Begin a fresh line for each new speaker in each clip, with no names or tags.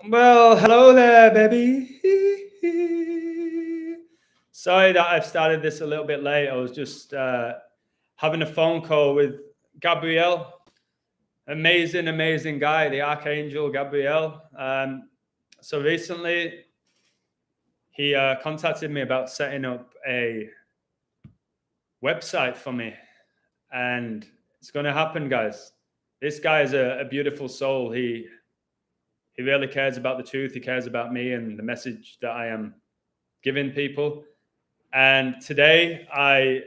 Well, hello there, baby. Sorry that I've started this a little bit late. I was just having a phone call with Gabriel. Amazing, amazing guy, the Archangel Gabriel. So recently, he contacted me about setting up a website for me. And it's going to happen, guys. This guy is a beautiful soul. He really cares about the truth. He cares about me and the message that I am giving people. And today I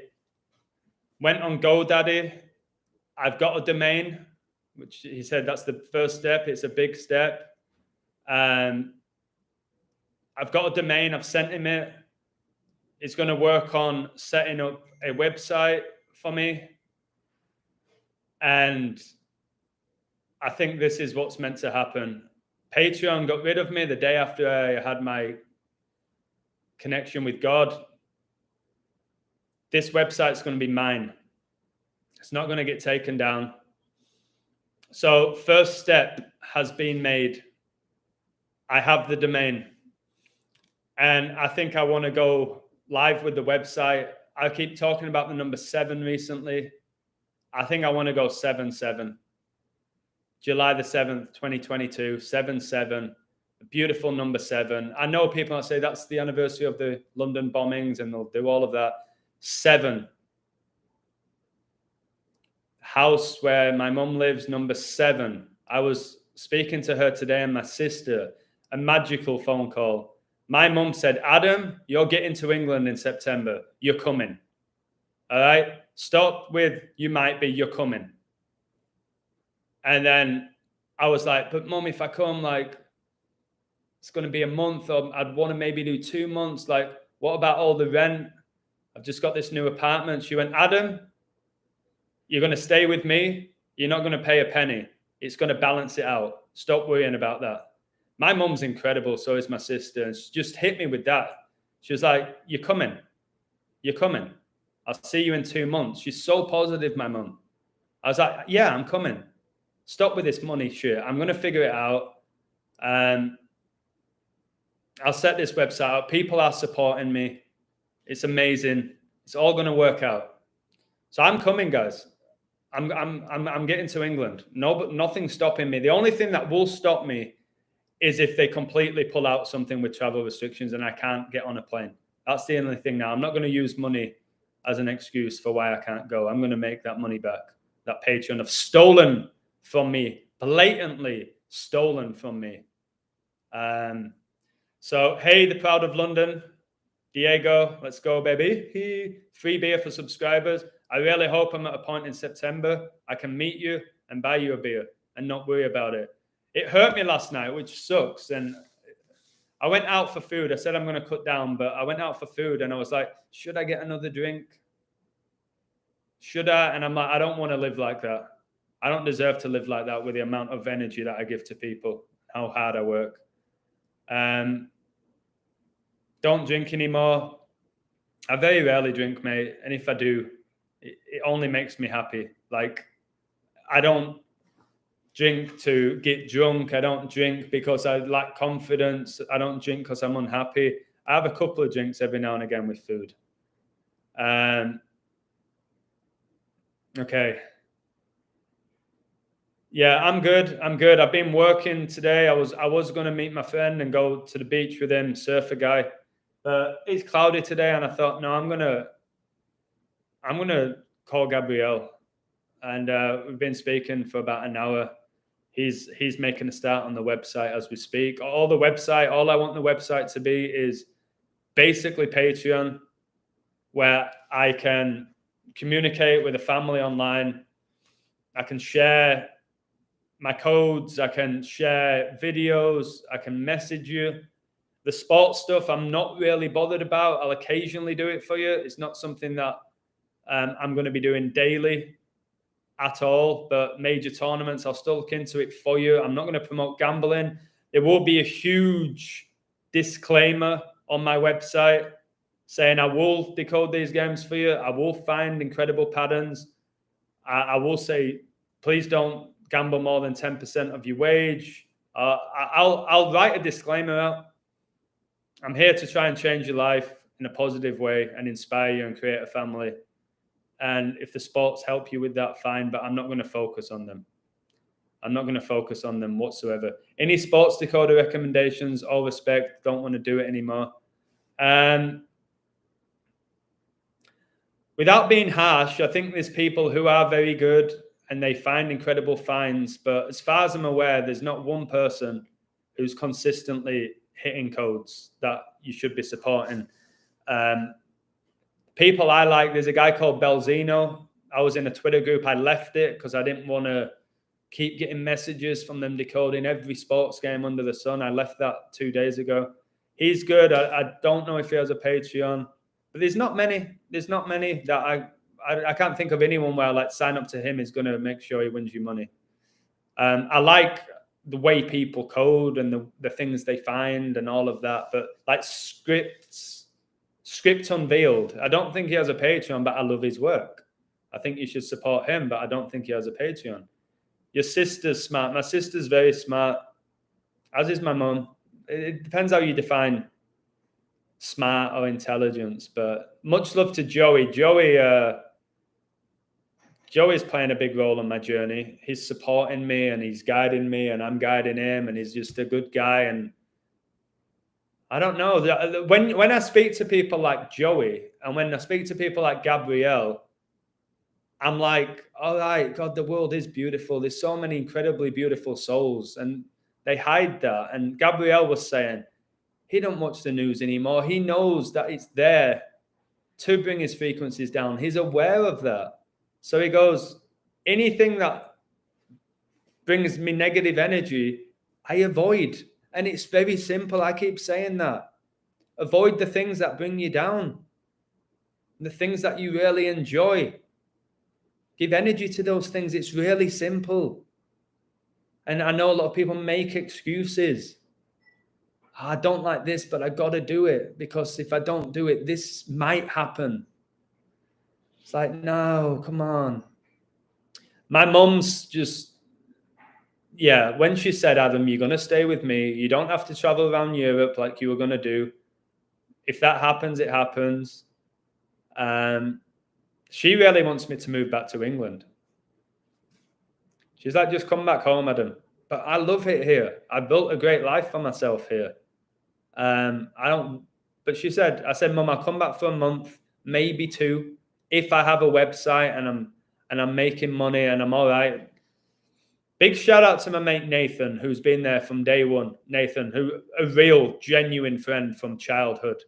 went on GoDaddy. I've got a domain, which he said that's the first step. It's a big step. I've got a domain. I've sent him it. He's going to work on setting up a website for me. And I think this is what's meant to happen. Patreon got rid of me the day after I had my connection with God. This website's going to be mine. It's not going to get taken down. So first step has been made. I have the domain. And I think I want to go live with the website. I keep talking about the number 7 recently. I think I want to go 7-7. July the 7th, 2022, 7-7. A beautiful number 7. I know people that say that's the anniversary of the London bombings and they'll do all of that. 7. House where my mum lives, number 7. I was speaking to her today and my sister, a magical phone call. My mum said, Adam, you're getting to England in September. You're coming. All right? Stop with you might be, you're coming. And then I was like, but mum, if I come, like, it's going to be a month, or I'd want to maybe do 2 months. Like, what about all the rent? I've just got this new apartment. She went, Adam, you're going to stay with me. You're not going to pay a penny. It's going to balance it out. Stop worrying about that. My mum's incredible. So is my sister. And she just hit me with that. She was like, you're coming. You're coming. I'll see you in 2 months. She's so positive, my mum. I was like, yeah, I'm coming. Stop with this money shit. I'm going to figure it out. I'll set this website up. People are supporting me. It's amazing. It's all going to work out. So I'm coming, guys. I'm getting to England. No, but nothing's stopping me. The only thing that will stop me is if they completely pull out something with travel restrictions and I can't get on a plane. That's the only thing now. I'm not going to use money as an excuse for why I can't go. I'm going to make that money back. That Patreon have stolen from me, blatantly stolen from me. So, hey, the Proud of London, Diego, let's go, baby. Free beer for subscribers. I really hope I'm at a point in September I can meet you and buy you a beer and not worry about it. It hurt me last night, which sucks. And I went out for food. I said I'm going to cut down, but I went out for food and I was like, should I get another drink? Should I? And I'm like, I don't want to live like that. I don't deserve to live like that with the amount of energy that I give to people, how hard I work. Don't drink anymore. I very rarely drink, mate. And if I do, it only makes me happy. Like, I don't drink to get drunk. I don't drink because I lack confidence. I don't drink because I'm unhappy. I have a couple of drinks every now and again with food. Okay. Yeah, I'm good. I've been working today. I was going to meet my friend and go to the beach with him, surfer guy. But it's cloudy today, and I thought, no, I'm gonna call Gabriel. And we've been speaking for about an hour. He's making a start on the website as we speak. All I want the website to be is basically Patreon, where I can communicate with a family online. I can share my codes. I can share videos. I can message you. The sports stuff, I'm not really bothered about. I'll occasionally do it for you. It's not something that I'm going to be doing daily at all. But major tournaments, I'll still look into it for you. I'm not going to promote gambling. There will be a huge disclaimer on my website saying I will decode these games for you. I will find incredible patterns. I will say, please don't gamble more than 10% of your wage. I'll write a disclaimer out. I'm here to try and change your life in a positive way and inspire you and create a family. And if the sports help you with that, fine, but I'm not going to focus on them. I'm not going to focus on them whatsoever. Any Sports Dakota recommendations, all respect, don't want to do it anymore. Without being harsh, I think there's people who are very good and they find incredible finds. But as far as I'm aware, there's not one person who's consistently hitting codes that you should be supporting. People I like, there's a guy called Belzino. I was in a Twitter group. I left it because I didn't want to keep getting messages from them decoding every sports game under the sun. I left that 2 days ago. He's good. I don't know if he has a Patreon, but there's not many. There's not many that I can't think of anyone where like sign up to him is going to make sure he wins you money. I like the way people code and the things they find and all of that, but like Script Unveiled, I don't think he has a Patreon, but I love his work. I think you should support him, but I don't think he has a Patreon. Your sister's smart. My sister's very smart, as is my mum. It depends how you define smart or intelligence, but much love to Joey. Joey's playing a big role in my journey. He's supporting me and he's guiding me and I'm guiding him, and he's just a good guy. And I don't know. When I speak to people like Joey and when I speak to people like Gabrielle, I'm like, all right, God, the world is beautiful. There's so many incredibly beautiful souls, and they hide that. And Gabrielle was saying, he don't watch the news anymore. He knows that it's there to bring his frequencies down. He's aware of that. So he goes, anything that brings me negative energy, I avoid. And it's very simple. I keep saying that. Avoid the things that bring you down. The things that you really enjoy. Give energy to those things. It's really simple. And I know a lot of people make excuses. I don't like this, but I got to do it because if I don't do it, this might happen. It's like, no, come on. My mum's just, yeah, when she said, Adam, you're going to stay with me. You don't have to travel around Europe like you were going to do. If that happens, it happens. She really wants me to move back to England. She's like, just come back home, Adam. But I love it here. I built a great life for myself here. But I said, Mum, I'll come back for a month, maybe 2, if I have a website and I'm making money and I'm all right. Big shout out to my mate Nathan, who's been there from day one. Nathan, who a real, genuine friend from childhood.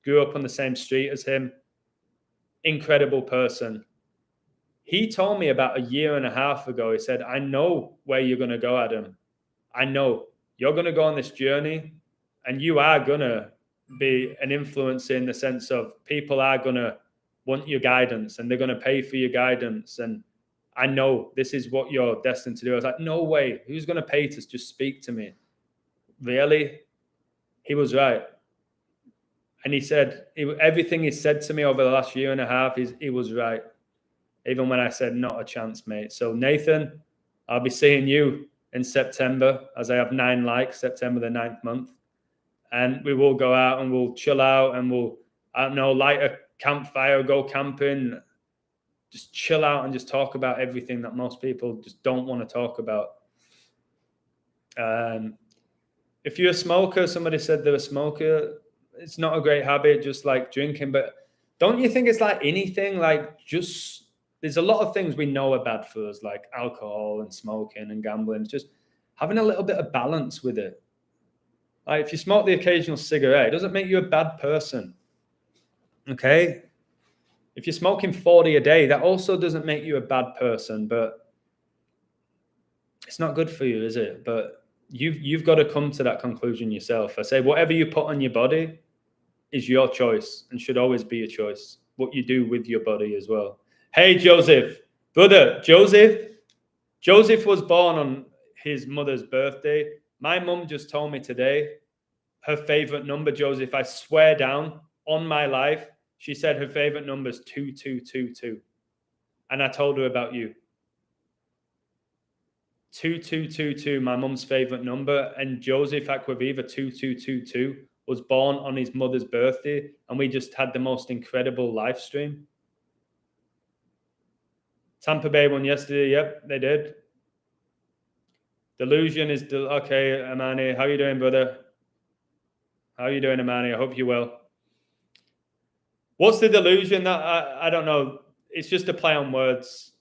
Grew up on the same street as him. Incredible person. He told me about a year and a half ago, he said, I know where you're going to go, Adam. I know you're going to go on this journey and you are going to be an influencer in the sense of people are going to want your guidance and they're going to pay for your guidance. And I know this is what you're destined to do. I was like, no way. Who's going to pay to just speak to me? Really? He was right. And he said, everything he said to me over the last year and a half, he was right. Even when I said, not a chance, mate. So Nathan, I'll be seeing you in September, as I have 9 likes, September the 9th month. And we will go out and we'll chill out and we'll, I don't know, light a campfire, go camping, just chill out and just talk about everything that most people just don't want to talk about. If you're a smoker, somebody said they're a smoker, it's not a great habit, just like drinking. But don't you think it's like anything, like just, there's a lot of things we know are bad for us, like alcohol and smoking and gambling. Just having a little bit of balance with it. Like if you smoke the occasional cigarette, it doesn't make you a bad person. Okay? If you're smoking 40 a day, that also doesn't make you a bad person, but it's not good for you, is it? But you've got to come to that conclusion yourself. I say whatever you put on your body is your choice and should always be your choice. What you do with your body as well. Hey, Joseph. Brother, Joseph was born on his mother's birthday. My mum just told me today her favorite number, Joseph, I swear down on my life, she said her favorite number is 2222. And I told her about you. 2222, my mum's favorite number, and Joseph Aquaviva 2222 was born on his mother's birthday, and we just had the most incredible live stream. Tampa Bay won yesterday. Yep, they did. Delusion is okay. Amani, how you doing, brother? How you doing, Amani? I hope you're well. What's the delusion? That I don't know. It's just a play on words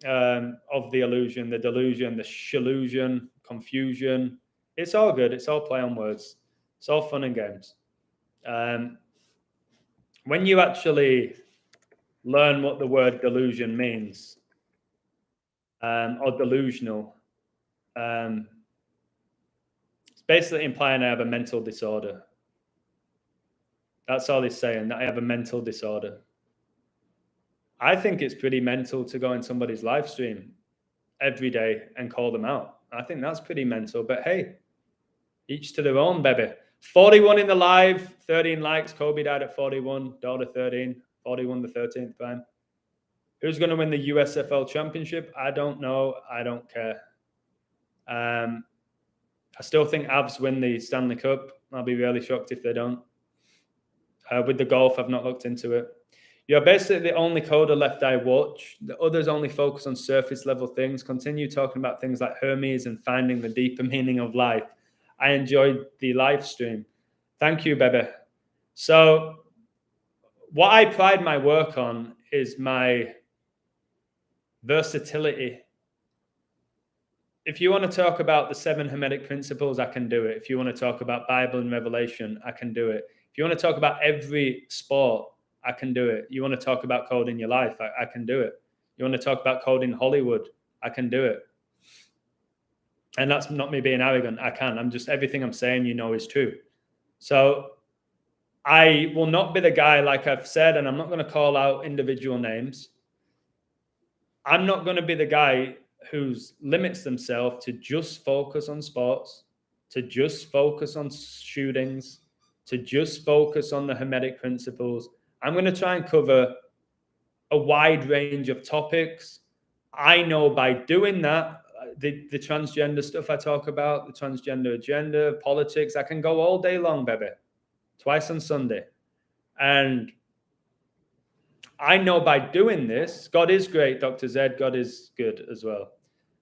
of the illusion, the delusion, the shallusion, confusion. It's all good. It's all play on words. It's all fun and games. When you actually learn what the word delusion means, or delusional, it's basically implying I have a mental disorder. That's all he's saying, that I have a mental disorder. I think it's pretty mental to go in somebody's live stream every day and call them out. I think that's pretty mental, but hey, each to their own, baby. 41 in the live, 13 likes. Kobe died at 41, daughter 13, 41 the 13th prime. Who's going to win the USFL championship? I don't know. I don't care. I still think Avs win the Stanley Cup. I'll be really shocked if they don't. With the golf, I've not looked into it. You're basically the only coder left I watch. The others only focus on surface level things. Continue talking about things like Hermes and finding the deeper meaning of life. I enjoyed the live stream. Thank you, Bebe. So what I pride my work on is my versatility. If you want to talk about the 7 Hermetic principles, I can do it. If you want to talk about Bible and Revelation, I can do it. If you want to talk about every sport, I can do it. You want to talk about code in your life, I can do it. You want to talk about code in Hollywood, I can do it. And that's not me being arrogant. I can. I'm just, everything I'm saying, is true. So I will not be the guy, like I've said, and I'm not going to call out individual names. I'm not going to be the guy who limits themselves to just focus on sports, to just focus on shootings, to just focus on the Hermetic principles. I'm going to try and cover a wide range of topics. I know by doing that, the transgender stuff I talk about, the transgender agenda, politics, I can go all day long, baby, twice on Sunday. And I know by doing this, God is great, Dr. Zed, God is good as well.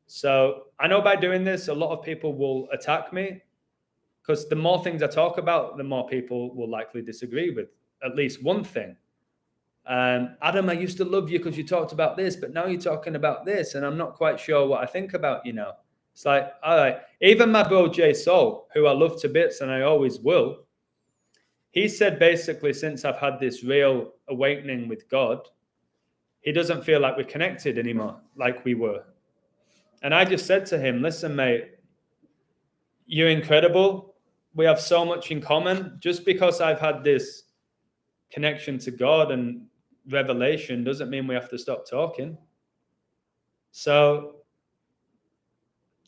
So I know by doing this, a lot of people will attack me, because the more things I talk about, the more people will likely disagree with at least one thing. Adam, I used to love you because you talked about this, but now you're talking about this, and I'm not quite sure what I think about you now. It's like, all right. Even my bro Jay Soul, who I love to bits and I always will, he said basically since I've had this real awakening with God, he doesn't feel like we're connected anymore like we were. And I just said to him, listen, mate, you're incredible. We have so much in common. Just because I've had this connection to God and revelation doesn't mean we have to stop talking. So,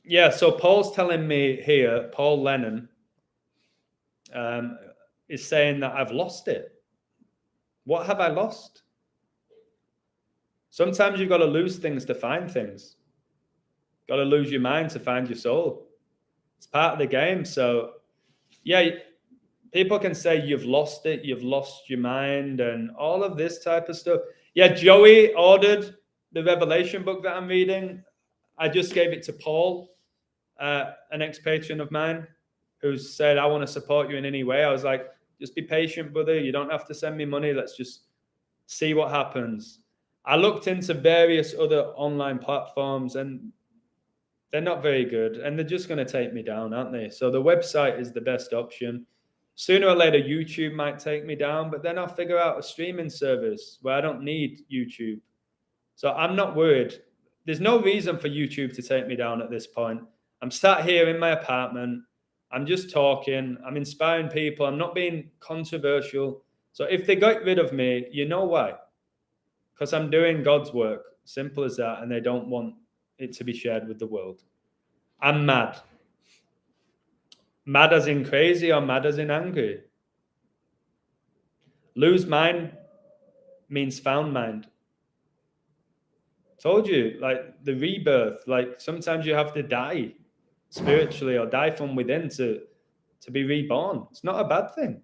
yeah, so Paul's telling me here, Paul Lennon is saying that I've lost it. What have I lost? Sometimes you've got to lose things to find things. Got to lose your mind to find your soul. It's part of the game. So, yeah, people can say you've lost it, you've lost your mind, and all of this type of stuff. Yeah, Joey ordered the Revelation book that I'm reading. I just gave it to Paul, an ex-patron of mine, who said, I want to support you in any way. I was like, just be patient, brother. You don't have to send me money. Let's just see what happens. I looked into various other online platforms, and they're not very good, and they're just going to take me down, aren't they? So the website is the best option. Sooner or later, YouTube might take me down, but then I'll figure out a streaming service where I don't need YouTube. So I'm not worried. There's no reason for YouTube to take me down at this point. I'm sat here in my apartment. I'm just talking. I'm inspiring people. I'm not being controversial. So if they get rid of me, you know why? Because I'm doing God's work. Simple as that. And they don't want it to be shared with the world. I'm mad. Mad as in crazy or mad as in angry? Lose mind means found mind. Told you, like the rebirth, like sometimes you have to die spiritually or die from within to be reborn. It's not a bad thing.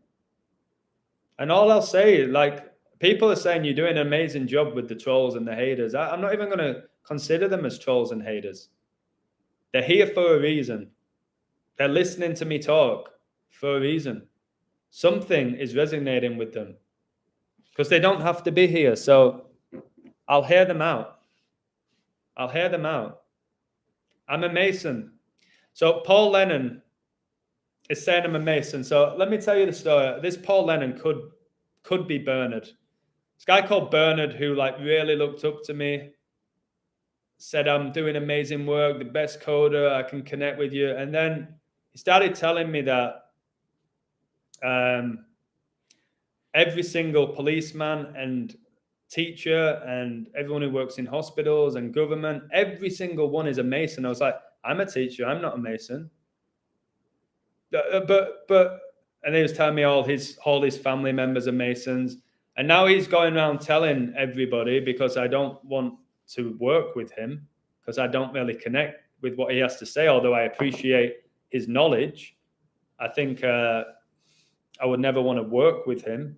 And all I'll say, like, people are saying you're doing an amazing job with the trolls and the haters. I'm not even going to consider them as trolls and haters. They're here for a reason. They're listening to me talk for a reason. Something is resonating with them because they don't have to be here. So I'll hear them out. I'll hear them out. I'm a Mason. So Paul Lennon is saying I'm a Mason. So let me tell you the story. This Paul Lennon could be Bernard. This guy called Bernard who like really looked up to me, said I'm doing amazing work, the best coder, I can connect with you. And then he started telling me that every single policeman and teacher and everyone who works in hospitals and government, every single one is a Mason. I was like, I'm a teacher, I'm not a Mason. But and he was telling me all his family members are Masons. And now he's going around telling everybody, because I don't want to work with him, because I don't really connect with what he has to say, although I appreciate his knowledge. I think I would never want to work with him.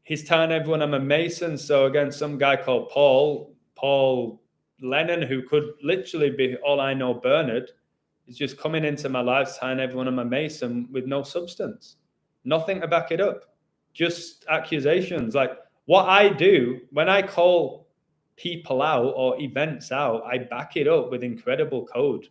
He's telling everyone I'm a Mason. So again, some guy called Paul Lennon, who could literally be, all I know, Bernard, is just coming into my life telling everyone I'm a Mason with no substance, nothing to back it up, just accusations. Like what I do when I call people out or events out, I back it up with incredible code.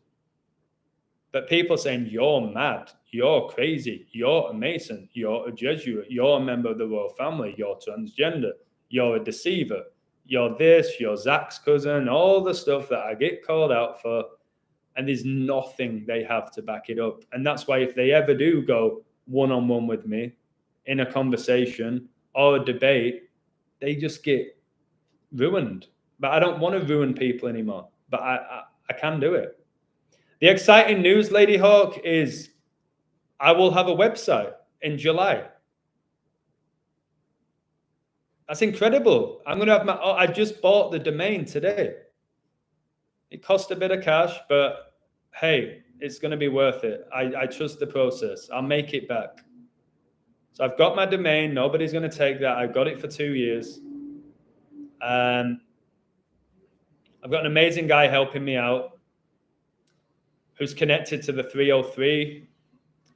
But people saying, you're mad, you're crazy, you're a Mason, you're a Jesuit, you're a member of the royal family, you're transgender, you're a deceiver, you're this, you're Zach's cousin, all the stuff that I get called out for, and there's nothing they have to back it up. And that's why if they ever do go one-on-one with me in a conversation or a debate, they just get ruined. But I don't want to ruin people anymore, but I can do it. The exciting news, Lady Hawk, is I will have a website in July. That's incredible. I'm going to have I just bought the domain today. It cost a bit of cash, but hey, it's going to be worth it. I trust the process. I'll make it back. So I've got my domain. Nobody's going to take that. I've got it for 2 years. I've got an amazing guy helping me out who's connected to the 303.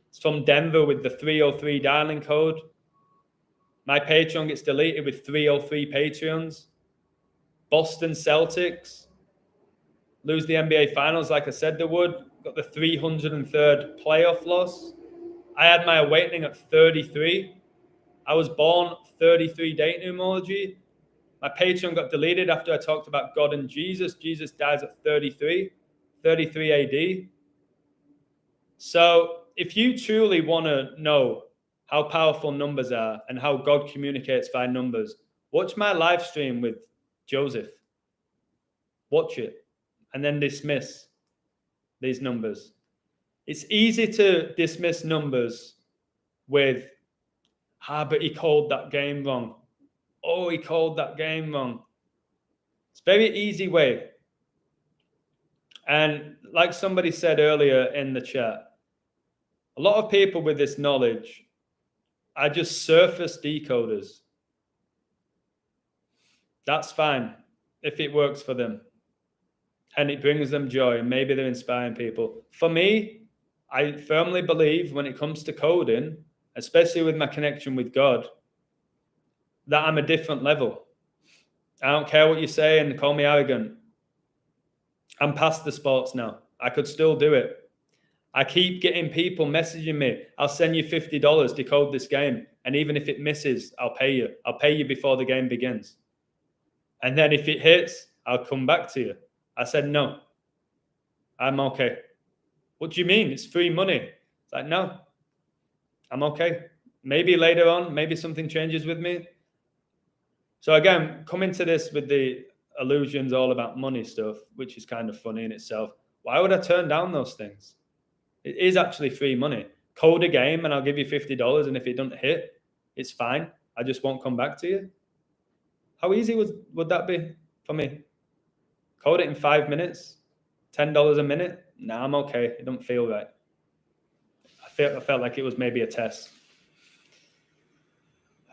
It's from Denver with the 303 dialing code. My Patreon gets deleted with 303 Patreons. Boston Celtics lose the NBA Finals like I said they would. Got the 303rd playoff loss. I had my awakening at 33. I was born 33 date numerology. My Patreon got deleted after I talked about God and Jesus. Jesus dies at 33 AD. So if you truly want to know how powerful numbers are and how God communicates via numbers, watch my live stream with Joseph. Watch it and then dismiss these numbers. It's easy to dismiss numbers with, but he called that game wrong. Oh, he called that game wrong. It's a very easy way. And like somebody said earlier in the chat, a lot of people with this knowledge are just surface decoders. That's fine if it works for them and it brings them joy and maybe they're inspiring people. For me, I firmly believe when it comes to coding, especially with my connection with God, that I'm a different level. I don't care what you say and call me arrogant. I'm past the sports now. I could still do it. I keep getting people messaging me. I'll send you $50, decode this game. And even if it misses, I'll pay you. I'll pay you before the game begins. And then if it hits, I'll come back to you. I said, no, I'm okay. What do you mean? It's free money. It's like, no, I'm okay. Maybe later on, maybe something changes with me. So again, coming to this with the illusions all about money stuff, which is kind of funny in itself. Why would I turn down those things? It is actually free money. Code a game and I'll give you $50. And if it doesn't hit, it's fine. I just won't come back to you. How easy would that be for me? Code it in 5 minutes, $10 a minute. Nah, I'm okay. It don't feel right. I felt like it was maybe a test.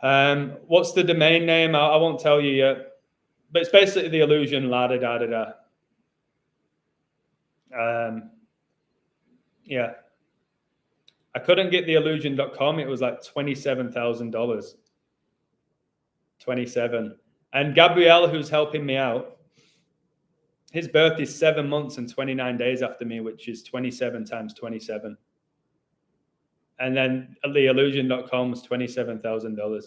What's the domain name? I won't tell you yet, but it's basically the illusion. La da da da da. Yeah, I couldn't get theillusion.com. It was like $27,000. 27. And Gabrielle, who's helping me out, his birth is 7 months and 29 days after me, which is 27 times 27. And then theillusion.com was $27,000.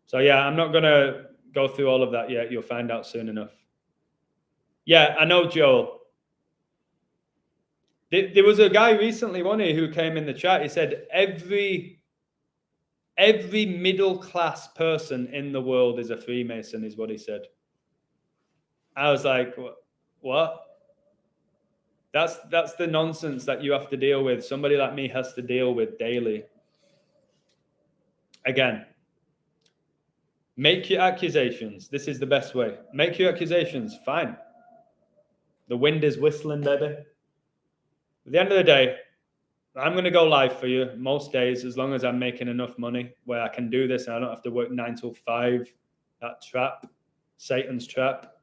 So yeah, I'm not going to go through all of that yet. You'll find out soon enough. Yeah, I know, Joel. There was a guy recently, wasn't he, who came in the chat. He said every middle class person in the world is a Freemason, is what he said. I was like, what? That's the nonsense that you have to deal with. Somebody like me has to deal with daily. Again, make your accusations. This is the best way. Make your accusations. Fine. The wind is whistling, baby. At the end of the day, I'm going to go live for you most days as long as I'm making enough money where I can do this and I don't have to work 9 till 5. That trap, Satan's trap.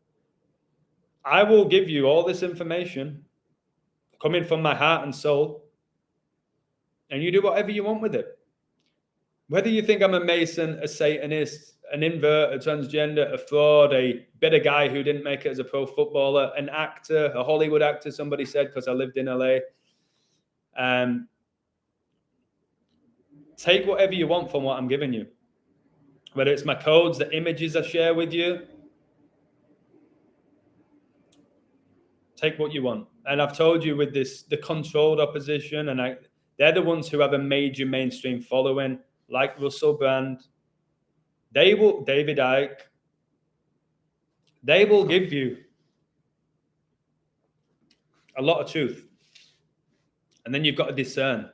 I will give you all this information coming from my heart and soul, and you do whatever you want with it. Whether you think I'm a Mason, a Satanist, an invert, a transgender, a fraud, a better guy who didn't make it as a pro footballer, an actor, a Hollywood actor, somebody said, because I lived in LA. Take whatever you want from what I'm giving you. Whether it's my codes, the images I share with you, take what you want. And I've told you with this, the controlled opposition, and they're the ones who have a major mainstream following, like Russell Brand. They will, David Icke, they will give you a lot of truth. And then you've got to discern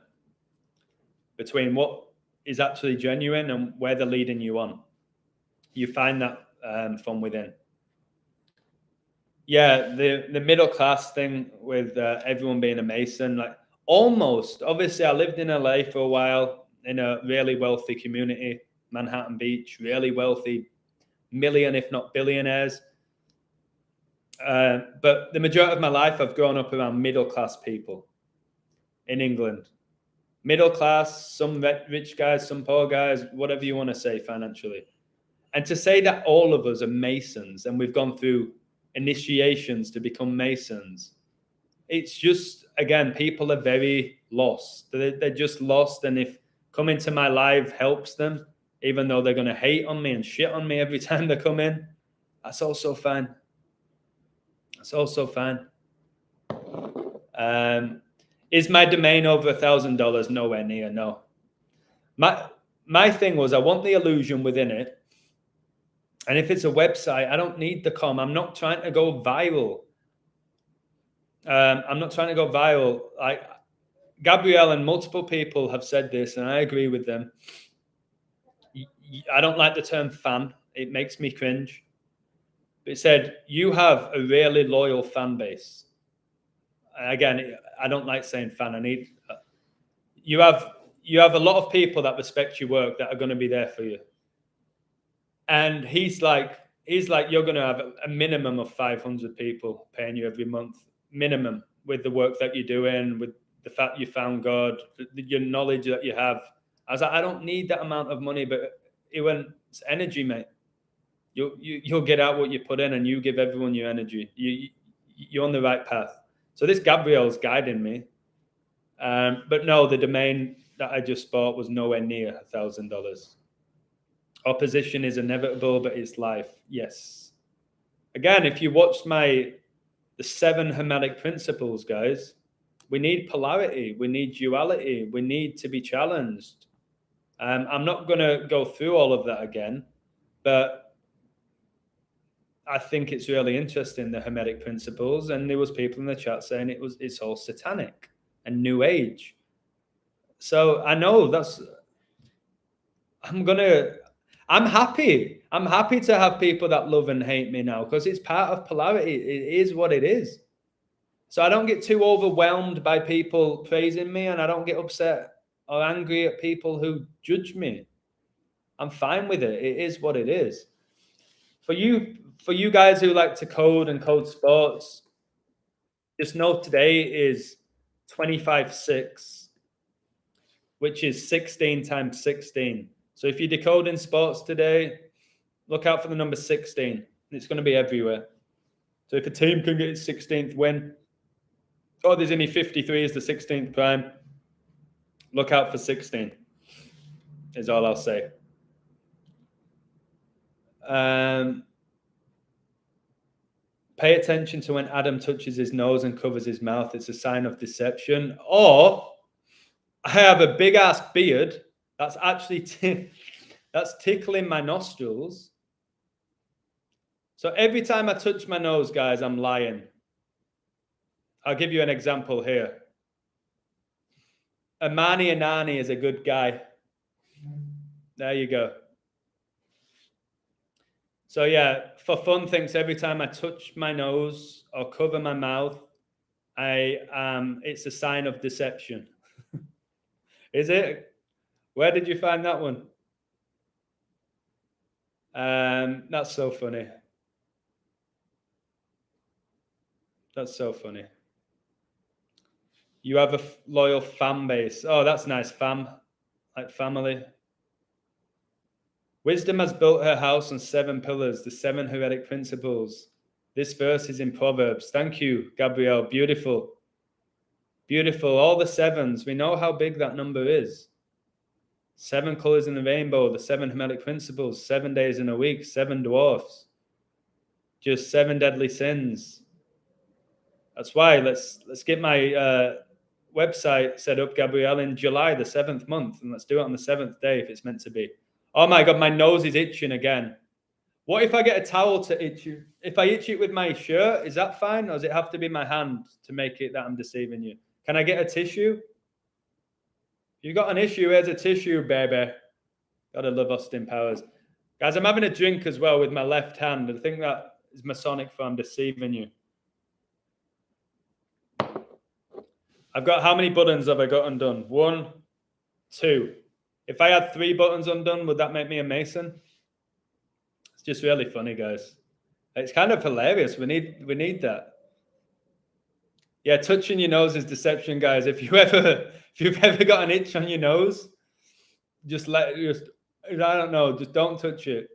between what is actually genuine and where they're leading you on. You find that from within. Yeah, the middle class thing with everyone being a Mason, like almost. Obviously, I lived in LA for a while in a really wealthy community, Manhattan Beach, really wealthy, million if not billionaires. But the majority of my life, I've grown up around middle class people in England. Middle class, some rich guys, some poor guys, whatever you want to say financially. And to say that all of us are Masons and we've gone through initiations to become Masons, it's just, again, people are very lost. They're just lost. And if coming to my live helps them, even though they're going to hate on me and shit on me every time they come in, that's also fine. That's also fine. Is my domain over $1,000? Nowhere near, no. My thing was I want the illusion within it. And if it's a website, I don't need the com. I'm not trying to go viral. I'm not trying to go viral. Gabrielle and multiple people have said this, and I agree with them. I don't like the term fan. It makes me cringe. It said, you have a really loyal fan base. Again, I don't like saying fan. You have a lot of people that respect your work that are going to be there for you. And he's like, you're going to have a minimum of 500 people paying you every month, minimum, with the work that you're doing, with the fact you found God, your knowledge that you have. I was like, I don't need that amount of money, but it's energy, mate. You'll get out what you put in, and you give everyone your energy. You're on the right path. So this Gabrielle's guiding me. But no, the domain that I just bought was nowhere near $1,000. Opposition is inevitable, but it's life. Yes. Again, if you watched the 7 Hermetic principles, guys, we need polarity. We need duality. We need to be challenged. I'm not going to go through all of that again, but I think it's really interesting, the Hermetic principles. And there was people in the chat saying it's all satanic and New Age. So I know I'm happy. I'm happy to have people that love and hate me now because it's part of polarity. It is what it is. So I don't get too overwhelmed by people praising me, and I don't get upset or angry at people who judge me. I'm fine with it. It is what it is. For you guys who like to code and code sports, just know today is 25/6, which is 16 times 16. So if you're decoding sports today, look out for the number 16. It's going to be everywhere. So if a team can get its 16th win, or there's only 53 is the 16th prime, look out for 16, is all I'll say. Pay attention to when Adam touches his nose and covers his mouth. It's a sign of deception. Or I have a big ass beard that's actually that's tickling my nostrils. So every time I touch my nose, guys, I'm lying. I'll give you an example here. Amani Anani is a good guy. There you go. So yeah, for fun things, every time I touch my nose or cover my mouth, it's a sign of deception. Is it? Where did you find that one? That's so funny. That's so funny. You have a loyal fan base. Oh, that's nice. Fam, like family. Wisdom has built her house on 7 pillars, the 7 hermetic principles. This verse is in Proverbs. Thank you, Gabrielle. Beautiful. Beautiful. All the 7s. We know how big that number is. 7 colors in the rainbow, the 7 hermetic principles, 7 days in a week, 7 dwarfs. Just 7 deadly sins. That's why let's get my website set up, Gabrielle, in July, the 7th month, and let's do it on the 7th day if it's meant to be. Oh my God, my nose is itching again. What if I get a towel to itch you? If I itch it with my shirt, is that fine? Or does it have to be my hand to make it that I'm deceiving you? Can I get a tissue? If you got an issue, here's a tissue, baby. Gotta love Austin Powers. Guys, I'm having a drink as well with my left hand. I think that is Masonic for I'm deceiving you. I've got, how many buttons have I got undone? 1, 2. If I had 3 buttons undone, would that make me a Mason? It's just really funny, guys. It's kind of hilarious. We need that. Yeah, touching your nose is deception, guys. If you've ever got an itch on your nose, I don't know, just don't touch it.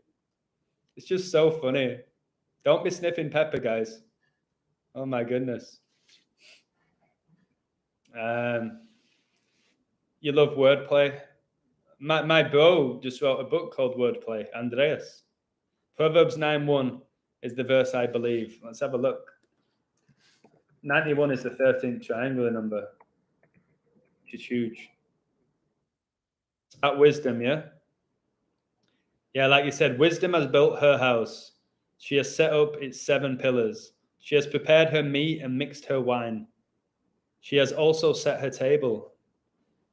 It's just so funny. Don't be sniffing pepper, guys. Oh my goodness. You love wordplay. My bro just wrote a book called Wordplay, Andreas. Proverbs 9:1 is the verse I believe. Let's have a look. 91 is the 13th triangular number, which is huge. At wisdom, yeah? Yeah, like you said, wisdom has built her house. She has set up its 7 pillars. She has prepared her meat and mixed her wine. She has also set her table.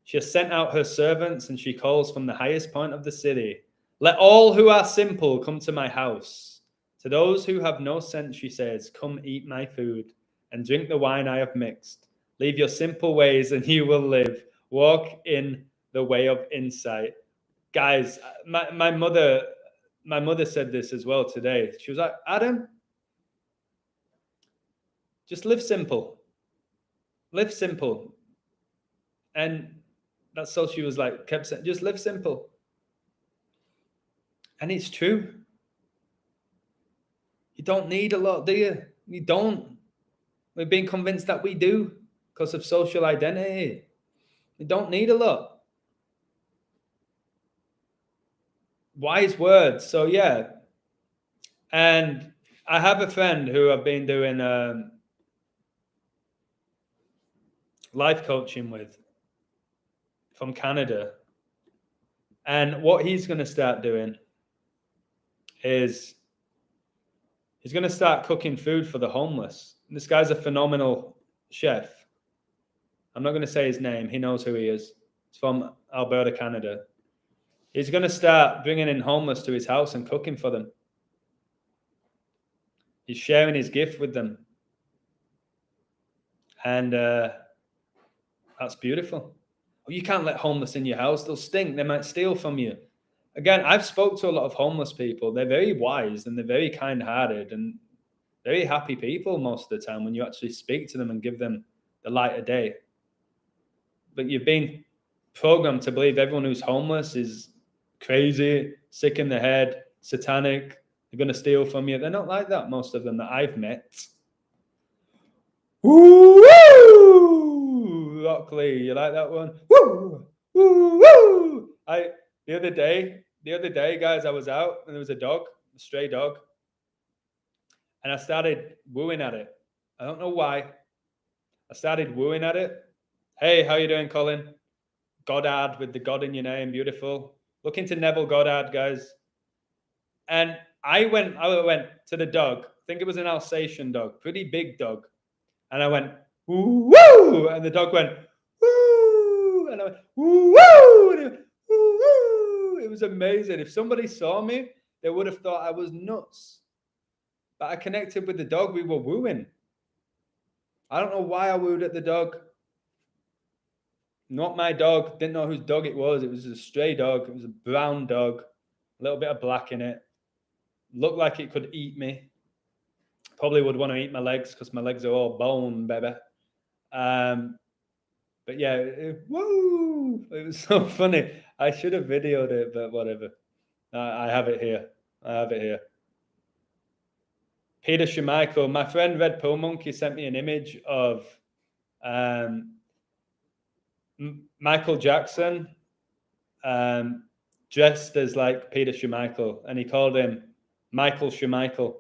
She has sent out her servants, and she calls from the highest point of the city. Let all who are simple come to my house. To those who have no sense, she says, come eat my food and drink the wine I have mixed. Leave your simple ways and you will live. Walk in the way of insight. Guys, my mother said this as well today. She was like, Adam, just live simple. Live simple. And that's all she was like, kept saying, just live simple. And it's true. You don't need a lot, do you? You don't. We've been convinced that we do because of social identity. You don't need a lot. Wise words. So yeah. And I have a friend who I've been doing life coaching with from Canada. And what he's going to start doing is he's going to start cooking food for the homeless. And this guy's a phenomenal chef. I'm not going to say his name. He knows who he is. He's from Alberta, Canada. He's going to start bringing in homeless to his house and cooking for them. He's sharing his gift with them. And that's beautiful. You can't let homeless in your house. They'll stink. They might steal from you. Again, I've spoke to a lot of homeless people. They're very wise and they're very kind-hearted and very happy people most of the time when you actually speak to them and give them the light of day. But you've been programmed to believe everyone who's homeless is crazy, sick in the head, satanic, they're going to steal from you. They're not like that, most of them that I've met. Woo! Rock Lee, you like that one? Woo! Woo! Woo! The other day, guys, I was out and there was a stray dog, and I started wooing at it. I don't know why. I started wooing at it. Hey, how you doing, Colin? Goddard with the God in your name, beautiful. Look into Neville Goddard, guys. And I went to the dog. I think it was an Alsatian dog, pretty big dog. And I went, woo, woo! And the dog went, woo! And I went, woo, woo! And it went, woo, woo! It was amazing. If somebody saw me, they would have thought I was nuts. But I connected with the dog. We were wooing. I don't know why I wooed at the dog. Not my dog. Didn't know whose dog it was. It was a stray dog. It was a brown dog. A little bit of black in it. Looked like it could eat me. Probably would want to eat my legs because my legs are all bone, baby. But yeah, woo! It was so funny. I should have videoed it, but whatever. I have it here. Peter Schmeichel, my friend Red Pill Monkey sent me an image of Michael Jackson dressed as like Peter Schmeichel, and he called him Michael Schmeichel.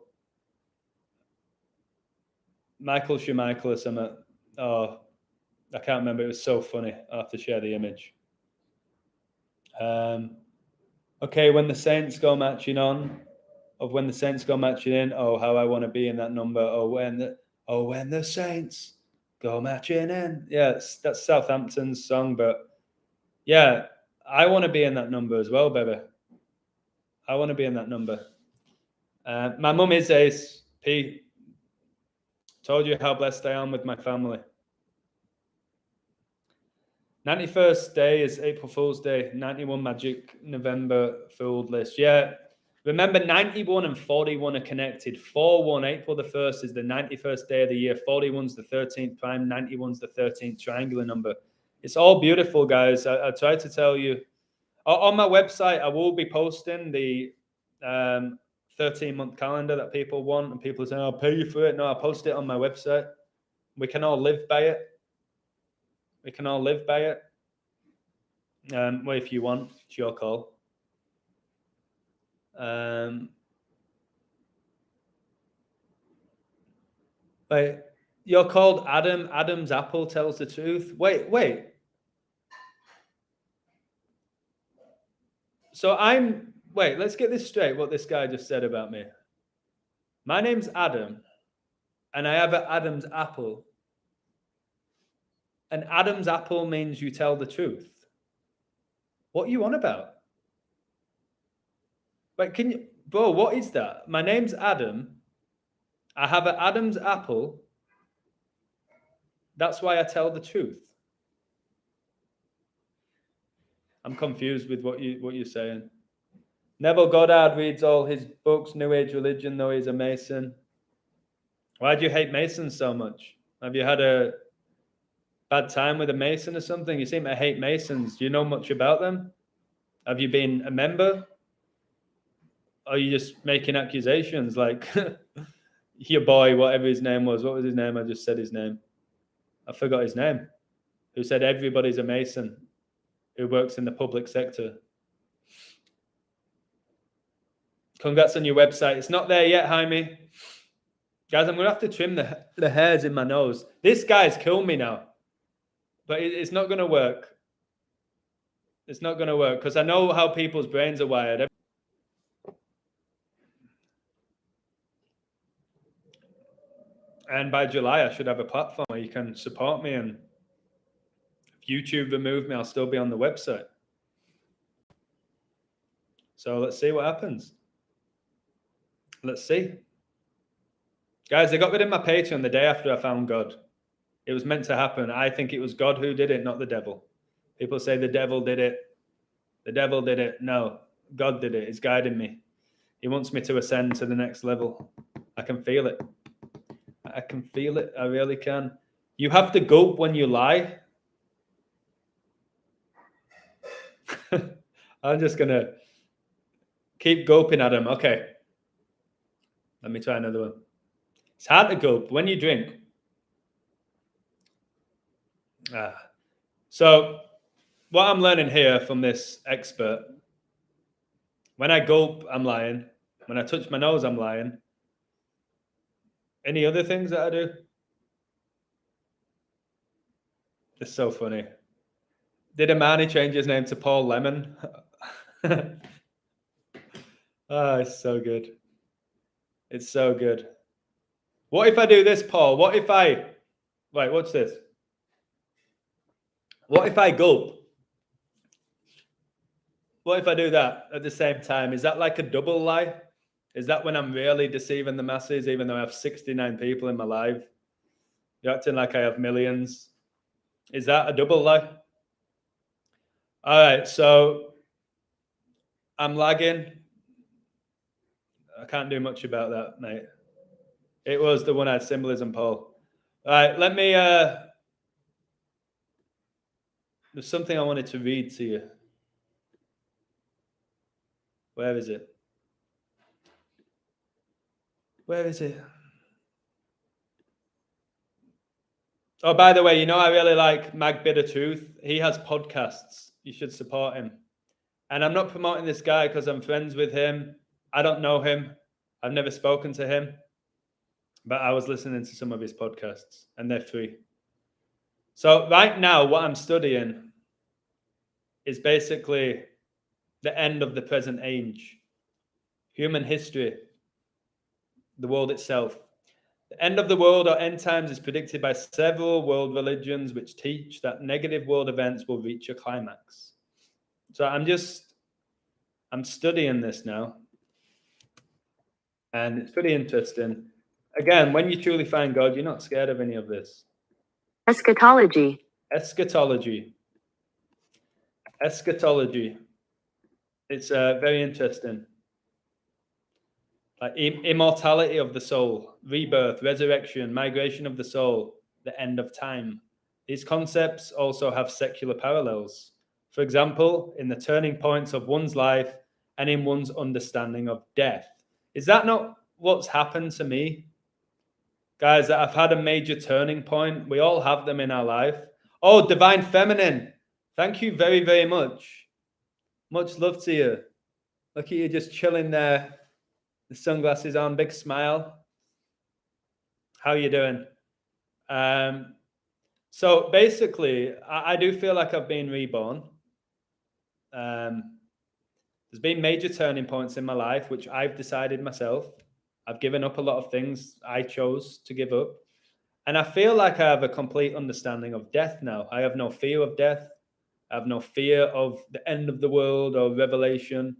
Michael Schmeichel or something. Oh, I can't remember. It was so funny. I'll have to share the image. Okay, when the Saints go matching on, when the Saints go matching in, oh, how I want to be in that number. Oh, when the Saints go matching in. Yeah, that's Southampton's song, but yeah, I want to be in that number as well, baby. I want to be in that number. My mum is Ace P. Told you how blessed I am with my family. 91st day is April Fool's Day. 91 Magic November Fooled List. Yeah. Remember, 91 and 41 are connected. 4-1, April the 1st is the 91st day of the year. 41's the 13th prime. 91's the 13th triangular number. It's all beautiful, guys. I try to tell you. On my website, I will be posting the 13-month calendar that people want. And people say, I'll pay you for it. No, I'll post it on my website. We can all live by it. Well, if you want, it's your call. Wait, you're called Adam. Adam's apple tells the truth. Wait. So let's get this straight, what this guy just said about me. My name's Adam, and I have an Adam's apple. And Adam's apple means you tell the truth. What are you on about? Wait, bro, what is that? My name's Adam. I have an Adam's apple. That's why I tell the truth. I'm confused with what you're saying. Neville Goddard reads all his books, New Age religion, though he's a Mason. Why do you hate Masons so much? Have you had a bad time with a Mason or something? You seem to hate Masons. Do you know much about them? Have you been a member? Or are you just making accusations like your boy, whatever his name was? What was his name? I just said his name. I forgot his name. Who said everybody's a Mason who works in the public sector. Congrats on your website. It's not there yet, Jaime. Guys, I'm going to have to trim the hairs in my nose. This guy's killed me now. But it's not going to work. It's not going to work because I know how people's brains are wired. And by July, I should have a platform where you can support me. And if YouTube remove me, I'll still be on the website. So let's see what happens. Let's see. Guys, I got rid of my Patreon the day after I found God. It was meant to happen. I think it was God who did it, not the devil. People say the devil did it. The devil did it. No, God did it. He's guiding me. He wants me to ascend to the next level. I can feel it. I can feel it. I really can. You have to gulp when you lie. I'm just going to keep gulping, Adam. Okay. Let me try another one. It's hard to gulp when you drink. So what I'm learning here from this expert, when I gulp, I'm lying. When I touch my nose, I'm lying. Any other things that I do? It's so funny. Did Amani change his name to Paul Lemon? Oh, it's so good. It's so good. What if I do this, Paul? What if I... Wait, what's this? What if I gulp? What if I do that at the same time? Is that like a double lie? Is that when I'm really deceiving the masses, even though I have 69 people in my live? You're acting like I have millions. Is that a double lie? All right, so I'm lagging. I can't do much about that, mate. It was the one-eyed symbolism, Paul. All right, let me... there's something I wanted to read to you. Where is it? Where is it? Oh, by the way, you know, I really like Mag Bitter Truth. He has podcasts. You should support him. And I'm not promoting this guy because I'm friends with him. I don't know him. I've never spoken to him. But I was listening to some of his podcasts, and they're free. So right now, what I'm studying is basically the end of the present age, human history, the world itself. The end of the world or end times is predicted by several world religions which teach that negative world events will reach a climax. So I'm studying this now. And it's pretty interesting. Again, when you truly find God, you're not scared of any of this.
Eschatology.
Eschatology. Eschatology. It's very interesting. Like immortality of the soul, rebirth, resurrection, migration of the soul, the end of time. These concepts also have secular parallels. For example, in the turning points of one's life and in one's understanding of death. Is that not what's happened to me? Guys, I've had a major turning point. We all have them in our life. Oh, Divine Feminine. Thank you very, very much. Much love to you. Look at you just chilling there. The sunglasses on, big smile. How are you doing? So basically, I do feel like I've been reborn. There's been major turning points in my life, which I've decided myself. I've given up a lot of things I chose to give up. And I feel like I have a complete understanding of death now. I have no fear of death. I have no fear of the end of the world or revelation.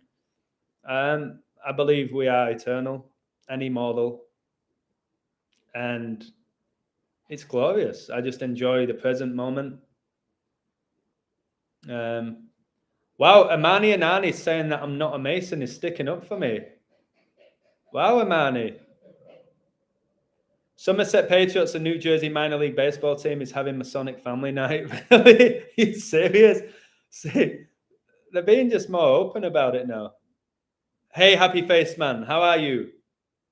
I believe we are eternal and immortal. And it's glorious. I just enjoy the present moment. Wow, Amani Anani saying that I'm not a Mason is sticking up for me. Wow, Amani. Somerset Patriots, a New Jersey minor league baseball team, is having Masonic family night. Really? Are you serious? See, they're being just more open about it now. Hey, Happy Face Man, how are you?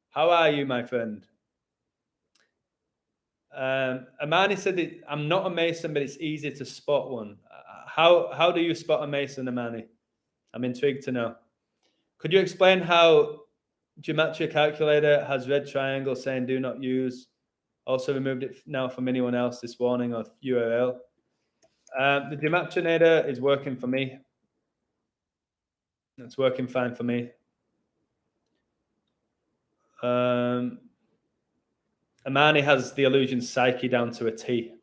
How are you, my friend? Amani said, I'm not a Mason, but it's easy to spot one. How do you spot a Mason, Amani? I'm intrigued to know. Could you explain how Gematria Calculator has red triangle saying do not use? Also removed it now from anyone else this warning or URL. The Gematrinator is working for me. It's working fine for me. Amani has the illusion psyche down to a T.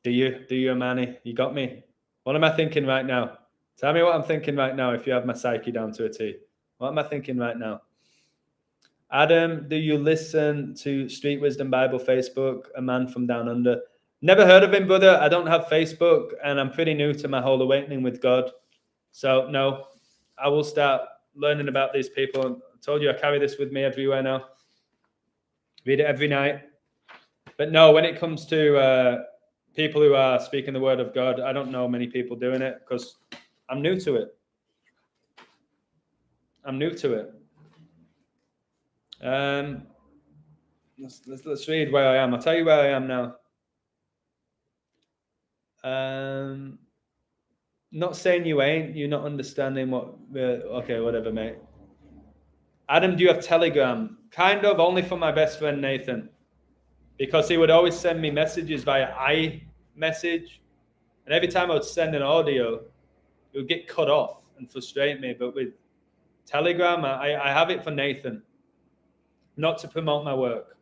Do you, Amani? You got me? What am I thinking right now? Tell me what I'm thinking right now if you have my psyche down to a T. What am I thinking right now? Adam, do you listen to Street Wisdom Bible Facebook, a man from down under? Never heard of him, brother. I don't have Facebook, and I'm pretty new to my whole awakening with God. So, no, I will start learning about these people. I told you I carry this with me everywhere now. Read it every night. But no, when it comes to people who are speaking the word of God, I don't know many people doing it because I'm new to it. I'm new to it. Let's read where I am. I'll tell you where I am now. Not saying you ain't. You're not understanding what. Okay, whatever, mate. Adam, do you have Telegram? Kind of, only for my best friend Nathan, because he would always send me messages via iMessage, and every time I would send an audio, it would get cut off and frustrate me. But with Telegram, I have it for Nathan, not to promote my work,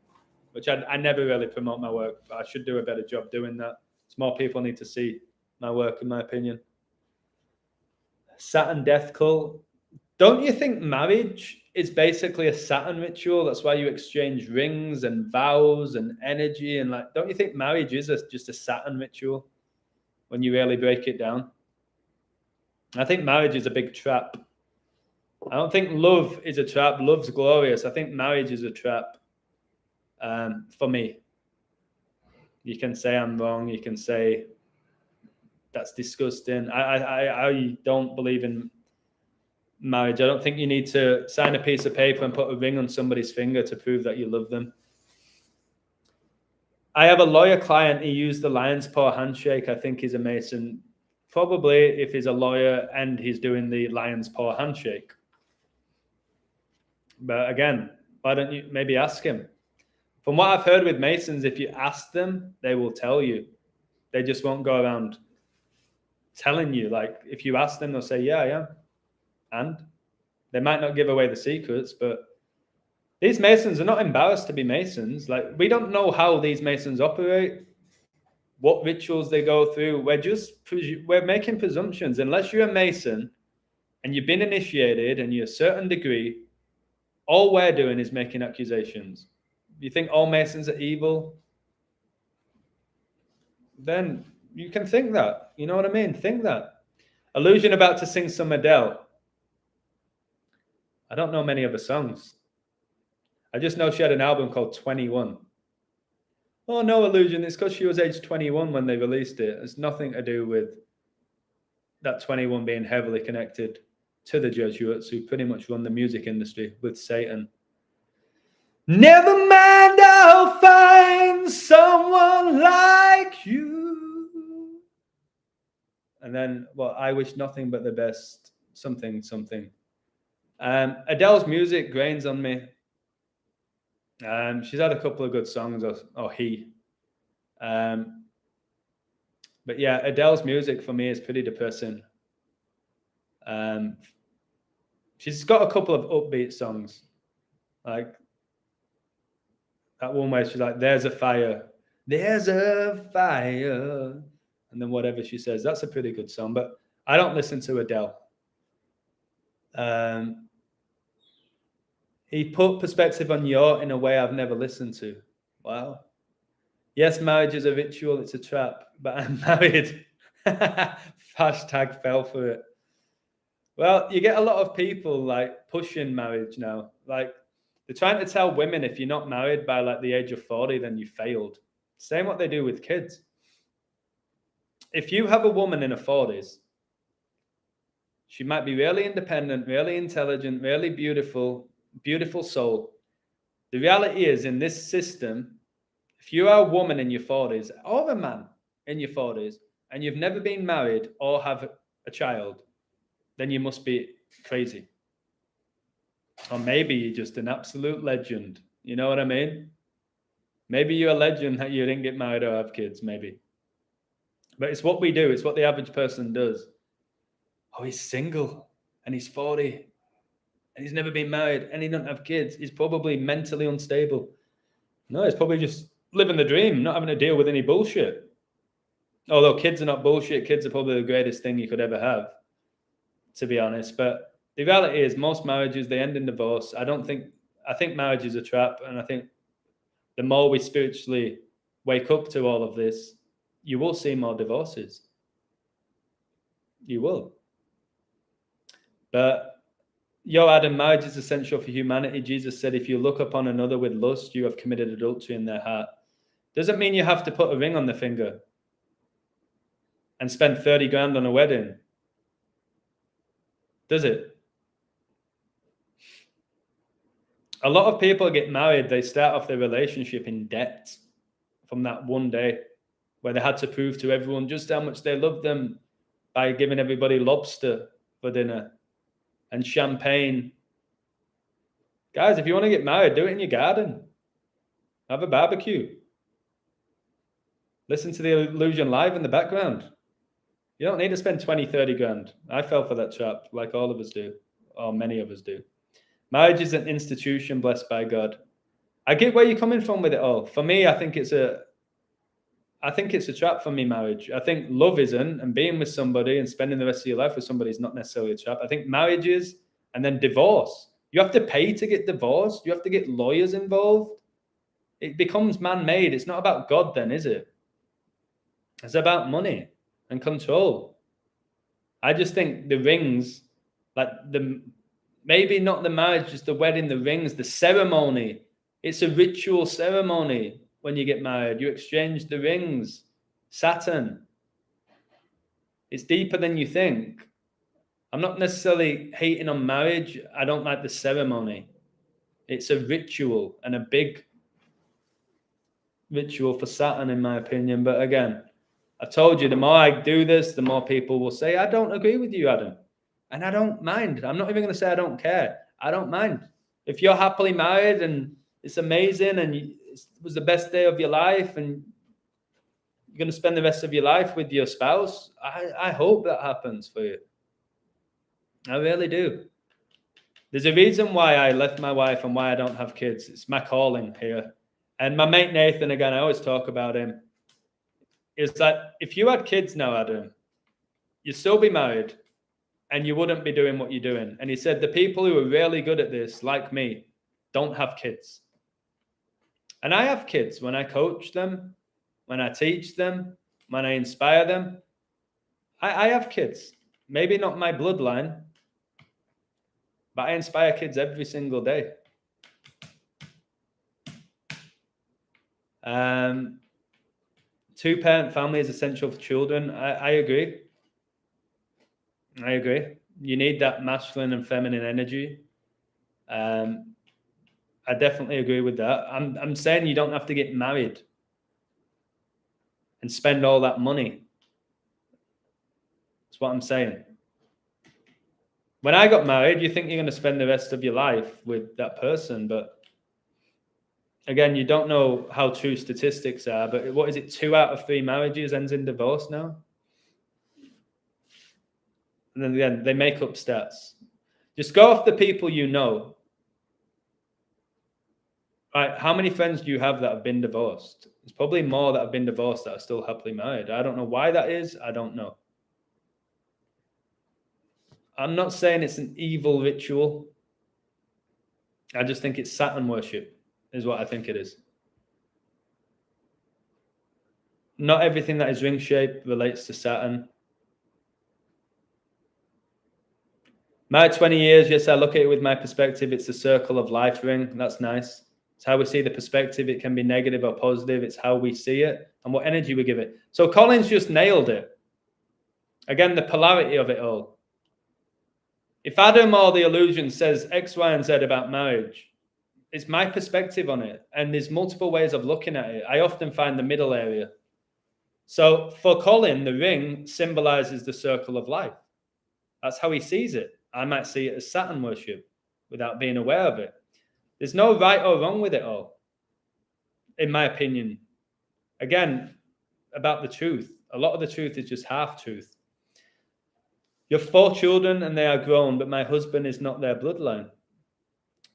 which I never really promote my work, but I should do a better job doing that. So more people need to see my work, in my opinion. Saturn death cult. Don't you think marriage is basically a Saturn ritual? That's why you exchange rings and vows and energy. And like, don't you think marriage is just a Saturn ritual when you really break it down? I think marriage is a big trap. I don't think love is a trap. Love's glorious. I think marriage is a trap for me. You can say I'm wrong. You can say that's disgusting. I don't believe in marriage. I don't think you need to sign a piece of paper and put a ring on somebody's finger to prove that you love them. I have a lawyer client. He used the lion's paw handshake. I think he's a Mason. Probably if he's a lawyer and he's doing the lion's paw handshake. But again, why don't you maybe ask him? From what I've heard with Masons, if you ask them, they will tell you. They just won't go around telling you. Like if you ask them, they'll say, yeah, I am. And they might not give away the secrets, but these Masons are not embarrassed to be Masons. Like we don't know how these Masons operate, what rituals they go through. We're making presumptions. Unless you're a Mason and you've been initiated and you're a certain degree, all we're doing is making accusations. You think all Masons are evil? Then you can think that. You know what I mean? Think that. Illusion about to sing some Adele. I don't know many of her songs. I just know she had an album called 21. Oh, no, Illusion. It's because she was age 21 when they released it. It's nothing to do with that 21 being heavily connected to the Jesuits, who pretty much run the music industry with Satan. Never mind, I'll find someone like you. And then, well, I wish nothing but the best, something. Adele's music grains on me. She's had a couple of good songs, or he. But yeah, Adele's music for me is pretty depressing. She's got a couple of upbeat songs, like that one where she's like, there's a fire, and then whatever she says, that's a pretty good song. But I don't listen to Adele. He put perspective on your in a way I've never listened to. Wow. Yes, marriage is a ritual, it's a trap, but I'm married. Hashtag fell for it. Well, you get a lot of people like pushing marriage now. Like they're trying to tell women if you're not married by like the age of 40, then you failed. Same what they do with kids. If you have a woman in her 40s, she might be really independent, really intelligent, really beautiful soul. The reality is in this system, if you are a woman in your 40s or a man in your 40s and you've never been married or have a child, then you must be crazy. Or maybe you're just an absolute legend. You know what I mean? Maybe you're a legend that you didn't get married or have kids, maybe. But it's what we do. It's what the average person does. Oh, he's single and he's 40 and he's never been married and he doesn't have kids. He's probably mentally unstable. No, he's probably just living the dream, not having to deal with any bullshit. Although kids are not bullshit. Kids are probably the greatest thing you could ever have. to be honest. But the reality is most marriages, they end in divorce. I think marriage is a trap. And I think the more we spiritually wake up to all of this, you will see more divorces. You will. But Adam, marriage is essential for humanity. Jesus said, if you look upon another with lust, you have committed adultery in their heart. Doesn't mean you have to put a ring on the finger and spend 30 grand on a wedding. Does it? A lot of people get married, they start off their relationship in debt from that one day where they had to prove to everyone just how much they loved them by giving everybody lobster for dinner and champagne. Guys, if you want to get married, do it in your garden. Have a barbecue. Listen to the Illusion Live in the background. You don't need to spend 20, 30 grand. I fell for that trap like all of us do, or many of us do. Marriage is an institution blessed by God. I get where you're coming from with it all. For me, I think it's a trap for me, marriage. I think love isn't, and being with somebody and spending the rest of your life with somebody is not necessarily a trap. I think marriage is, and then divorce. You have to pay to get divorced. You have to get lawyers involved. It becomes man-made. It's not about God then, is it? It's about money and control. I just think the rings, maybe not the marriage, just the wedding, the rings, the ceremony. It's a ritual ceremony. When you get married, you exchange the rings. Saturn. It's deeper than you think. I'm not necessarily hating on marriage. I don't like the ceremony. It's a ritual, and a big ritual for Saturn, in my opinion. But again, I told you, the more I do this, the more people will say, I don't agree with you, Adam. And I don't mind. I'm not even going to say I don't care. I don't mind. If you're happily married and it's amazing and it was the best day of your life and you're going to spend the rest of your life with your spouse, I hope that happens for you. I really do. There's a reason why I left my wife and why I don't have kids. It's my calling here. And my mate Nathan, again, I always talk about him, is that if you had kids now, Adam, you'd still be married and you wouldn't be doing what you're doing. And he said the people who are really good at this, like me, don't have kids. And I have kids. When I coach them, when I teach them, when I inspire them, I have kids. Maybe not my bloodline, but I inspire kids every single day. Two-parent family is essential for children. I agree. I agree. You need that masculine and feminine energy. I definitely agree with that. I'm saying you don't have to get married and spend all that money. That's what I'm saying. When I got married, you think you're going to spend the rest of your life with that person, but again, you don't know how true statistics are, but what is it? 2 out of 3 marriages ends in divorce now. And then again, they make up stats. Just go off the people you know. Right, how many friends do you have that have been divorced? There's probably more that have been divorced that are still happily married. I don't know why that is. I don't know. I'm not saying it's an evil ritual. I just think it's Saturn worship is what I think it is. Not everything that is ring shaped relates to Saturn. My 20 years, yes, I look at it with my perspective. It's the circle of life ring. That's nice. It's how we see the perspective. It can be negative or positive. It's how we see it and what energy we give it. So Collins just nailed it. Again, the polarity of it all. If Adam or the illusion says X, Y, and Z about marriage, it's my perspective on it. And there's multiple ways of looking at it. I often find the middle area. So for Colin, the ring symbolizes the circle of life. That's how he sees it. I might see it as Saturn worship without being aware of it. There's no right or wrong with it all, in my opinion. Again, about the truth. A lot of the truth is just half truth. You have 4 children and they are grown, but my husband is not their bloodline.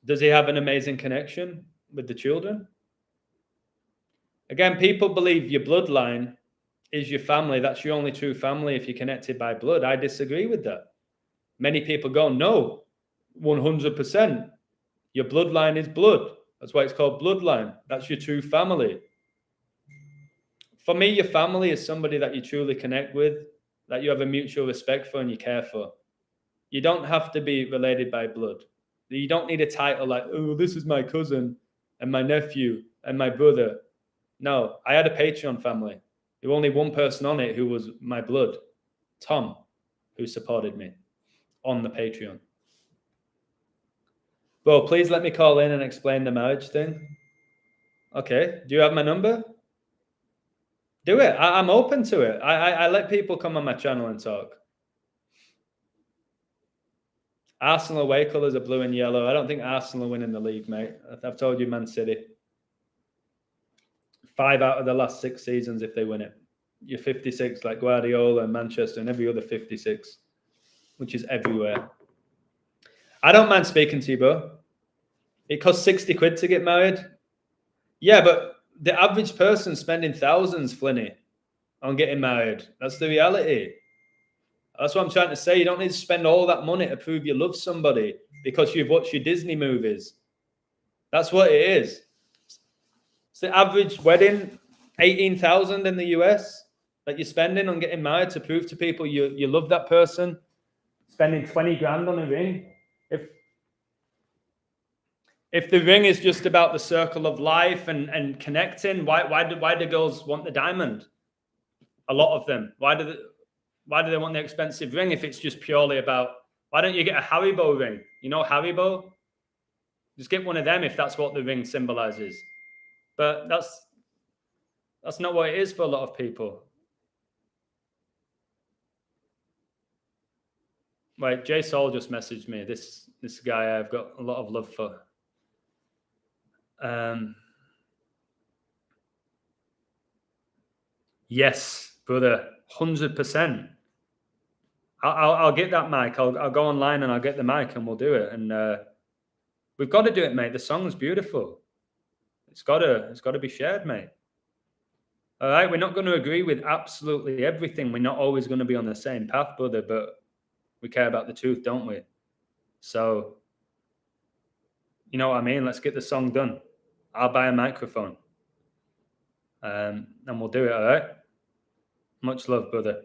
Does he have an amazing connection with the children? Again, people believe your bloodline is your family. That's your only true family if you're connected by blood. I disagree with that. Many people go, no, 100%. Your bloodline is blood. That's why it's called bloodline. That's your true family. For me, your family is somebody that you truly connect with, that you have a mutual respect for and you care for. You don't have to be related by blood. You don't need a title like, oh, this is my cousin and my nephew and my brother. No, I had a Patreon family. There was only one person on it who was my blood, Tom, who supported me on the Patreon. Bro, please let me call in and explain the marriage thing. Okay, do you have my number? Do it. I'm open to it. I let people come on my channel and talk. Arsenal away colours are blue and yellow. I don't think Arsenal are winning the league, mate. I've told you, Man City. 5 out of the last 6 seasons if they win it. You're 56 like Guardiola and Manchester and every other 56, which is everywhere. I don't mind speaking to you, bro. It costs 60 quid to get married. Yeah, but the average person spending thousands, Flinny, on getting married. That's the reality. That's what I'm trying to say. You don't need to spend all that money to prove you love somebody because you've watched your Disney movies. That's what it is. It's the average wedding, 18,000 in the US that you're spending on getting married to prove to people you love that person. Spending 20 grand on a ring. If the ring is just about the circle of life and connecting, why do girls want the diamond? A lot of them. Why do they want the expensive ring if it's just purely about, why don't you get a Haribo ring? You know Haribo? Just get one of them if that's what the ring symbolizes. But that's not what it is for a lot of people. Right, Jay Saul just messaged me. This guy I've got a lot of love for. Yes, brother, 100%. I'll get that mic. I'll go online and I'll get the mic and we'll do it. And we've got to do it, mate. The song's beautiful. It's got to be shared, mate. All right, we're not going to agree with absolutely everything. We're not always going to be on the same path, brother, but we care about the truth, don't we? So, you know what I mean? Let's get the song done. I'll buy a microphone. And we'll do it, all right? Much love, brother.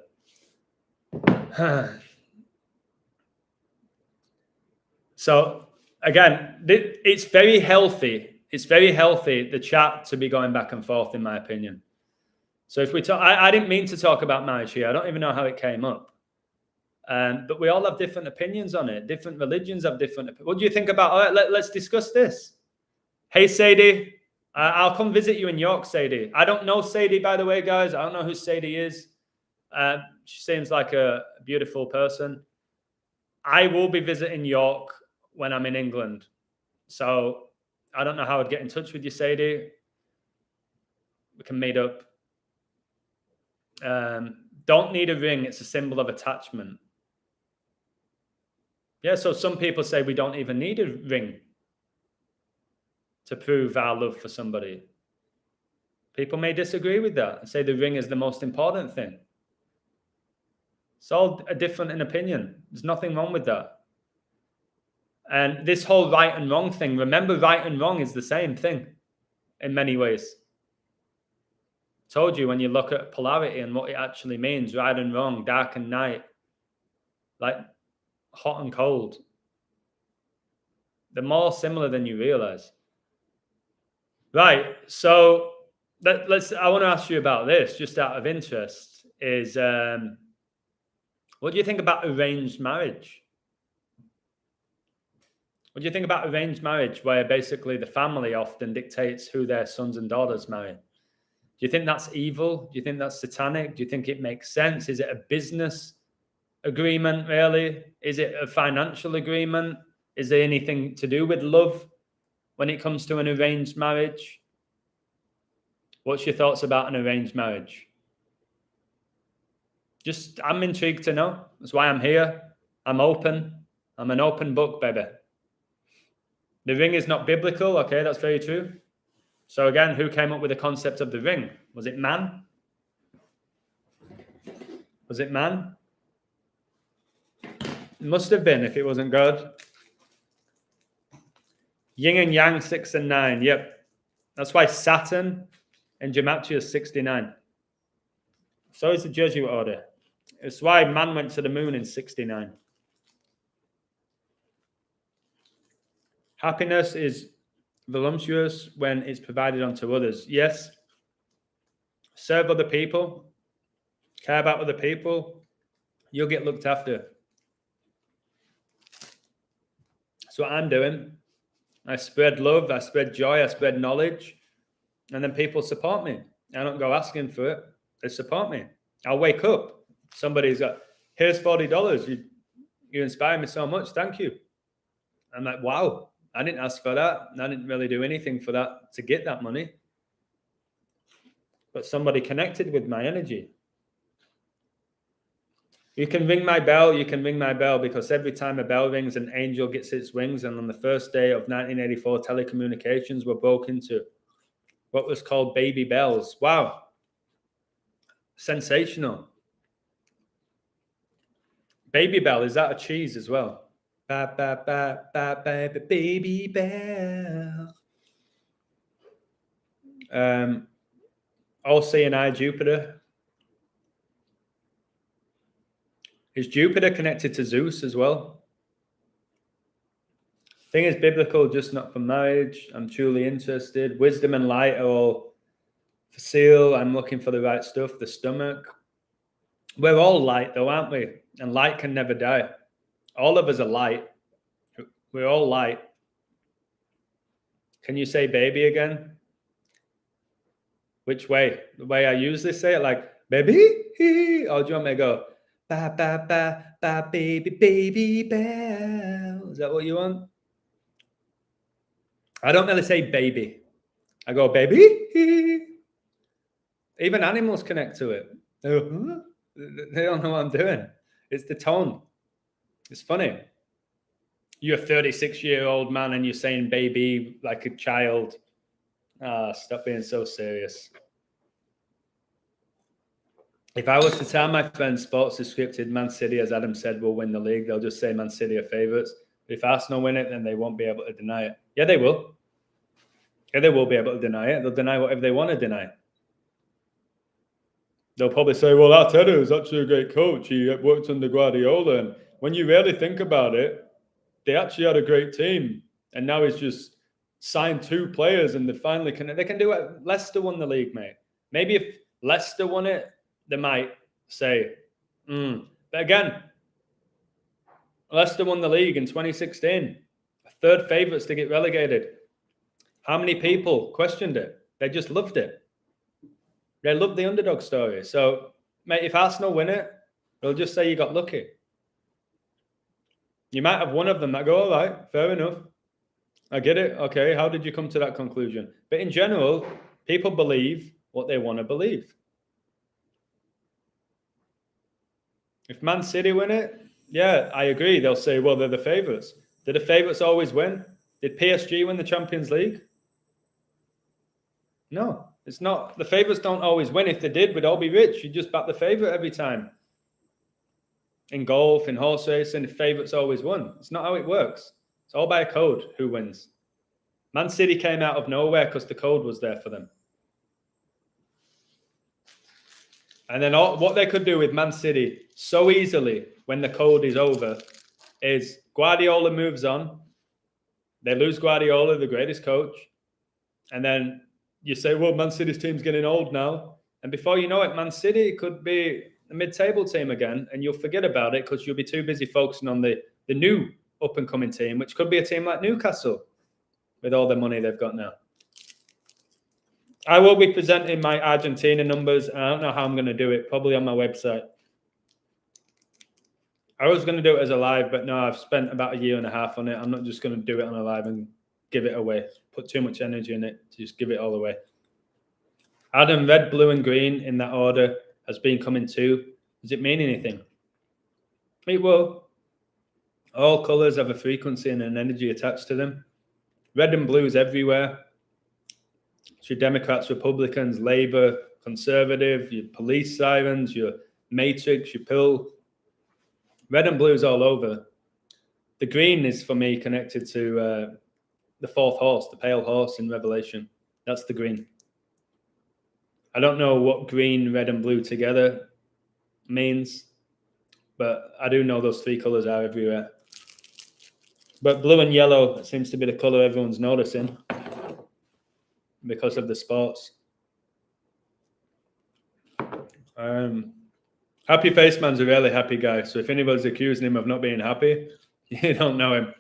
So, again, it's very healthy. It's very healthy, the chat, to be going back and forth, in my opinion. So if we talk, I didn't mean to talk about marriage here. I don't even know how it came up. But we all have different opinions on it. Different religions have different. What do you think about? All right, let's discuss this. Hey, Sadie, I'll come visit you in York, Sadie. I don't know Sadie, by the way, guys. I don't know who Sadie is. She seems like a beautiful person. I will be visiting York when I'm in England. So I don't know how I'd get in touch with you, Sadie. We can meet up. Don't need a ring. It's a symbol of attachment. Yeah, so some people say we don't even need a ring to prove our love for somebody. People may disagree with that and say the ring is the most important thing. It's all different in opinion. There's nothing wrong with that. And this whole right and wrong thing, remember, right and wrong is the same thing in many ways. I told you, when you look at polarity and what it actually means, right and wrong, dark and night, like hot and cold, they're more similar than you realize. Right, so I want to ask you about this, just out of interest, is what do you think about arranged marriage? What do you think about arranged marriage, where basically the family often dictates who their sons and daughters marry? Do you think that's evil? Do you think that's satanic? Do you think it makes sense? Is it a business agreement, really? Is it a financial agreement? Is there anything to do with love when it comes to an arranged marriage? What's your thoughts about an arranged marriage? I'm intrigued to know. That's why I'm here. I'm open. I'm an open book, baby. The ring is not biblical. Okay, that's very true. So again, who came up with the concept of the ring? Was it man? Was it man? It must have been if it wasn't good. Yin and Yang 6 and 9. Yep. That's why Saturn and Gematria is 69. So is the Jesuit order. It's why man went to the moon in 69. Happiness is voluptuous when it's provided unto others. Yes. Serve other people. Care about other people. You'll get looked after. That's what I'm doing. I spread love. I spread joy. I spread knowledge. And then people support me. I don't go asking for it. They support me. I'll wake up. Somebody's got, here's $40. You inspire me so much. Thank you. I'm like, wow, I didn't ask for that. I didn't really do anything for that to get that money. But somebody connected with my energy. You can ring my bell. You can ring my bell because every time a bell rings, an angel gets its wings. And on the first day of 1984, telecommunications were broken into what was called baby bells. Wow. Sensational. Baby bell, is that a cheese as well? Ba, ba, ba, ba, ba, ba, baby bell. All seeing eye Jupiter. Is Jupiter connected to Zeus as well? Thing is biblical, just not for marriage. I'm truly interested. Wisdom and light are all for sale. I'm looking for the right stuff. The stomach. We're all light though, aren't we? And light can never die. All of us are light. We're all light. Can you say baby again? Which way? The way I usually say it, like baby? Or do you want me to go ba ba ba ba baby baby bell? Is that what you want? I don't really say baby. I go baby. Even animals connect to it. They don't know what I'm doing. It's the tone. It's funny. You're a 36-year-old man and you're saying baby like a child. Stop being so serious. If I was to tell my friends sports is scripted, Man City, as Adam said, will win the league, they'll just say Man City are favourites. But if Arsenal win it, then they won't be able to deny it. Yeah, they will. Yeah, they will be able to deny it. They'll deny whatever they want to deny. They'll probably say, well, Arteta is actually a great coach. He worked under Guardiola. And when you really think about it, they actually had a great team. And now he's just signed 2 players and they finally they can do it. Leicester won the league, mate. Maybe if Leicester won it, they might say, But again, Leicester won the league in 2016. 3rd favourites to get relegated. How many people questioned it? They just loved it. They love the underdog story. So, mate, if Arsenal win it, they'll just say you got lucky. You might have one of them that go, all right, fair enough. I get it. Okay, how did you come to that conclusion? But in general, people believe what they want to believe. If Man City win it, yeah, I agree. They'll say, well, they're the favourites. Did the favourites always win? Did PSG win the Champions League? No, it's not. The favourites don't always win. If they did, we'd all be rich. You'd just back the favourite every time. In golf, in horse racing, the favourites always won. It's not how it works. It's all by a code who wins. Man City came out of nowhere because the code was there for them. And then what they could do with Man City so easily when the code is over is Guardiola moves on. They lose Guardiola, the greatest coach. And then you say, well, Man City's team's getting old now. And before you know it, Man City could be a mid-table team again, and you'll forget about it because you'll be too busy focusing on the new up-and-coming team, which could be a team like Newcastle with all the money they've got now. I will be presenting my Argentina numbers. I don't know how I'm going to do it, probably on my website. I was going to do it as a live, but no, I've spent about 1.5 years on it. I'm not just going to do it on a live and give it away. Put too much energy in it to just give it all away. Adam, red, blue, and green in that order has been coming too. Does it mean anything? It will. All colours have a frequency and an energy attached to them. Red and blue is everywhere. It's your Democrats, Republicans, Labour, Conservative, your police sirens, your Matrix, your pill. Red and blue is all over. The green is for me connected to the fourth horse, the pale horse in Revelation. That's the green. I don't know what green, red, and blue together means, but I do know those three colors are everywhere. But blue and yellow seems to be the color everyone's noticing because of the sports. Happy Face Man's a really happy guy. So if anybody's accusing him of not being happy, you don't know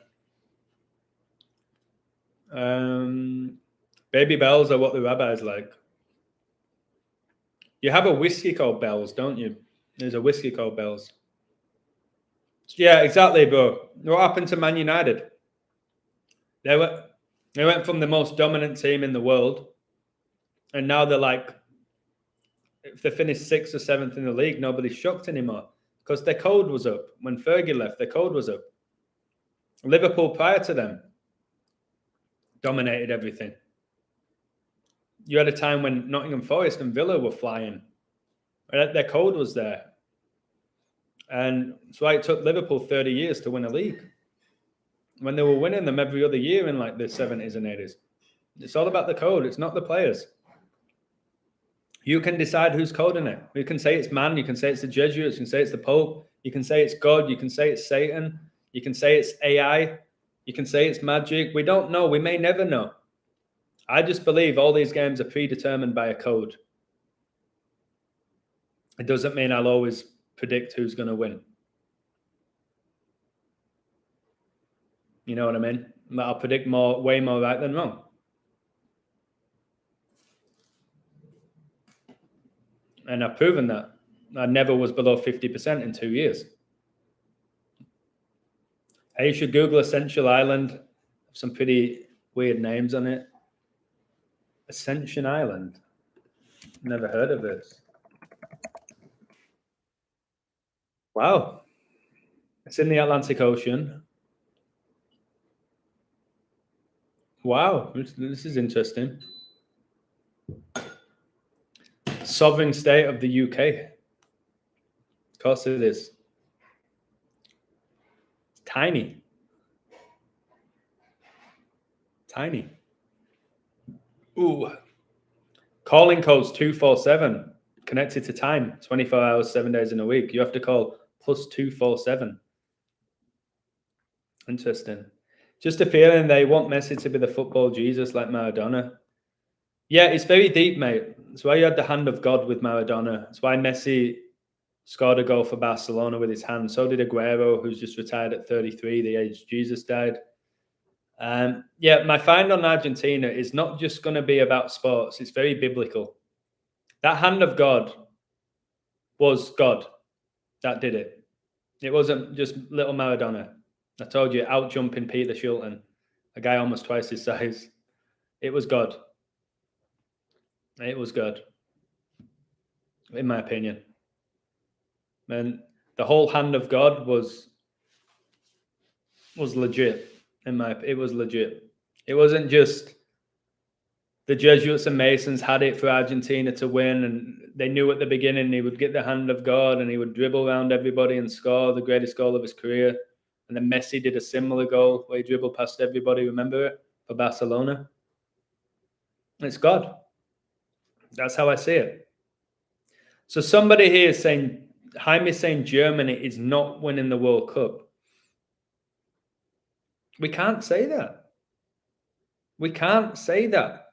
him. Baby bells are what the rabbis like. You have a whiskey called Bells, don't you? There's a whiskey called Bells. Yeah, exactly, bro. What happened to Man United? They went from the most dominant team in the world, and now they're like, if they finish 6th or 7th in the league, nobody's shocked anymore because their code was up. When Fergie left, their code was up. Liverpool prior to them dominated everything. You had a time when Nottingham Forest and Villa were flying. Their code was there. And that's why it took Liverpool 30 years to win a league. When they were winning them every other year in like the 70s and 80s. It's all about the code. It's not the players. You can decide who's coding it. You can say it's man. You can say it's the Jesuits. You can say it's the Pope. You can say it's God. You can say it's Satan. You can say it's AI. You can say it's magic. We don't know. We may never know. I just believe all these games are predetermined by a code. It doesn't mean I'll always predict who's going to win. You know what I mean? I'll predict way more right than wrong. And I've proven that. I never was below 50% in 2 years. Hey, you should Google Essential Island. Some pretty weird names on it. Ascension Island. Never heard of this. Wow. It's in the Atlantic Ocean. Wow, this is interesting. Sovereign state of the UK. Of course it is. Tiny. Tiny. Ooh. Calling codes 247. Connected to time. 24 hours, 7 days in a week. You have to call +247. Interesting. Just a feeling they want Messi to be the football Jesus like Maradona. Yeah, it's very deep, mate. That's why you had the hand of God with Maradona. That's why Messi scored a goal for Barcelona with his hand. So did Aguero, who's just retired at 33, the age Jesus died. Yeah, my find on Argentina is not just going to be about sports. It's very biblical. That hand of God was God that did it. It wasn't just little Maradona. I told you, out jumping Peter Shilton, a guy almost twice his size. It was God. It was God, in my opinion. And the whole hand of God was legit. It was legit. It wasn't just the Jesuits and Masons had it for Argentina to win, and they knew at the beginning he would get the hand of God and he would dribble around everybody and score the greatest goal of his career. And then Messi did a similar goal where he dribbled past everybody. Remember it? For Barcelona. It's God. That's how I see it. So somebody here is saying, Jaime's saying Germany is not winning the World Cup. We can't say that. We can't say that.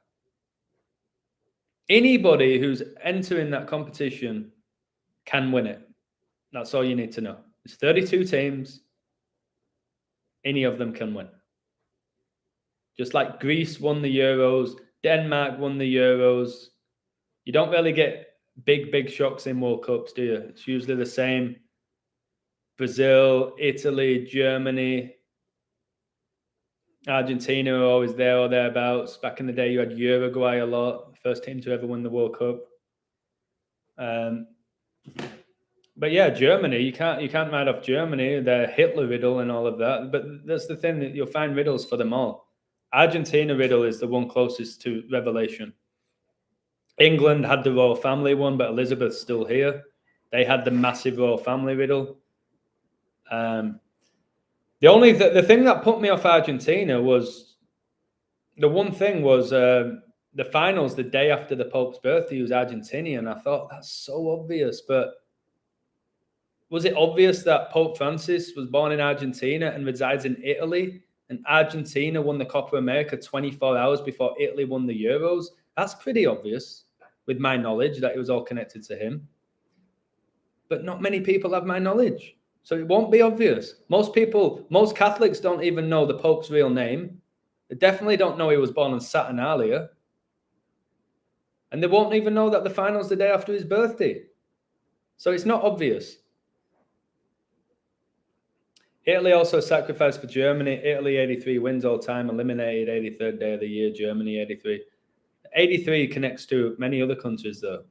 Anybody who's entering that competition can win it. That's all you need to know. It's 32 teams. Any of them can win. Just like Greece won the Euros, Denmark won the Euros. You don't really get big shocks in World Cups, do you? It's usually the same. Brazil, Italy, Germany, Argentina are always there or thereabouts. Back in the day, you had Uruguay a lot, first team to ever win the World Cup. But yeah, Germany, you can't write off Germany, the Hitler riddle and all of that. But that's the thing, that you'll find riddles for them all. Argentina riddle is the one closest to revelation. England had the royal family one, but Elizabeth's still here. They had the massive royal family riddle. The thing that put me off Argentina was the finals the day after the Pope's birthday. He was Argentinian. I thought that's so obvious, but was it obvious that Pope Francis was born in Argentina and resides in Italy, and Argentina won the Copa America 24 hours before Italy won the Euros? That's pretty obvious, with my knowledge, that it was all connected to him. But not many people have my knowledge, so it won't be obvious. Most Catholics don't even know the Pope's real name. They definitely don't know he was born on Saturnalia. And they won't even know that the final's the day after his birthday. So it's not obvious. Italy also sacrificed for Germany. Italy 83 wins all time, eliminated 83rd day of the year, Germany 83. 83 connects to many other countries though.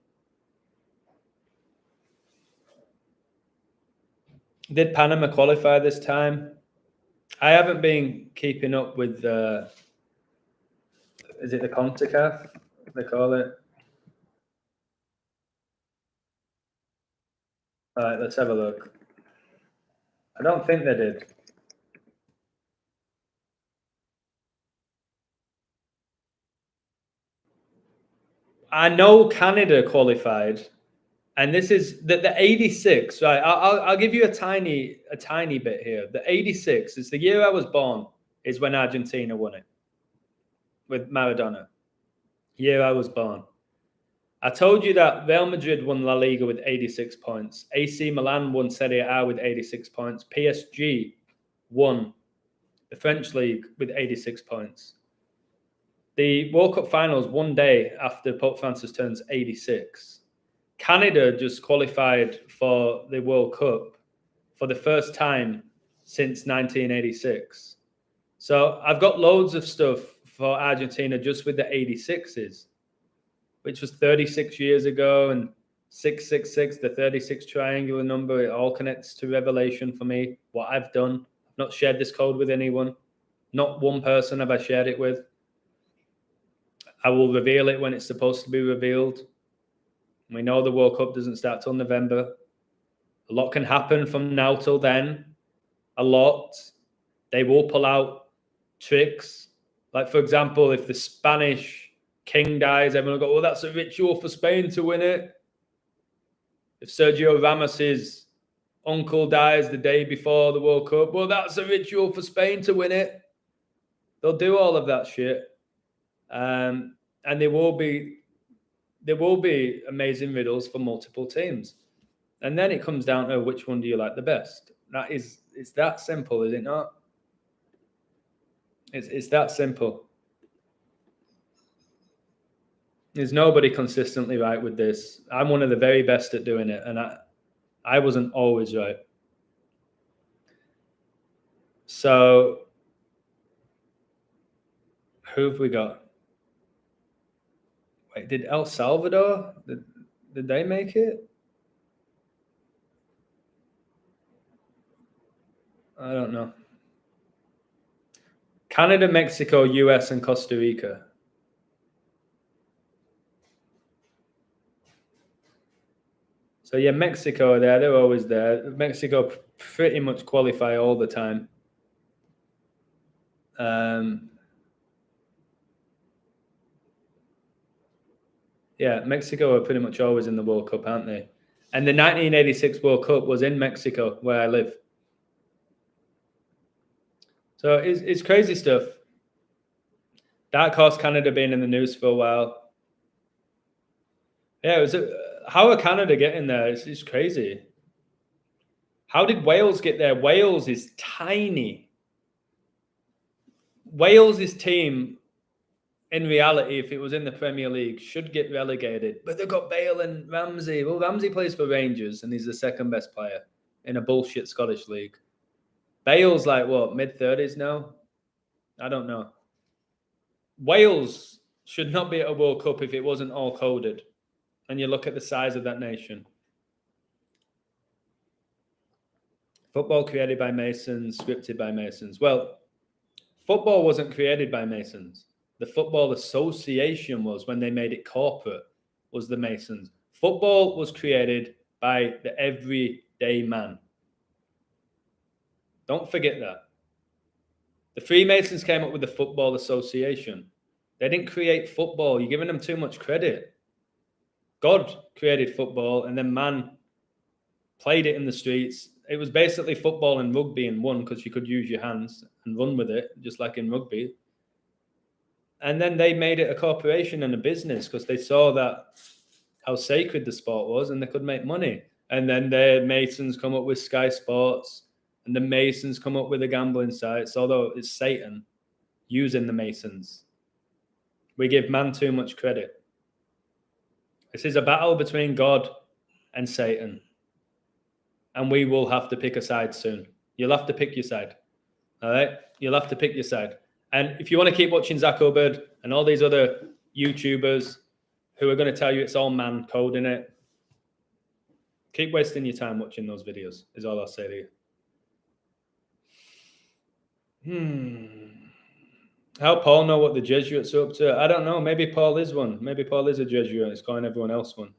Did Panama qualify this time? I haven't been keeping up with is it the CONCACAF, they call it? All right, let's have a look. I don't think they did. I know Canada qualified, and this is the 86. Right, I'll give you a tiny bit here. The 86 is the year I was born. Is when Argentina won it with Maradona. Year I was born. I told you that Real Madrid won La Liga with 86 points. AC Milan won Serie A with 86 points. PSG won the French League with 86 points. The World Cup finals one day after Pope Francis turns 86. Canada just qualified for the World Cup for the first time since 1986. So I've got loads of stuff for Argentina just with the 86s, which was 36 years ago, and 666, the 36 triangular number, it all connects to Revelation for me, what I've done. I've not shared this code with anyone. Not one person have I shared it with. I will reveal it when it's supposed to be revealed. We know the World Cup doesn't start till November. A lot can happen from now till then. A lot. They will pull out tricks. Like, for example, if the Spanish king dies, everyone will go, well, that's a ritual for Spain to win it. If Sergio Ramos's uncle dies the day before the World Cup, well, that's a ritual for Spain to win it. They'll do all of that shit. And there will be amazing riddles for multiple teams. And then it comes down to which one do you like the best. It's that simple, is it not? It's that simple. There's nobody consistently right with this. I'm one of the very best at doing it, and I wasn't always right. So who have we got? Wait, did El Salvador, did they make it? I don't know. Canada, Mexico, US, and Costa Rica. So yeah, Mexico are there. They're always there. Mexico pretty much qualify all the time. Yeah, Mexico are pretty much always in the World Cup, aren't they? And the 1986 World Cup was in Mexico, where I live. So it's crazy stuff. Dark Horse Canada being in the news for a while. Yeah, how are Canada getting there? It's crazy. How did Wales get there? Wales is tiny. Wales' team, in reality, if it was in the Premier League, should get relegated. But they've got Bale and Ramsey. Well, Ramsey plays for Rangers, and he's the second best player in a bullshit Scottish league. Bale's like, what, mid-30s now? I don't know. Wales should not be at a World Cup if it wasn't all coded. And you look at the size of that nation. Football created by Masons, scripted by Masons. Well, football wasn't created by Masons. The Football Association was, when they made it corporate, was the Masons. Football was created by the everyday man. Don't forget that. The Freemasons came up with the Football Association. They didn't create football. You're giving them too much credit. God created football, and then man played it in the streets. It was basically football and rugby in one, because you could use your hands and run with it, just like in rugby. And then they made it a corporation and a business because they saw that how sacred the sport was, and they could make money. And then the Masons come up with Sky Sports, and the Masons come up with the gambling sites, although it's Satan using the Masons. We give man too much credit. This is a battle between God and Satan. And we will have to pick a side soon. You'll have to pick your side. All right? You'll have to pick your side. And if you want to keep watching Zach Hubbard and all these other YouTubers who are going to tell you it's all man coding it, keep wasting your time watching those videos, is all I'll say to you. How Paul know what the Jesuits are up to? I don't know. Maybe Paul is one. Maybe Paul is a Jesuit. He's calling everyone else one.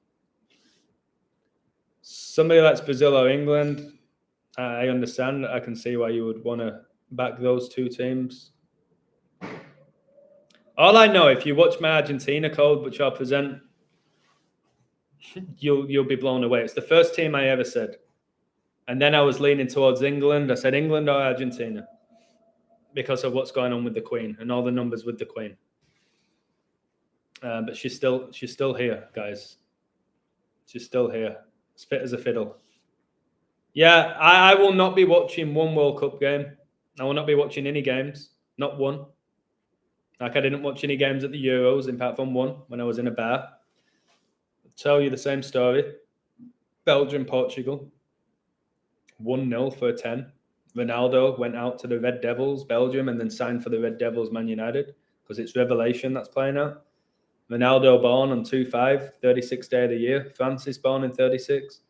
Somebody likes Brazil or England. I understand. I can see why you would want to back those two teams. All I know, if you watch my Argentina code, which I'll present, you'll be blown away. It's the first team I ever said. And then I was leaning towards England. I said England or Argentina because of what's going on with the Queen and all the numbers with the Queen. But she's still here, guys. She's still here. As fit as a fiddle. Yeah, I will not be watching one World Cup game. I will not be watching any games. Not one. Like I didn't watch any games at the Euros, in fact, from one when I was in a bar. I'll tell you the same story. Belgium, Portugal. 1-0 for a 10. Ronaldo went out to the Red Devils, Belgium, and then signed for the Red Devils, Man United, because it's Revelation that's playing out. Ronaldo born on 2/5, 36th day of the year. Francis born in 36.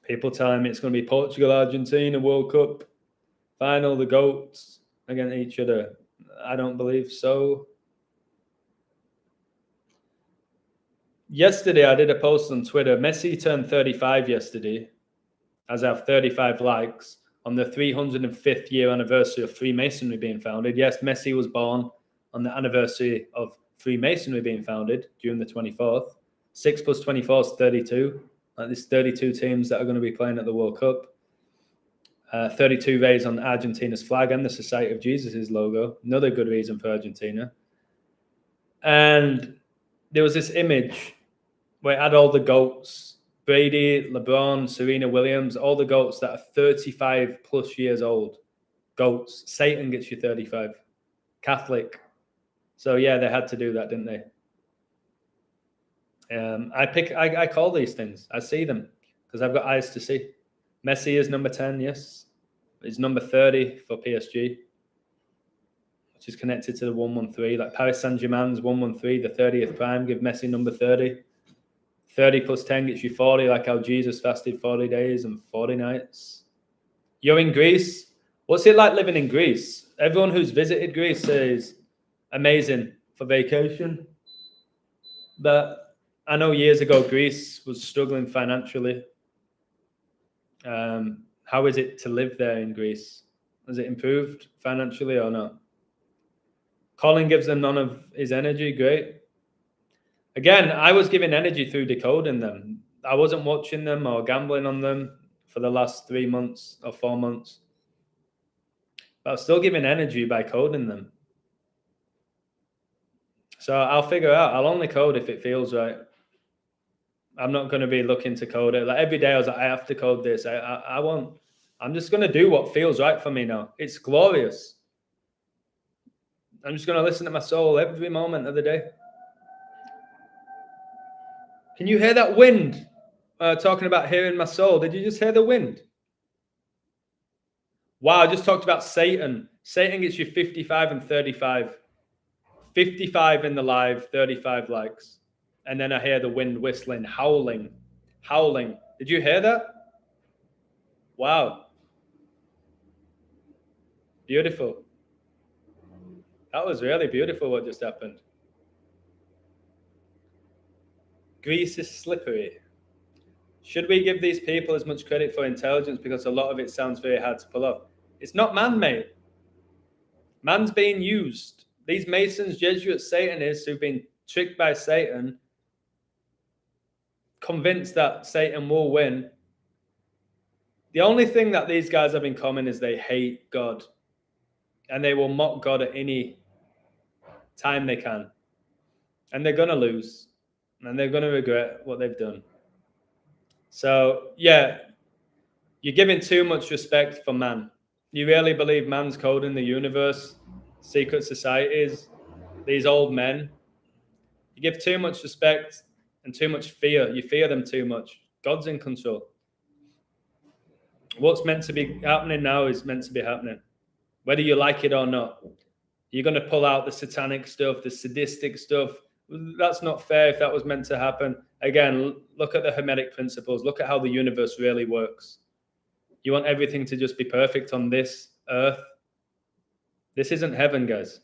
People telling me it's going to be Portugal, Argentina, World Cup final, the GOATs against each other. I don't believe so. Yesterday, I did a post on Twitter. Messi turned 35 yesterday, as I have 35 likes, on the 305th year anniversary of Freemasonry being founded. Yes, Messi was born on the anniversary of Freemasonry being founded, June the 24th. 6 plus 24 is 32. There's 32 teams that are going to be playing at the World Cup. 32 rays on Argentina's flag and the Society of Jesus' logo. Another good reason for Argentina. And there was this image where it had all the GOATs. Brady, LeBron, Serena Williams, all the GOATs that are 35 plus years old. GOATs. Satan gets you 35. Catholic. So, yeah, they had to do that, didn't they? I call these things. I see them because I've got eyes to see. Messi is number 10, yes. He's number 30 for PSG, which is connected to the 113. Like Paris Saint-Germain's 113, the 30th prime, give Messi number 30. 30 plus 10 gets you 40, like how Jesus fasted 40 days and 40 nights. You're in Greece. What's it like living in Greece? Everyone who's visited Greece says amazing for vacation. But I know years ago Greece was struggling financially. How is it to live there in Greece? Has it improved financially or not? Colin gives them none of his energy. Great. Again, I was giving energy through decoding them. I wasn't watching them or gambling on them for the last 3 months or 4 months. But I was still giving energy by coding them. So I'll figure out. I'll only code if it feels right. I'm not going to be looking to code it. Like every day I was like, I have to code this. I won't. I'm just going to do what feels right for me now. It's glorious. I'm just going to listen to my soul every moment of the day. Can you hear that wind? Talking about hearing my soul. Did you just hear the wind? Wow, I just talked about Satan. Satan gets you 55 and 35. 55 in the live, 35 likes. And then I hear the wind whistling, howling. Did you hear that? Wow. Beautiful. That was really beautiful what just happened. Greece is slippery. Should we give these people as much credit for intelligence because a lot of it sounds very hard to pull off? It's not man-made. Man's being used. These Masons, Jesuits, Satanists who've been tricked by Satan, convinced that Satan will win. The only thing that these guys have in common is they hate God. And they will mock God at any time they can. And they're going to lose. And they're going to regret what they've done. So, yeah, you're giving too much respect for man. You really believe man's code in the universe, secret societies, these old men. You give too much respect and too much fear. You fear them too much. God's in control. What's meant to be happening now is meant to be happening, whether you like it or not. You're going to pull out the satanic stuff, the sadistic stuff. That's not fair if that was meant to happen. Again, look at the Hermetic principles. Look at how the universe really works. You want everything to just be perfect on this earth. This isn't heaven, guys.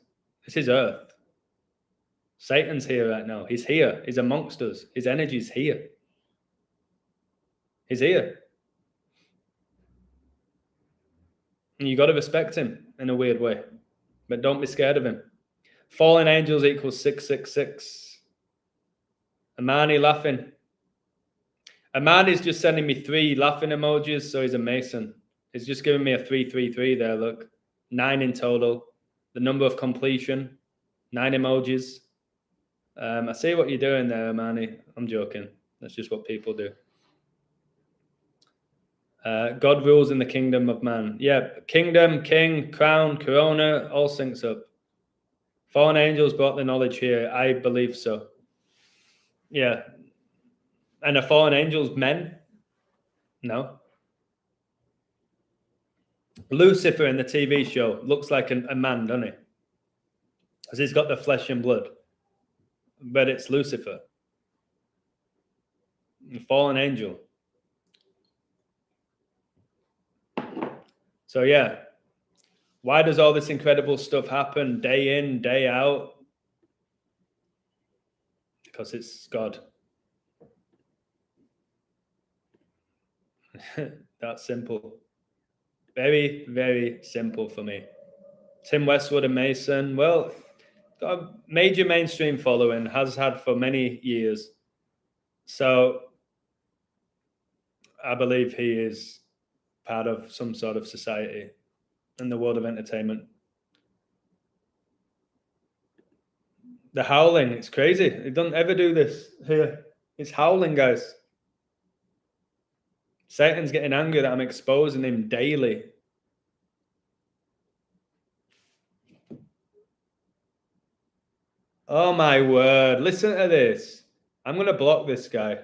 This is earth. Satan's here right now. He's here. He's amongst us. His energy's here. He's here. And you got to respect him in a weird way. But don't be scared of him. Fallen angels equals 666. Amani laughing. Amani's just sending me 3 laughing emojis, so he's a Mason. He's just giving me a 333 there, look. 9 in total. The number of completion. 9 emojis. I see what you're doing there, Amani. I'm joking. That's just what people do. God rules in the kingdom of man. Yeah, kingdom, king, crown, corona, all syncs up. Fallen angels brought the knowledge here. I believe so. Yeah. And are fallen angels men? No. Lucifer in the TV show looks like a man, doesn't he? Because he's got the flesh and blood. But it's Lucifer. A fallen angel. So yeah, why does all this incredible stuff happen day in, day out? Because it's God. That's simple. Very, very simple for me. Tim Westwood, a Mason. Well, got a major mainstream following, has had for many years. So I believe he is part of some sort of society in the world of entertainment. The howling, it's crazy. It doesn't ever do this here. It's howling, guys. Satan's getting angry that I'm exposing him daily. Oh my word. Listen to this. I'm going to block this guy.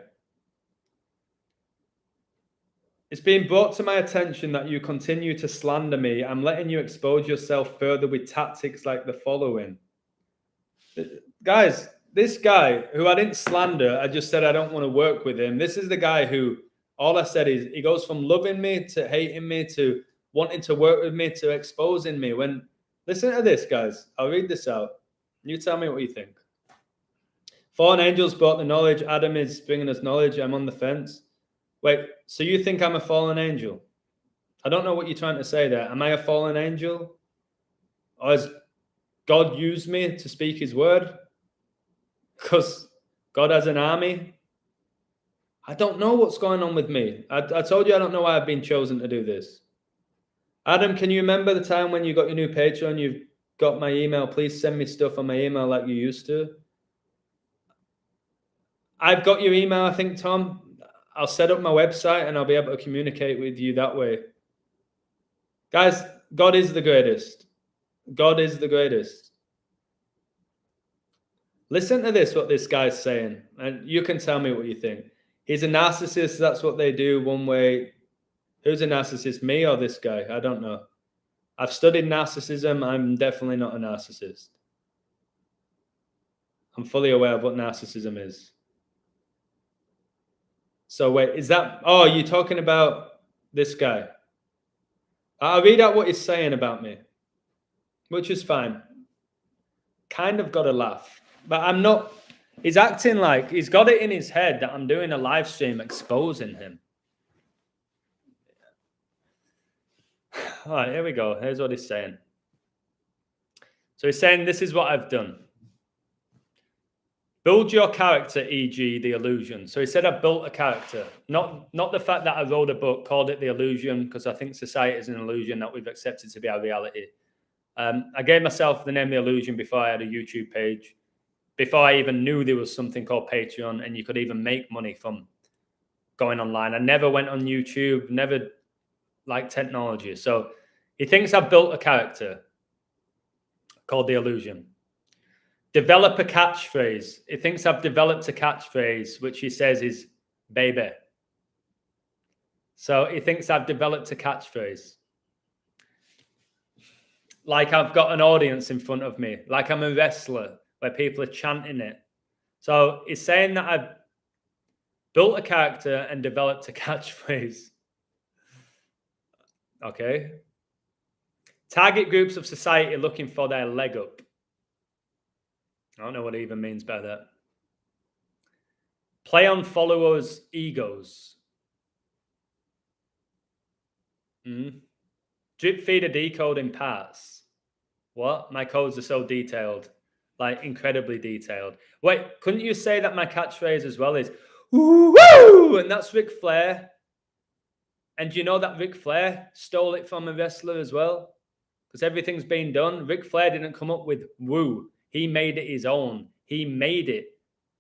It's been brought to my attention that you continue to slander me. I'm letting you expose yourself further with tactics like the following. Guys, this guy who I didn't slander, I just said I don't want to work with him. This is the guy who, all I said is he goes from loving me to hating me to wanting to work with me to exposing me. Listen to this, guys. I'll read this out. You tell me what you think. Fallen angels brought the knowledge. Adam is bringing us knowledge. I'm on the fence. Wait, so you think I'm a fallen angel? I don't know what you're trying to say there. Am I a fallen angel? Or has God used me to speak his word? Because God has an army? I don't know what's going on with me. I told you I don't know why I've been chosen to do this. Adam, can you remember the time when you got your new Patreon? You've got my email. Please send me stuff on my email like you used to. I've got your email, I think, Tom. I'll set up my website and I'll be able to communicate with you that way. Guys, God is the greatest. God is the greatest. Listen to this, what this guy's saying, and you can tell me what you think. He's a narcissist. That's what they do one way. Who's a narcissist, me or this guy? I don't know. I've studied narcissism. I'm definitely not a narcissist. I'm fully aware of what narcissism is. So wait, is that... Oh, you're talking about this guy. I'll read out what he's saying about me, which is fine. Kind of got to laugh. But I'm not... He's acting like he's got it in his head that I'm doing a live stream exposing him. All right, here we go. Here's what he's saying. So he's saying, this is what I've done. Build your character, e.g. The Illusion. So he said I've built a character. Not the fact that I wrote a book, called it The Illusion, because I think society is an illusion that we've accepted to be our reality. I gave myself the name The Illusion before I had a YouTube page, before I even knew there was something called Patreon and you could even make money from going online. I never went on YouTube, never liked technology. So he thinks I've built a character called The Illusion. Develop a catchphrase. He thinks I've developed a catchphrase, which he says is baby. So he thinks I've developed a catchphrase. Like I've got an audience in front of me, like I'm a wrestler where people are chanting it. So he's saying that I've built a character and developed a catchphrase. Okay. Target groups of society looking for their leg up. I don't know what it even means by that. Play on followers' egos. Drip feed a decode in parts. What? My codes are so detailed. Like incredibly detailed. Wait, couldn't you say that my catchphrase as well is woo? And that's Ric Flair. And you know that Ric Flair stole it from a wrestler as well? Because everything's been done. Ric Flair didn't come up with woo. He made it his own. He made it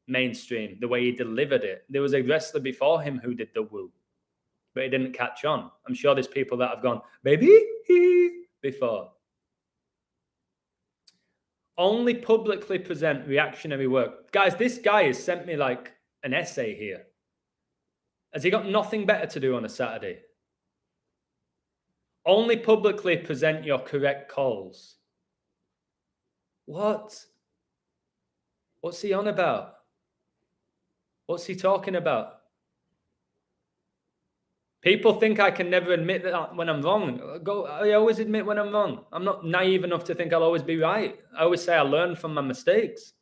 mainstream the way he delivered it. There was a wrestler before him who did the woo, but it didn't catch on. I'm sure there's people that have gone, baby, before. Only publicly present reactionary work. Guys, this guy has sent me like an essay here. Has he got nothing better to do on a Saturday? Only publicly present your correct calls. What? What's he on about? What's he talking about? People think I can never admit that when I'm wrong. I always admit when I'm wrong. I'm not naive enough to think I'll always be right. I always say I learn from my mistakes.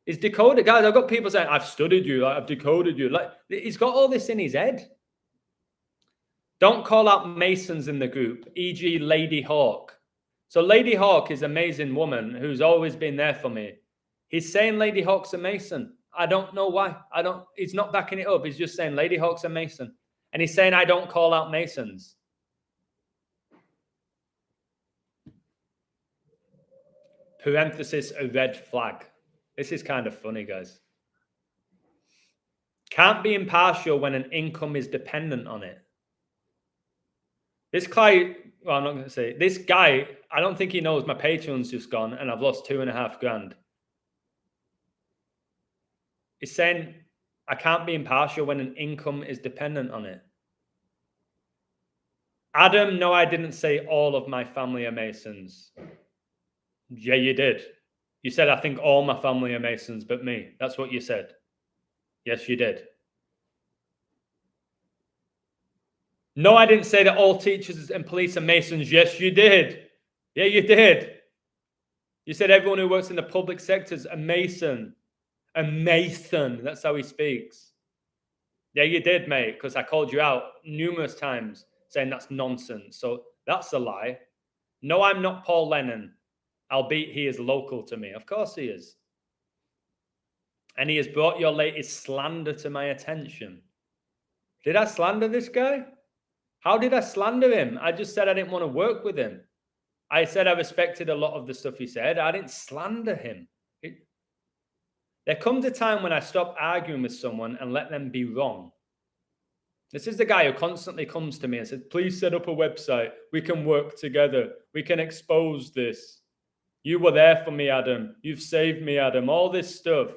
He's decoded. Guys, I've got people saying, I've studied you, I've decoded you. Like, he's got all this in his head. Don't call out Masons in the group, e.g. Lady Hawk. So Lady Hawk is an amazing woman who's always been there for me. He's saying Lady Hawk's a Mason. I don't know why. He's not backing it up. He's just saying Lady Hawk's a Mason. And he's saying I don't call out Masons. Parenthesis, a red flag. This is kind of funny, guys. Can't be impartial when an income is dependent on it. This guy, well, I'm not going to say, this guy, I don't think he knows my Patreon's just gone and I've lost $2,500. He's saying I can't be impartial when an income is dependent on it. Adam, no, I didn't say all of my family are Masons. Yeah, you did. You said, I think all my family are Masons, but me. That's what you said. Yes, you did. No, I didn't say that all teachers and police are Masons. Yes, you did. Yeah, you did. You said everyone who works in the public sector is a Mason. A Mason. That's how he speaks. Yeah, you did, mate, because I called you out numerous times saying that's nonsense. So that's a lie. No, I'm not Paul Lennon, albeit he is local to me. Of course he is. And he has brought your latest slander to my attention. Did I slander this guy? How did I slander him? I just said I didn't want to work with him. I said I respected a lot of the stuff he said. I didn't slander him. There comes a time when I stop arguing with someone and let them be wrong. This is the guy who constantly comes to me and says, please set up a website. We can work together. We can expose this. You were there for me, Adam. You've saved me, Adam. All this stuff.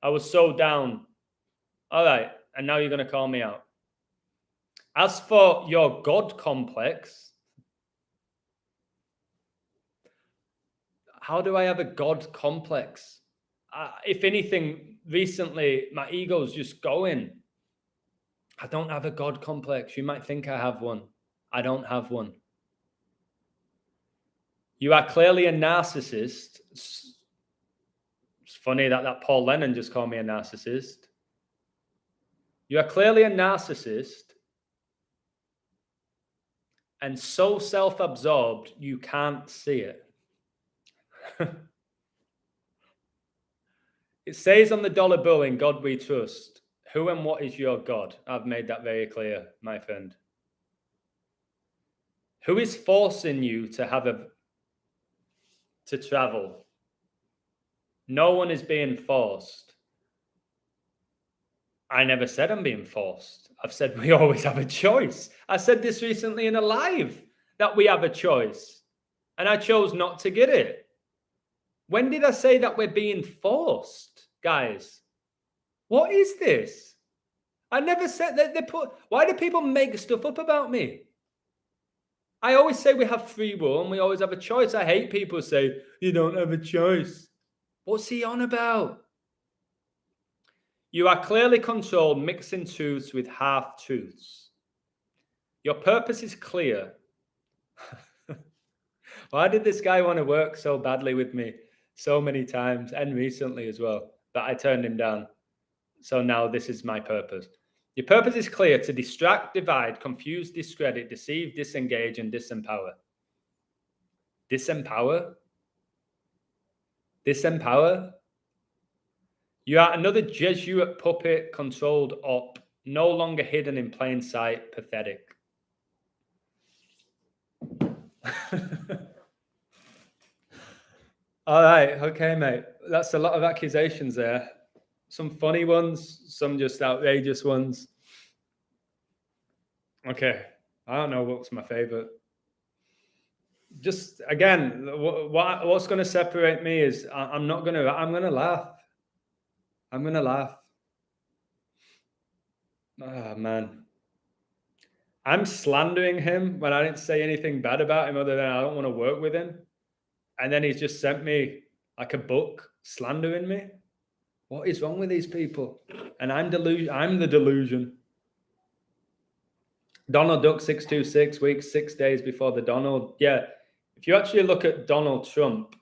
I was so down. All right. And now you're going to call me out. As for your God complex, how do I have a God complex? If anything, recently, my ego's just going. I don't have a God complex. You might think I have one. I don't have one. You are clearly a narcissist. funny that Paul Lennon just called me a narcissist. You are clearly a narcissist and so self-absorbed you can't see it. It says on the dollar bill, "In God we trust." Who and what is your God? I've made that very clear, my friend. Who is forcing you to travel? No one is being forced. I never said I'm being forced. I've said we always have a choice. I said this recently in a live, that we have a choice. And I chose not to get it. When did I say that we're being forced, guys? What is this? I never said that why do people make stuff up about me? I always say we have free will and we always have a choice. I hate people who say, you don't have a choice. What's he on about? You are clearly controlled, mixing truths with half-truths. Your purpose is clear. Why did this guy want to work so badly with me so many times and recently as well? But I turned him down. So now this is my purpose. Your purpose is clear: to distract, divide, confuse, discredit, deceive, disengage, and disempower. Disempower? Disempower? You are another Jesuit puppet controlled op, no longer hidden in plain sight, pathetic. All right, okay, mate. That's a lot of accusations there. Some funny ones, some just outrageous ones. Okay, I don't know what's my favorite. Just again, what's going to separate me is I'm going to laugh. I'm going to laugh. Oh, man. I'm slandering him when I didn't say anything bad about him other than I don't want to work with him. And then he's just sent me like a book slandering me. What is wrong with these people? And I'm the delusion. Donald Duck 626 weeks, 6 days before the Donald. Yeah. If you actually look at Donald Trump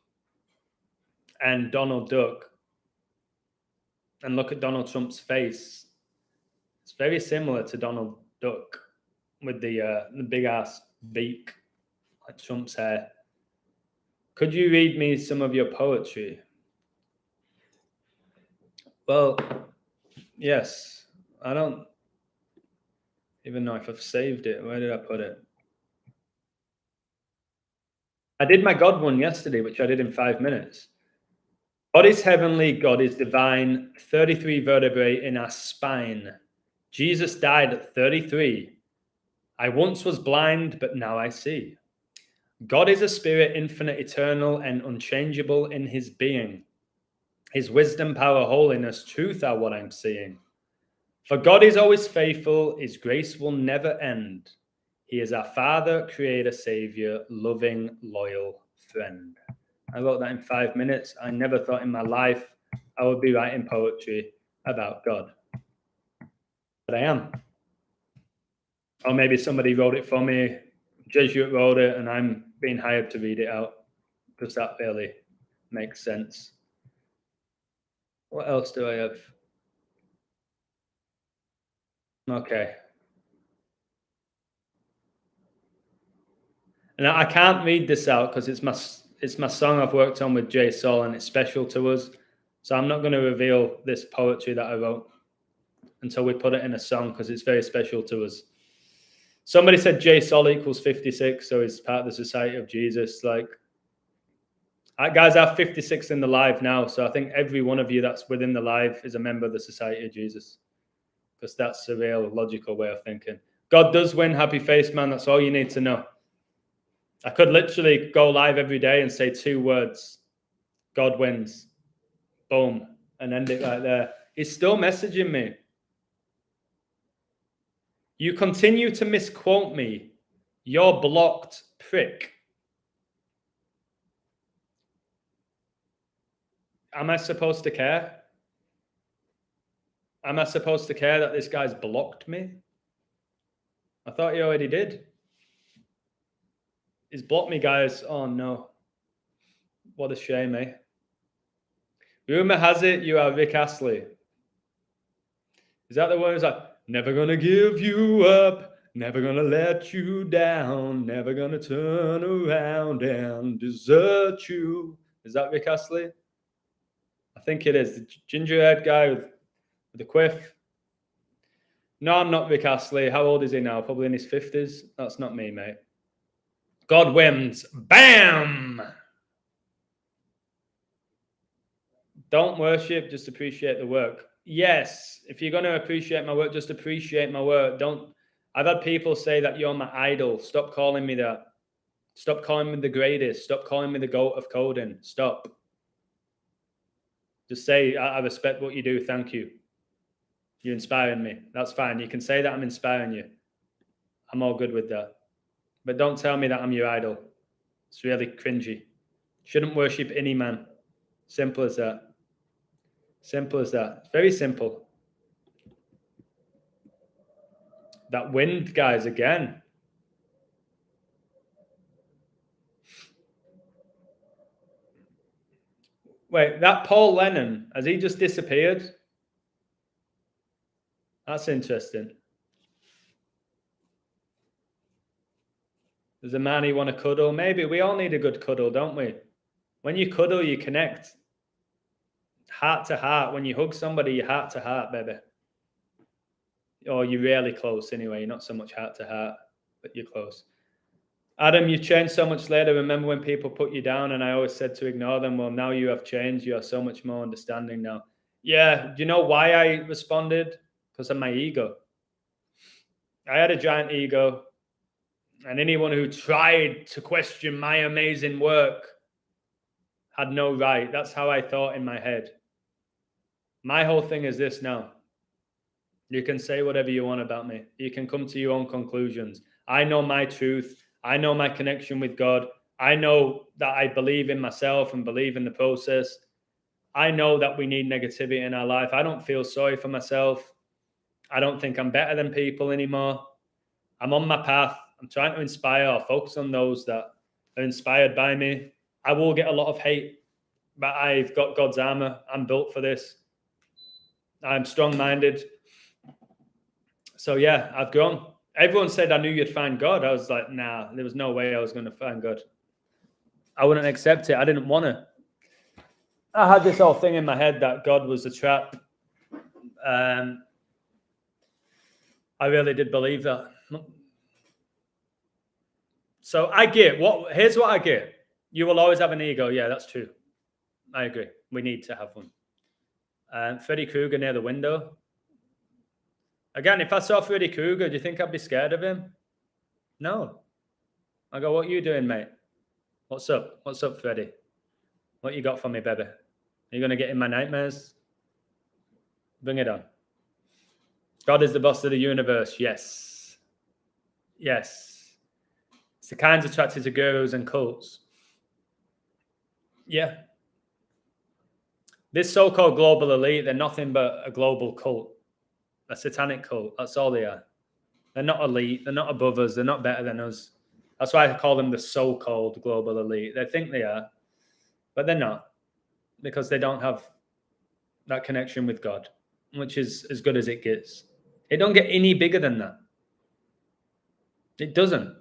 and Donald Duck and look at Donald Trump's face, it's very similar to Donald Duck with the big ass beak like Trump's hair. Could you read me some of your poetry? Well, yes. I don't even know if I've saved it. Where did I put it? I did my God one yesterday, which I did in 5 minutes. God is heavenly, God is divine, 33 vertebrae in our spine. Jesus died at 33. I once was blind, but now I see. God is a spirit, infinite, eternal, and unchangeable in his being. His wisdom, power, holiness, truth are what I'm seeing. For God is always faithful, his grace will never end. He is our Father, Creator, Savior, loving, loyal friend. I wrote that in 5 minutes. I never thought in my life I would be writing poetry about God. But I am. Or maybe somebody wrote it for me, Jesuit wrote it, and I'm being hired to read it out. Because that really makes sense. What else do I have? Okay. And I can't read this out because it's my song I've worked on with Jay Sol, and it's special to us. So I'm not going to reveal this poetry that I wrote until we put it in a song because it's very special to us. Somebody said Jay Sol equals 56, so he's part of the Society of Jesus. Like, guys, I have 56 in the live now, so I think every one of you that's within the live is a member of the Society of Jesus, because that's a real logical way of thinking. God does win. Happy face, man. That's all you need to know. I could literally go live every day and say 2 words. God wins. Boom. And end it right there. He's still messaging me. You continue to misquote me. You're blocked, prick. Am I supposed to care? Am I supposed to care that this guy's blocked me? I thought he already did. He's blocked me, guys. Oh, no. What a shame, eh? Rumor has it you are Rick Astley. Is that the one who's like, never gonna give you up, never gonna let you down, never gonna turn around and desert you? Is that Rick Astley? I think it is. The ginger-haired guy with the quiff. No, I'm not Rick Astley. How old is he now? Probably in his 50s. That's not me, mate. God wins. Bam! Don't worship, just appreciate the work. Yes, if you're going to appreciate my work, just appreciate my work. Don't. I've had people say that you're my idol. Stop calling me that. Stop calling me the greatest. Stop calling me the GOAT of coding. Stop. Just say, I respect what you do. Thank you. You're inspiring me. That's fine. You can say that I'm inspiring you. I'm all good with that. But don't tell me that I'm your idol. It's really cringy. Shouldn't worship any man. Simple as that. Simple as that. It's very simple. That wind, guys, again. Wait, that Paul Lennon, has he just disappeared? That's interesting. There's a man you want to cuddle. Maybe we all need a good cuddle, don't we? When you cuddle, you connect. Heart to heart. When you hug somebody, you're heart to heart, baby. Or you're really close anyway. You're not so much heart to heart, but you're close. Adam, you've changed so much later. Remember when people put you down and I always said to ignore them? Well, now you have changed. You are so much more understanding now. Yeah. Do you know why I responded? Because of my ego. I had a giant ego. And anyone who tried to question my amazing work had no right. That's how I thought in my head. My whole thing is this now. You can say whatever you want about me. You can come to your own conclusions. I know my truth. I know my connection with God. I know that I believe in myself and believe in the process. I know that we need negativity in our life. I don't feel sorry for myself. I don't think I'm better than people anymore. I'm on my path. I'm trying to inspire or focus on those that are inspired by me. I will get a lot of hate, but I've got God's armor. I'm built for this. I'm strong-minded. So yeah, I've grown. Everyone said I knew you'd find God. I was like, nah, there was no way I was going to find God. I wouldn't accept it. I didn't want to. I had this whole thing in my head that God was a trap. I really did believe that. So I get here's what I get. You will always have an ego. Yeah, that's true. I agree. We need to have one. Freddy Krueger near the window. Again, if I saw Freddy Krueger, do you think I'd be scared of him? No. I go, what are you doing, mate? What's up? What's up, Freddy? What you got for me, baby? Are you going to get in my nightmares? Bring it on. God is the boss of the universe. Yes. Yes. It's the kinds attracted to gurus and cults. Yeah. This so-called global elite, they're nothing but a global cult. A satanic cult. That's all they are. They're not elite. They're not above us. They're not better than us. That's why I call them the so-called global elite. They think they are, but they're not, because they don't have that connection with God, which is as good as it gets. It don't get any bigger than that. It doesn't.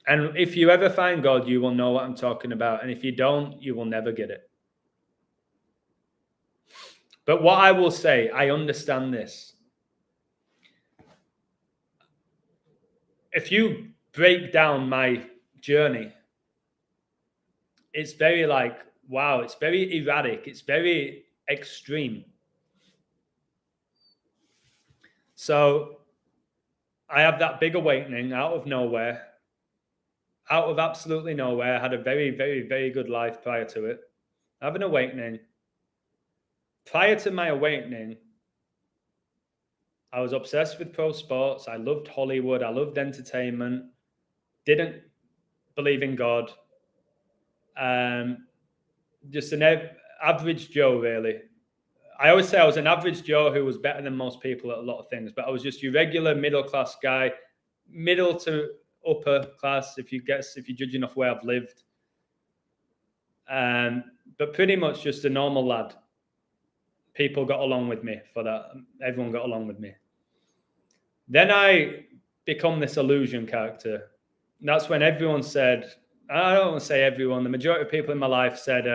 And if you ever find God, you will know what I'm talking about. And if you don't, you will never get it. But what I will say, I understand this. If you break down my journey, it's very like, wow, it's very erratic. It's very extreme. So I have that big awakening out of nowhere, out of absolutely nowhere. I had a very, very, very good life prior to it. I have an awakening. Prior to my awakening, I was obsessed with pro sports. I loved Hollywood. I loved entertainment. Didn't believe in God. Just an average Joe, really. I always say I was an average Joe who was better than most people at a lot of things, but I was just your regular middle-class guy, middle to upper class, if you're judging off where I've lived. but pretty much just a normal lad. People got along with me for that. Everyone got along with me. Then I become this illusion character. That's when everyone said, I don't want to say everyone, the majority of people in my life said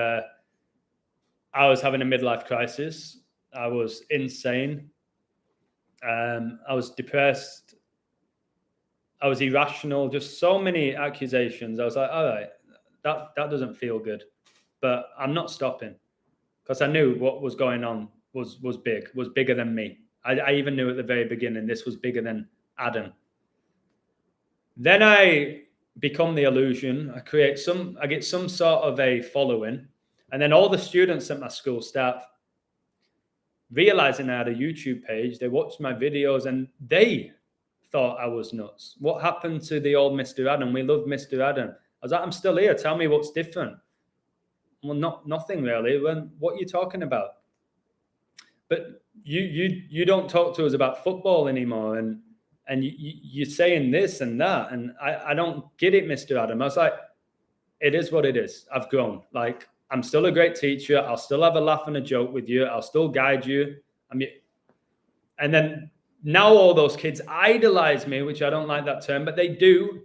I was having a midlife crisis. I was insane. I was depressed. I was irrational. Just so many accusations. I was like, all right, that doesn't feel good. But I'm not stopping because I knew what was going on was bigger than me. I even knew at the very beginning this was bigger than Adam. Then I become the illusion. I get some sort of a following, and then all the students at my school start realizing I had a YouTube page. They watched my videos and they thought I was nuts. What happened to the old Mr. Adam? We love Mr. Adam. I was like, I'm still here. Tell me what's different. Well, nothing really. What are you talking about? But you don't talk to us about football anymore, and you're saying this and that, and I don't get it, Mr. Adam. I was like, it is what it is. I've grown. Like, I'm still a great teacher. I'll still have a laugh and a joke with you. I'll still guide you. And then now all those kids idolize me, which I don't like that term, but they do.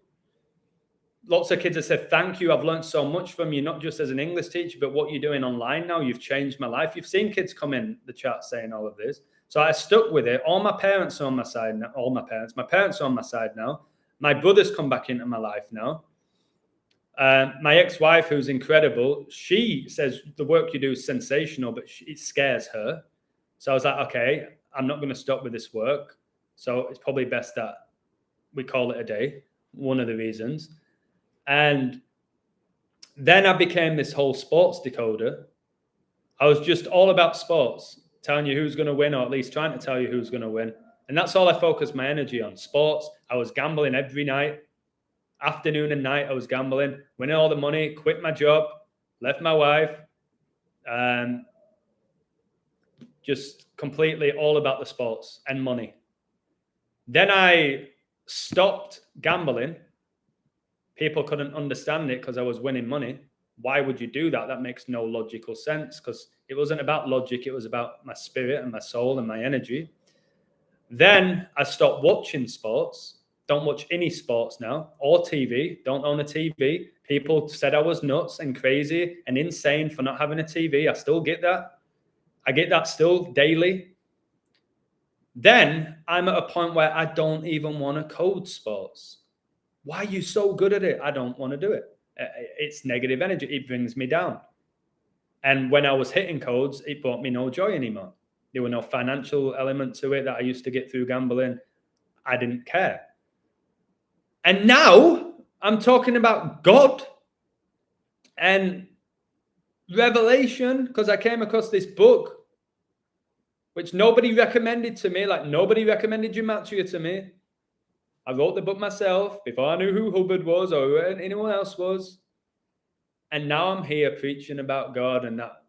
Lots of kids have said, thank you. I've learned so much from you, not just as an English teacher, but what you're doing online now. You've changed my life. You've seen kids come in the chat saying all of this. So I stuck with it. All my parents are on my side now. My parents are on my side now. My brother's come back into my life now. My ex-wife, who's incredible, she says the work you do is sensational, but it scares her. So I was like, okay, I'm not going to stop with this work. So it's probably best that we call it a day. One of the reasons. And then I became this whole sports decoder. I was just all about sports, telling you who's going to win, or at least trying to tell you who's going to win. And that's all I focused my energy on, sports. I was gambling every night. Afternoon and night, I was gambling, winning all the money, quit my job, left my wife. Just completely all about the sports and money. Then I stopped gambling. People couldn't understand it because I was winning money. Why would you do that? That makes no logical sense, because it wasn't about logic. It was about my spirit and my soul and my energy. Then I stopped watching sports. Don't watch any sports now, or TV. Don't own a TV. People said I was nuts and crazy and insane for not having a TV. I still get that. I get that still daily. Then I'm at a point where I don't even want to code sports. Why are you so good at it? I don't want to do it. It's negative energy. It brings me down. And when I was hitting codes, it brought me no joy anymore. There were no financial element to it that I used to get through gambling. I didn't care. And now I'm talking about God and revelation, because I came across this book which nobody recommended to me. Like, nobody recommended Gematria to me. I wrote the book myself before I knew who Hubbard was or who anyone else was. And now I'm here preaching about God, and that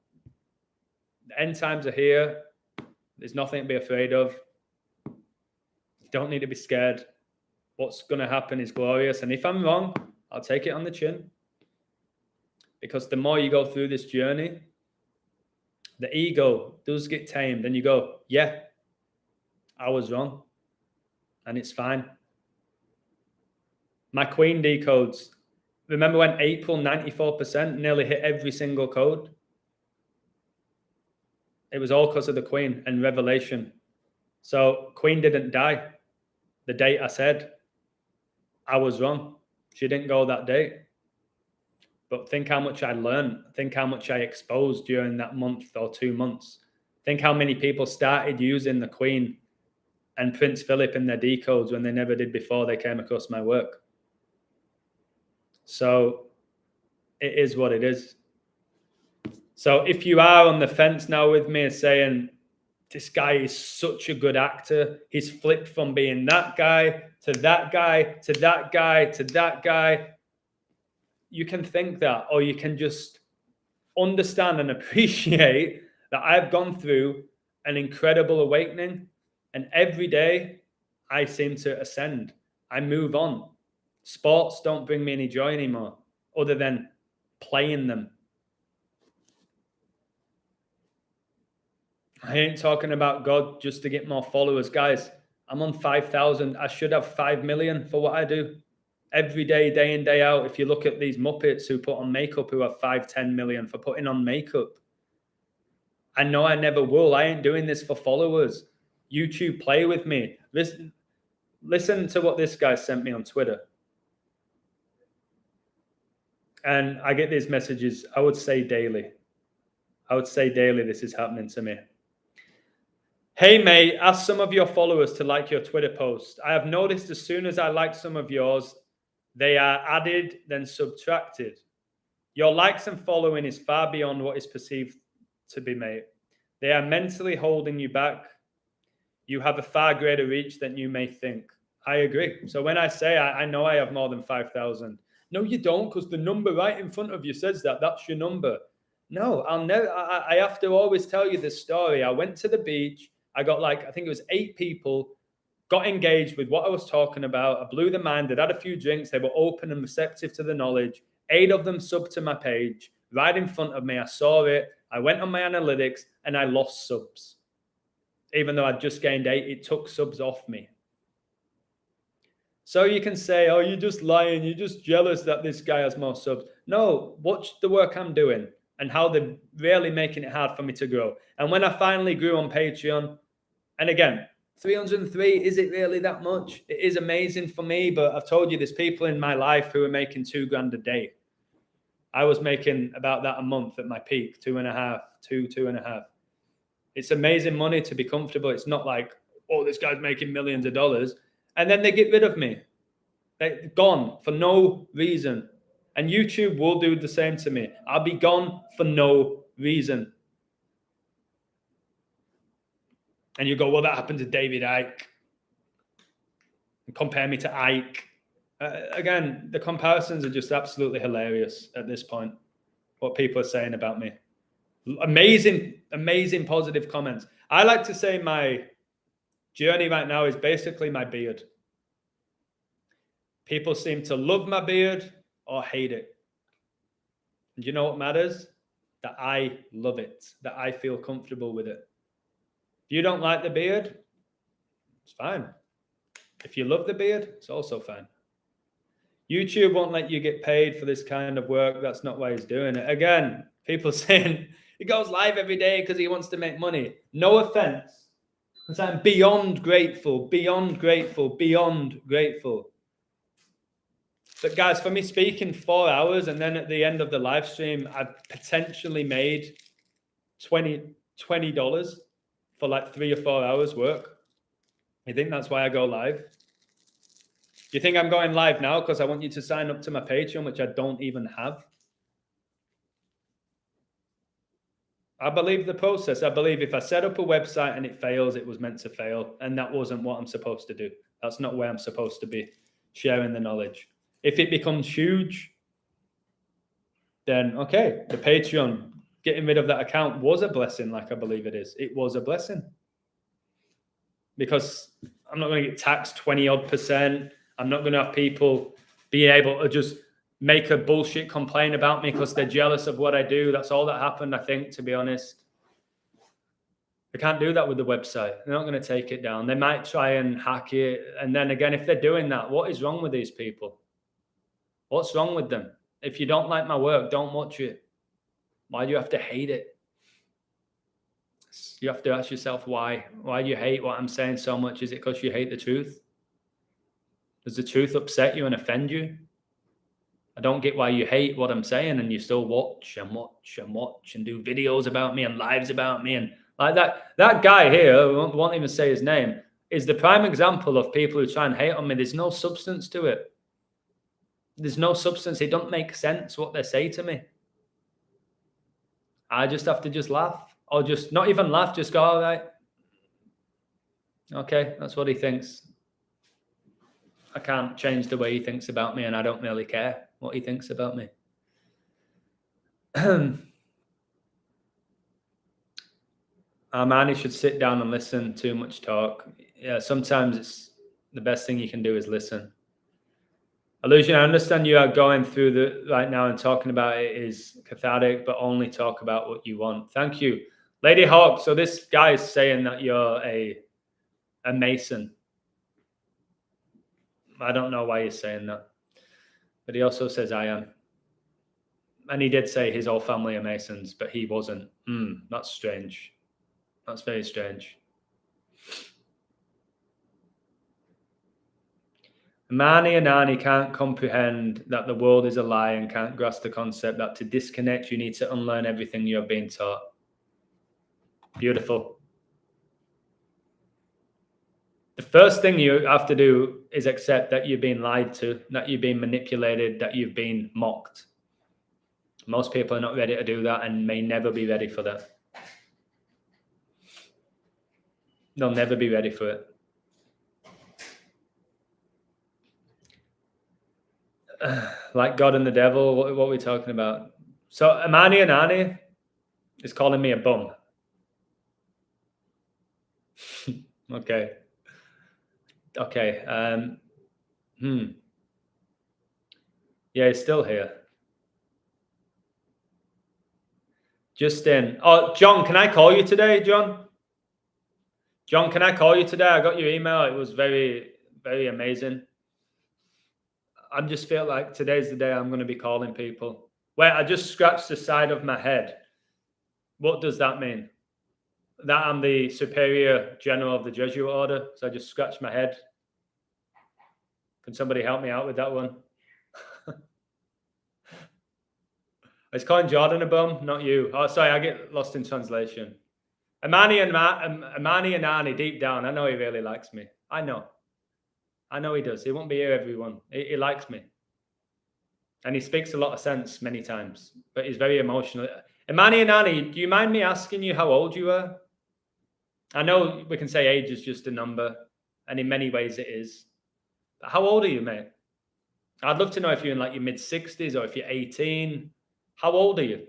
the end times are here. There's nothing to be afraid of. You don't need to be scared. What's going to happen is glorious. And if I'm wrong, I'll take it on the chin. Because the more you go through this journey, the ego does get tamed. And you go, yeah, I was wrong. And it's fine. My Queen decodes. Remember when April 94% nearly hit every single code? It was all because of the Queen and revelation. So Queen didn't die the date I said. I was wrong. She didn't go that date. But think how much I learned. Think how much I exposed during that month or 2 months. Think how many people started using the Queen and Prince Philip in their decodes when they never did before they came across my work. So it is what it is. So if you are on the fence now with me saying, this guy is such a good actor, he's flipped from being that guy to that guy to that guy to that guy, you can think that, or you can just understand and appreciate that I've gone through an incredible awakening, and every day I seem to ascend. I move on. Sports don't bring me any joy anymore other than playing them. I ain't talking about God just to get more followers. Guys, I'm on 5,000. I should have 5 million for what I do. Every day, day in, day out. If you look at these Muppets who put on makeup who have 5, 10 million for putting on makeup. I know I never will. I ain't doing this for followers. YouTube, play with me. Listen to what this guy sent me on Twitter. And I get these messages, I would say daily. This is happening to me. Hey, mate, ask some of your followers to like your Twitter post. I have noticed as soon as I like some of yours, they are added, then subtracted. Your likes and following is far beyond what is perceived to be, mate. They are mentally holding you back. You have a far greater reach than you may think. I agree. So when I say I know I have more than 5,000, no, you don't, because the number right in front of you says that. That's your number. No, I'll never. I have to always tell you this story. I went to the beach. I got I think it was 8 people, got engaged with what I was talking about. I blew their mind. They'd had a few drinks. They were open and receptive to the knowledge. 8 of them subbed to my page right in front of me. I saw it. I went on my analytics and I lost subs. Even though I'd just gained 8, it took subs off me. So you can say, oh, you're just lying. You're just jealous that this guy has more subs. No, watch the work I'm doing and how they're really making it hard for me to grow. And when I finally grew on Patreon, and again, 303, is it really that much? It is amazing for me, but I've told you there's people in my life who are making $2,000 a day. I was making about that a month at my peak, 2.5, 2.5. It's amazing money to be comfortable. It's not like, oh, this guy's making millions of dollars. And then they get rid of me. They're gone for no reason. And YouTube will do the same to me. I'll be gone for no reason. And you go, well, that happened to David Icke. And compare me to Icke. Again, the comparisons are just absolutely hilarious at this point. What people are saying about me. Amazing, amazing positive comments. I like to say my journey right now is basically my beard. People seem to love my beard or hate it. And you know what matters? That I love it, that I feel comfortable with it. If you don't like the beard, it's fine. If you love the beard, it's also fine. YouTube won't let you get paid for this kind of work. That's not why he's doing it. Again, people saying he goes live every day because he wants to make money. No offense. Because I'm beyond grateful, beyond grateful, beyond grateful. But guys, for me speaking 4 hours and then at the end of the live stream, I've potentially made $20 for like 3 or 4 hours work. You think that's why I go live? Do you think I'm going live now because I want you to sign up to my Patreon, which I don't even have? I believe the process. I believe if I set up a website and it fails, it was meant to fail. And that wasn't what I'm supposed to do. That's not where I'm supposed to be sharing the knowledge. If it becomes huge, then okay, the Patreon, getting rid of that account was a blessing, like I believe it is. It was a blessing. Because I'm not going to get taxed 20-odd%. I'm not going to have people be able to just make a bullshit complaint about me because they're jealous of what I do. That's all that happened, I think, to be honest. They can't do that with the website. They're not going to take it down. They might try and hack it. And then again, if they're doing that, what is wrong with these people? What's wrong with them? If you don't like my work, don't watch it. Why do you have to hate it? You have to ask yourself why. Why do you hate what I'm saying so much? Is it because you hate the truth? Does the truth upset you and offend you? I don't get why you hate what I'm saying and you still watch and watch and watch and do videos about me and lives about me. And like that guy here, I won't even say his name, is the prime example of people who try and hate on me. There's no substance to it. There's no substance. It don't make sense what they say to me. I just have to just laugh or just not even laugh, just go, all right. Okay, that's what he thinks. I can't change the way he thinks about me and I don't really care what he thinks about me. Armani should sit down and listen. Too much talk. Yeah, sometimes it's the best thing you can do is listen. Illusion, I understand you are going through right now and talking about it is cathartic, but only talk about what you want. Thank you. Lady Hawk, so this guy is saying that you're a Mason. I don't know why he's saying that. But he also says I am. And he did say his whole family are Masons, but he wasn't. That's strange. That's very strange. Imani and Ani can't comprehend that the world is a lie and can't grasp the concept that to disconnect, you need to unlearn everything you have been taught. Beautiful. The first thing you have to do is accept that you've been lied to, that you've been manipulated, that you've been mocked. Most people are not ready to do that and may never be ready for that. They'll never be ready for it. Like God and the devil, what are we talking about? So Imani and Ani is calling me a bum. Okay. Yeah, he's still here. Justin. Oh, John, can I call you today, John? John, can I call you today? I got your email. It was very, very amazing. I just feel like today's the day I'm going to be calling people. Wait, I just scratched the side of my head. What does that mean? That I'm the superior general of the Jesuit order? So I just scratched my head. Can somebody help me out with that one? I was calling Jordan a bum, not you. Oh, sorry, I get lost in translation. Imani and Ani, deep down, I know he really likes me. I know he does. He won't be here, everyone. He likes me. And he speaks a lot of sense many times, but he's very emotional. Imani and Ani, do you mind me asking you how old you are? I know we can say age is just a number, and in many ways it is. But how old are you, mate? I'd love to know if you're in like your mid-60s or if you're 18. How old are you?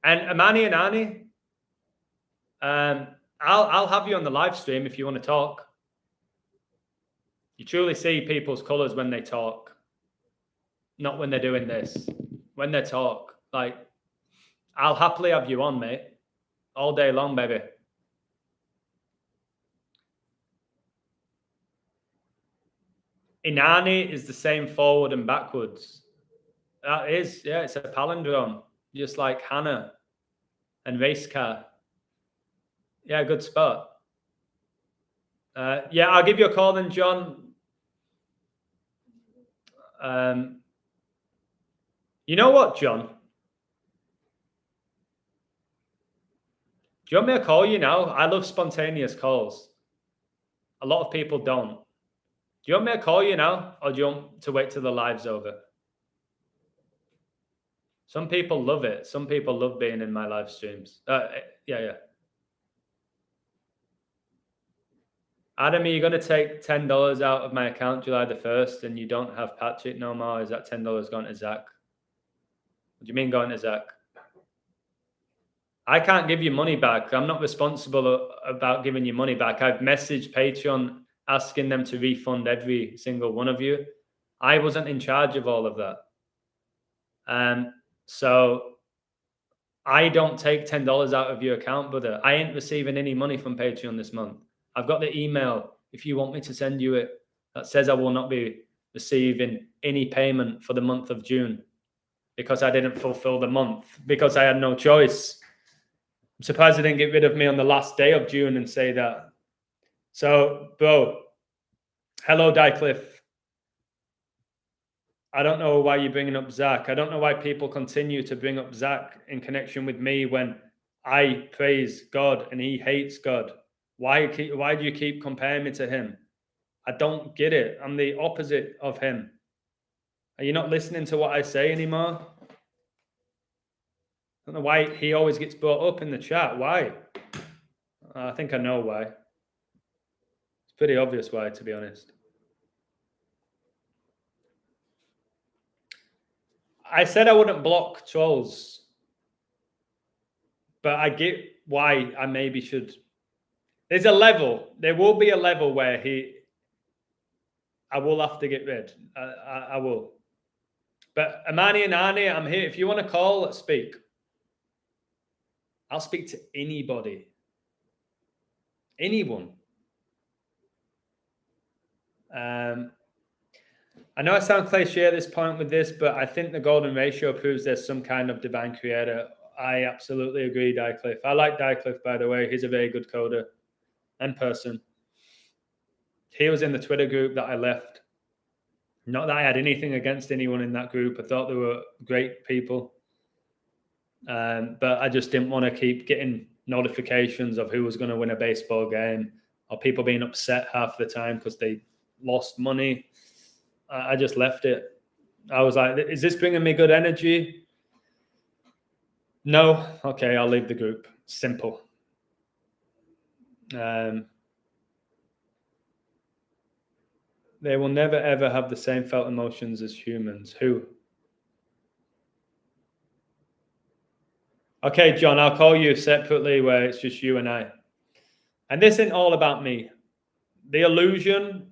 And Imani and Ani, I'll have you on the live stream if you want to talk. You truly see people's colors when they talk, not when they're doing this. When they talk, like, I'll happily have you on, mate, all day long, baby. Inani is the same forward and backwards. That is, yeah, it's a palindrome, just like Hannah and race car. Yeah, good spot. Yeah, I'll give you a call then, John. You know what, John? Do you want me to call you now? I love spontaneous calls. A lot of people don't. Do you want me to call you now, or do you want to wait till the live's over? Some people love it. Some people love being in my live streams. Yeah. Adam, are you going to take $10 out of my account July the 1st and you don't have Patrick no more? Is that $10 going to Zach? What do you mean going to Zach? I can't give you money back. I'm not responsible about giving you money back. I've messaged Patreon asking them to refund every single one of you. I wasn't in charge of all of that. So I don't take $10 out of your account, brother. I ain't receiving any money from Patreon this month. I've got the email, if you want me to send you it, that says I will not be receiving any payment for the month of June because I didn't fulfill the month, because I had no choice. I'm surprised they didn't get rid of me on the last day of June and say that. So, bro, hello, Dycliffe. I don't know why you're bringing up Zach. I don't know why people continue to bring up Zach in connection with me when I praise God and he hates God. Why do you keep comparing me to him? I don't get it. I'm the opposite of him. Are you not listening to what I say anymore? I don't know why he always gets brought up in the chat. Why? I think I know why. It's pretty obvious why, to be honest. I said I wouldn't block trolls, but I get why I maybe should. There's a level. There will be a level where I will have to get rid. I will. But Imani and Ani, I'm here. If you want to call, let's speak. I'll speak to anybody. Anyone. I know I sound cliche at this point with this, but I think the golden ratio proves there's some kind of divine creator. I absolutely agree, Dycliffe. I like Dycliffe, by the way. He's a very good coder and person. He was in the Twitter group that I left. Not that I had anything against anyone in that group. I thought they were great people. But I just didn't want to keep getting notifications of who was going to win a baseball game or people being upset half the time because they lost money. I just left it. I was like, is this bringing me good energy? No. Okay, I'll leave the group. Simple. They will never, ever have the same felt emotions as humans. Who? Okay, John, I'll call you separately where it's just you and I. And this isn't all about me. The illusion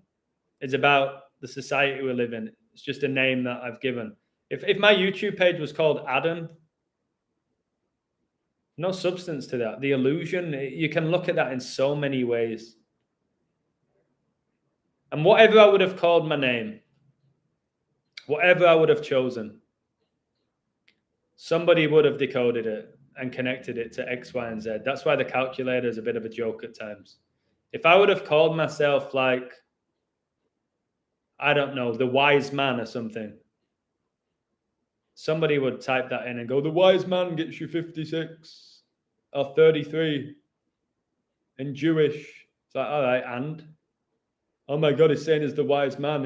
is about the society we live in. It's just a name that I've given. If my YouTube page was called Adam, no substance to that. The illusion, you can look at that in so many ways. And whatever I would have called my name, whatever I would have chosen, somebody would have decoded it and connected it to X, Y, and Z. That's why the calculator is a bit of a joke at times. If I would have called myself like, I don't know, the wise man or something, somebody would type that in and go, the wise man gets you 56 or 33 and Jewish. It's like, all right, and? Oh my God, he's saying he's the wise man.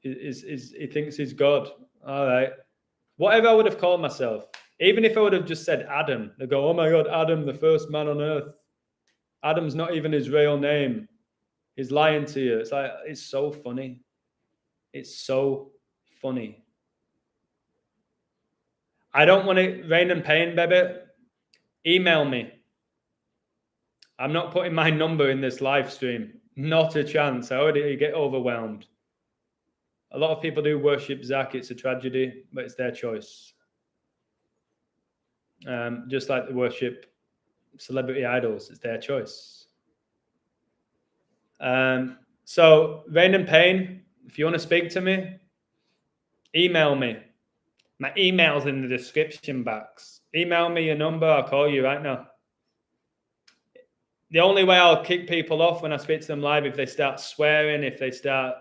He thinks he's God. All right. Whatever I would have called myself, even if I would have just said Adam, they go, oh my God, Adam, the first man on earth. Adam's not even his real name. He's lying to you. It's like, it's so funny. It's so funny. I don't want to rain and pain, baby. Email me. I'm not putting my number in this live stream. Not a chance. I already get overwhelmed. A lot of people do worship Zach. It's a tragedy, but it's their choice. Just like they worship celebrity idols, it's their choice. So, Rain and Pain, if you want to speak to me, email me. My email's in the description box. Email me your number. I'll call you right now. The only way I'll kick people off when I speak to them live, if they start swearing, if they start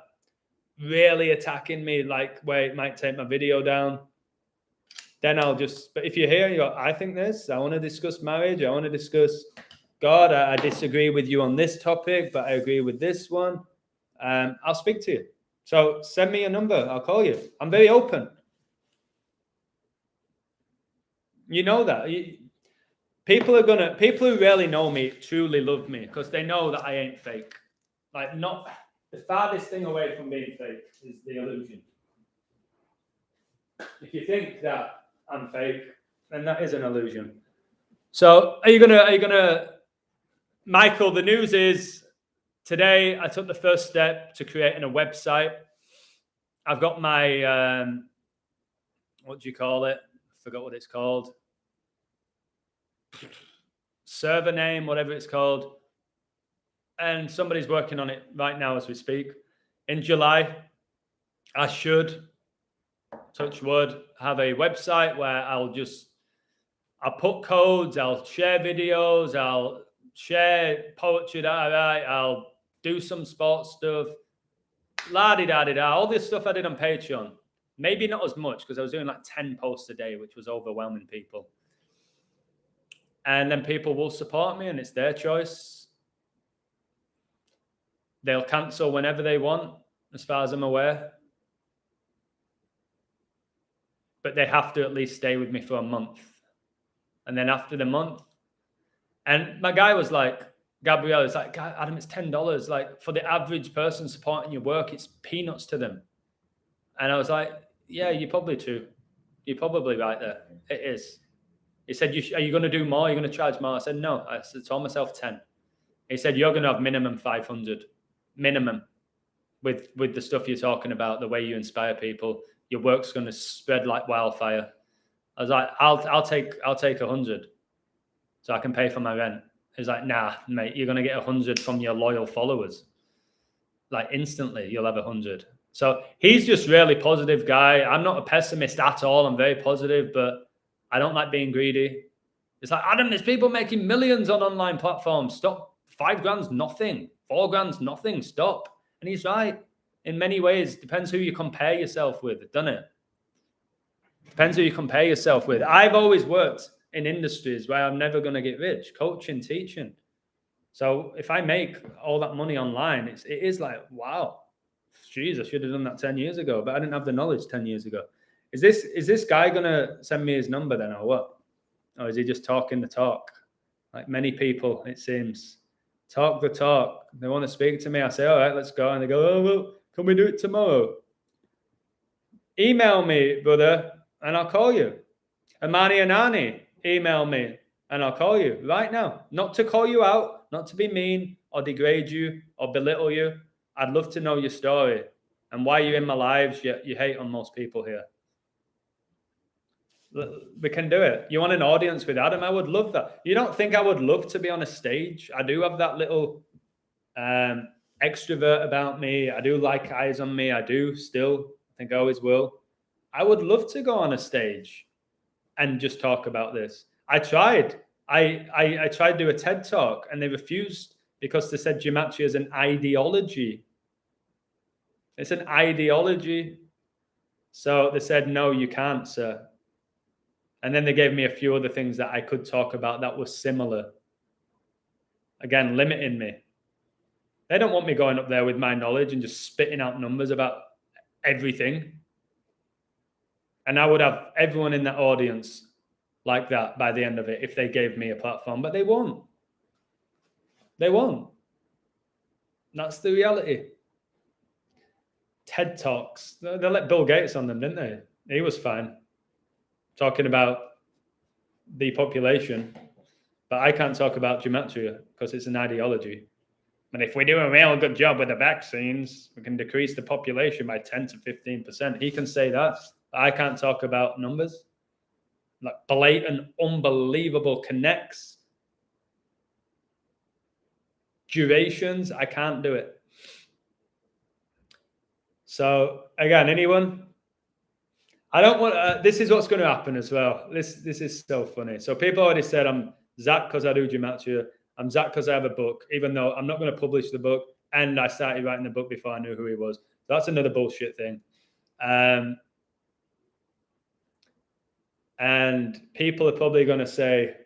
really attacking me, like where it might take my video down, then I'll just, but if you're here, you go, I think this, I want to discuss marriage, I want to discuss God, I disagree with you on this topic, but I agree with this one, I'll speak to you. So send me a number, I'll call you. I'm very open. You know that. People who really know me truly love me because they know that I ain't fake. Like, not the farthest thing away from being fake is the illusion. If you think that I'm fake, then that is an illusion. So are you gonna Michael, the news is today I took the first step to creating a website. I've got my what do you call it? I forgot what it's called. Server name, whatever it's called. And somebody's working on it right now as we speak. In July, I should, touch wood, have a website where I'll put codes, I'll share videos, I'll share poetry that I write, I'll do some sports stuff, la-di-da-di-da, all this stuff I did on Patreon. Maybe not as much because I was doing like 10 posts a day, which was overwhelming people. And then people will support me and it's their choice. They'll cancel whenever they want, as far as I'm aware. But they have to at least stay with me for a month. And then after the month, and my guy was like, Gabrielle is like, Adam, it's $10. Like, for the average person supporting your work, it's peanuts to them. And I was like, yeah, you're probably true. You're probably right there. It is. He said, are you going to do more? Are you going to charge more? I said, no. I told myself 10. He said, you're going to have minimum 500. Minimum. With the stuff you're talking about, the way you inspire people. Your work's going to spread like wildfire. I was like, I'll take 100. so I can pay for my rent. He's like, nah, mate, you're going to get 100 from your loyal followers. Like instantly, you'll have 100. So he's just really positive guy. I'm not a pessimist at all. I'm very positive, but I don't like being greedy. It's like, Adam, there's people making millions on online platforms. Stop. 5 grand's nothing. 4 grand's nothing. Stop. And he's right. In many ways, depends who you compare yourself with, doesn't it? Depends who you compare yourself with. I've always worked in industries where I'm never going to get rich, coaching, teaching. So if I make all that money online, it is like, wow, geez, I should have done that 10 years ago, but I didn't have the knowledge 10 years ago. Is this guy going to send me his number then or what? Or is he just talking the talk? Like many people, it seems. Talk the talk. They want to speak to me. I say, all right, let's go. And they go, oh, well, can we do it tomorrow? Email me, brother, and I'll call you. Amani Anani, email me, and I'll call you right now. Not to call you out, not to be mean or degrade you or belittle you. I'd love to know your story and why you're in my lives. You hate on most people here. We can do it. You want an audience with Adam? I would love that. You don't think I would love to be on a stage? I do have that little extrovert about me. I do like eyes on me. I do still. I think I always will. I would love to go on a stage and just talk about this. I tried. I tried to do a TED talk and they refused because they said gematria is an ideology. It's an ideology. So they said, no, you can't, sir. And then they gave me a few other things that I could talk about that were similar. Again, limiting me. They don't want me going up there with my knowledge and just spitting out numbers about everything. And I would have everyone in that audience like that by the end of it if they gave me a platform, but they won't. They won't. That's the reality. TED Talks. They let Bill Gates on them, didn't they? He was fine. Talking about the population, but I can't talk about gematria because it's an ideology. And if we do a real good job with the vaccines, we can decrease the population by 10 to 15%. He can say that. But I can't talk about numbers. Like blatant, unbelievable connects. Durations, I can't do it. So again, anyone? I don't want. This is what's going to happen as well. This is so funny. So people already said I'm Zach because I do gematria. I'm Zach because I have a book, even though I'm not going to publish the book. And I started writing the book before I knew who he was. So that's another bullshit thing. And people are probably going to say,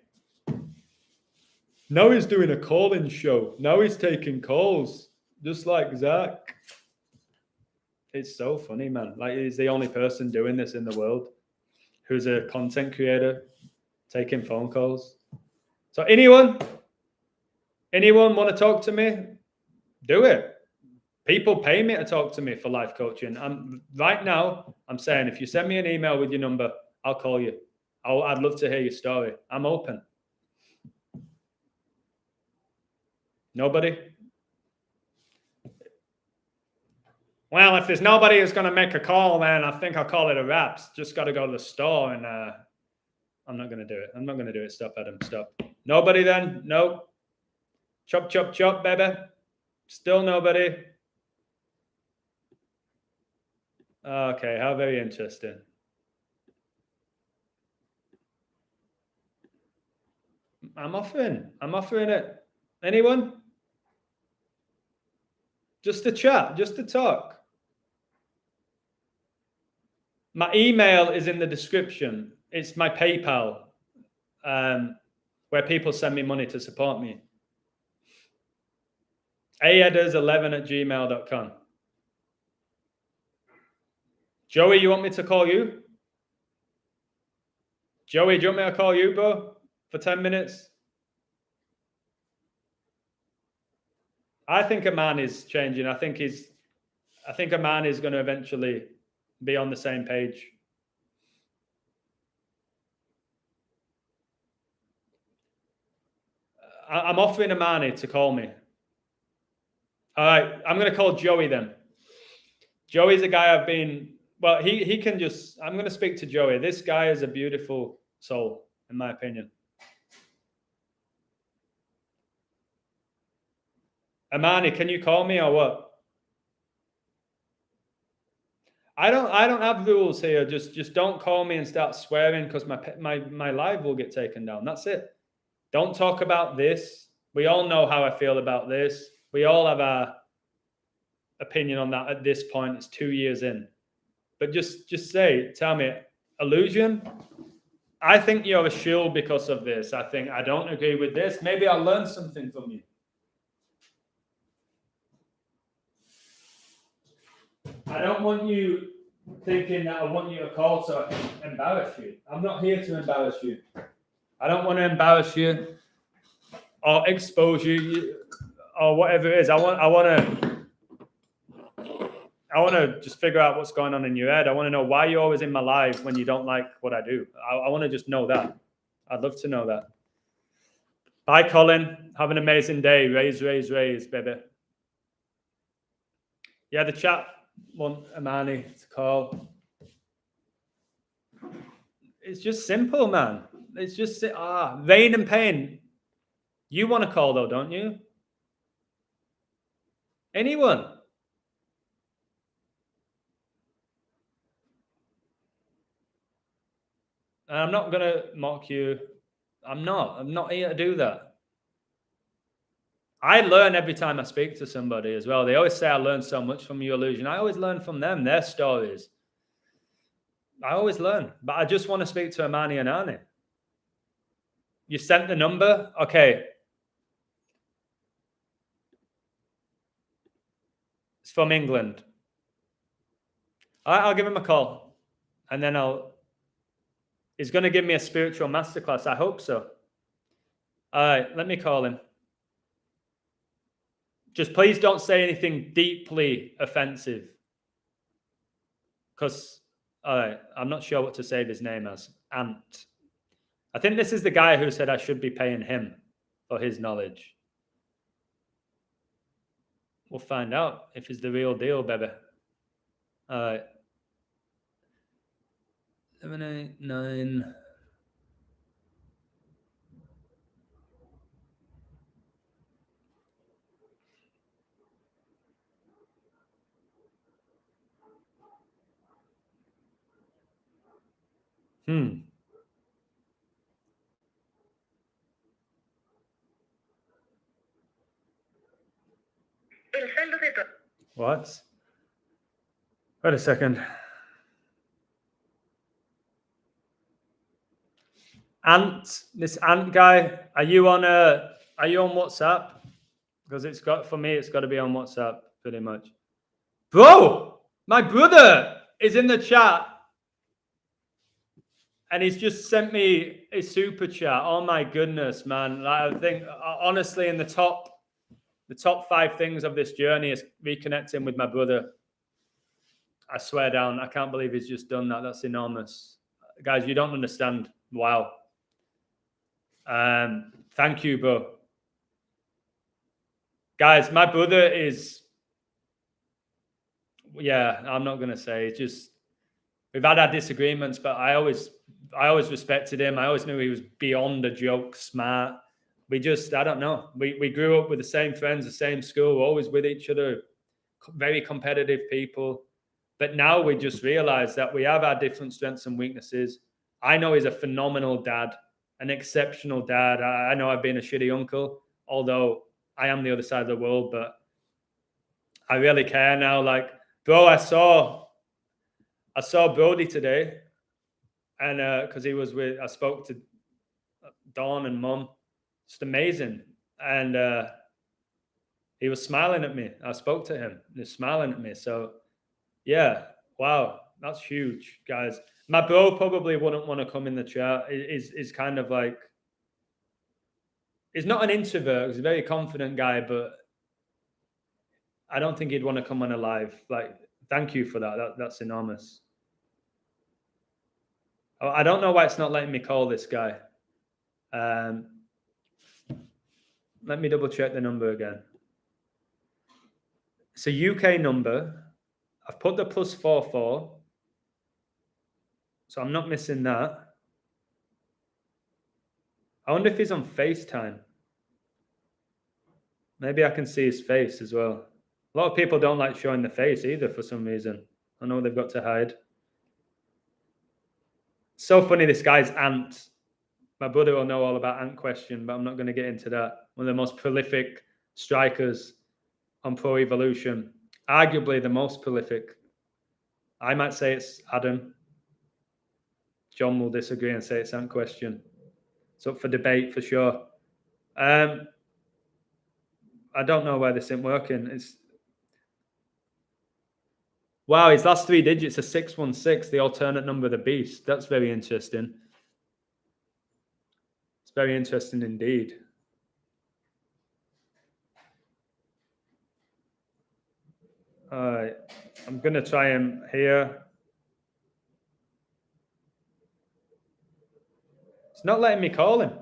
now he's doing a call-in show. Now he's taking calls, just like Zach. It's so funny, man. Like he's the only person doing this in the world who's a content creator taking phone calls. So anyone want to talk to me? Do it. People pay me to talk to me for life coaching. Right now, I'm saying if you send me an email with your number, I'll call you. I'd love to hear your story. I'm open. Nobody? Well, if there's nobody who's going to make a call, then I think I'll call it a wrap. Just got to go to the store and I'm not going to do it. I'm not going to do it. Stop, Adam. Stop. Nobody then? Nope. Chop, chop, chop, baby. Still nobody. Okay, how very interesting. I'm offering it. Anyone? Just to chat, just to talk. My email is in the description. It's my PayPal, where people send me money to support me. aeders11@gmail.com. Joey, you want me to call you? Joey, do you want me to call you, bro, for 10 minutes? I think a man is changing. I think a man is going to eventually be on the same page. I'm offering Amani to call me. All right, I'm going to call Joey then. Joey's a guy I've been, well, he can just, I'm going to speak to Joey. This guy is a beautiful soul, in my opinion. Amani, can you call me or what? I don't have rules here. Just don't call me and start swearing because my live will get taken down. That's it. Don't talk about this. We all know how I feel about this. We all have our opinion on that at this point. It's 2 years in. But just tell me, Illusion, I think you're a shill because of this. I think I don't agree with this. Maybe I'll learn something from you. I don't want you thinking that I want you to call so I can embarrass you. I'm not here to embarrass you. I don't want to embarrass you or expose you or whatever it is. I want to just figure out what's going on in your head. I want to know why you're always in my life when you don't like what I do. I want to just know that. I'd love to know that. Bye, Colin. Have an amazing day. Raise, baby. Yeah, the chat want Amani to call. It's just simple, man. It's just Rain and Pain. You want to call though, don't you? Anyone? I'm not gonna mock you. I'm not here to do that. I learn every time I speak to somebody as well. They always say I learn so much from you, Illusion. I always learn from them, their stories. I always learn, but I just want to speak to Amani and Arnie. You sent the number? Okay. It's from England. I'll give him a call. And then he's going to give me a spiritual masterclass. I hope so. All right, let me call him. Just please don't say anything deeply offensive. Because, all right, I'm not sure what to save his name as. Ant. I think this is the guy who said I should be paying him for his knowledge. We'll find out if it's the real deal, baby. All right. 789. What? Wait a second. Ant, this Ant guy, are you on WhatsApp? Because it's got to be on WhatsApp pretty much. Bro, my brother is in the chat and he's just sent me a super chat. Oh my goodness, man. Like, I think honestly in the top 5 things of this journey is reconnecting with my brother. I swear down, I can't believe he's just done that. That's enormous. Guys, you don't understand. Wow. Thank you, bro. Guys, my brother is, I'm not going to say. It's just, we've had our disagreements, but I always respected him. I always knew he was beyond a joke, smart. I don't know. We grew up with the same friends, the same school, always with each other, very competitive people. But now we just realize that we have our different strengths and weaknesses. I know he's a phenomenal dad, an exceptional dad. I know I've been a shitty uncle, although I am the other side of the world, but I really care now. Like, bro, I saw Brody today, and because I spoke to Dawn and Mum. Just amazing. And he was smiling at me. I spoke to him. He was smiling at me. So, yeah, wow, that's huge, guys. My bro probably wouldn't want to come in the chat. He's kind of like, he's not an introvert. He's a very confident guy, but I don't think he'd want to come on a live. Like, thank you for that. That's enormous. I don't know why it's not letting me call this guy. Let me double check the number again. It's a UK number. I've put the +44. So I'm not missing that. I wonder if he's on FaceTime. Maybe I can see his face as well. A lot of people don't like showing the face either for some reason. I know they've got to hide. So funny, this guy's Ant. My brother will know all about Ant Question, but I'm not going to get into that. One of the most prolific strikers on Pro Evolution. Arguably the most prolific. I might say it's Adam. John will disagree and say it's Ant Question. It's up for debate for sure. I don't know why this isn't working. Wow, his last 3 digits are 616, the alternate number of the beast. That's very interesting. It's very interesting indeed. All right, I'm going to try him here. It's not letting me call him.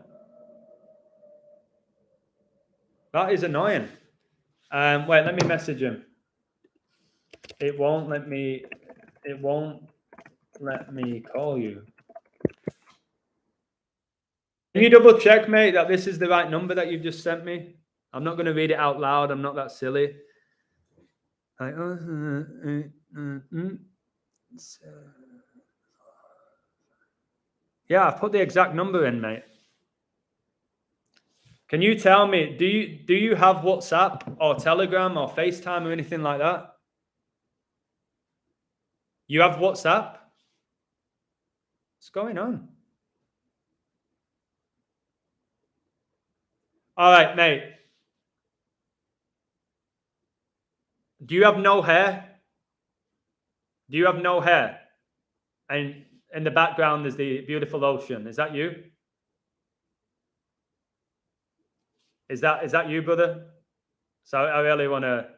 That is annoying. Wait, let me message him. It won't let me call you. Can you double check, mate, that this is the right number that you've just sent me? I'm not going to read it out loud. I'm not that silly. Yeah, I've put the exact number in, mate. Can you tell me, do you have WhatsApp or Telegram or FaceTime or anything like that? You have WhatsApp? What's going on? All right, mate. Do you have no hair? Do you have no hair? And in the background there's the beautiful ocean. Is that you? Is that you, brother? So I really want to...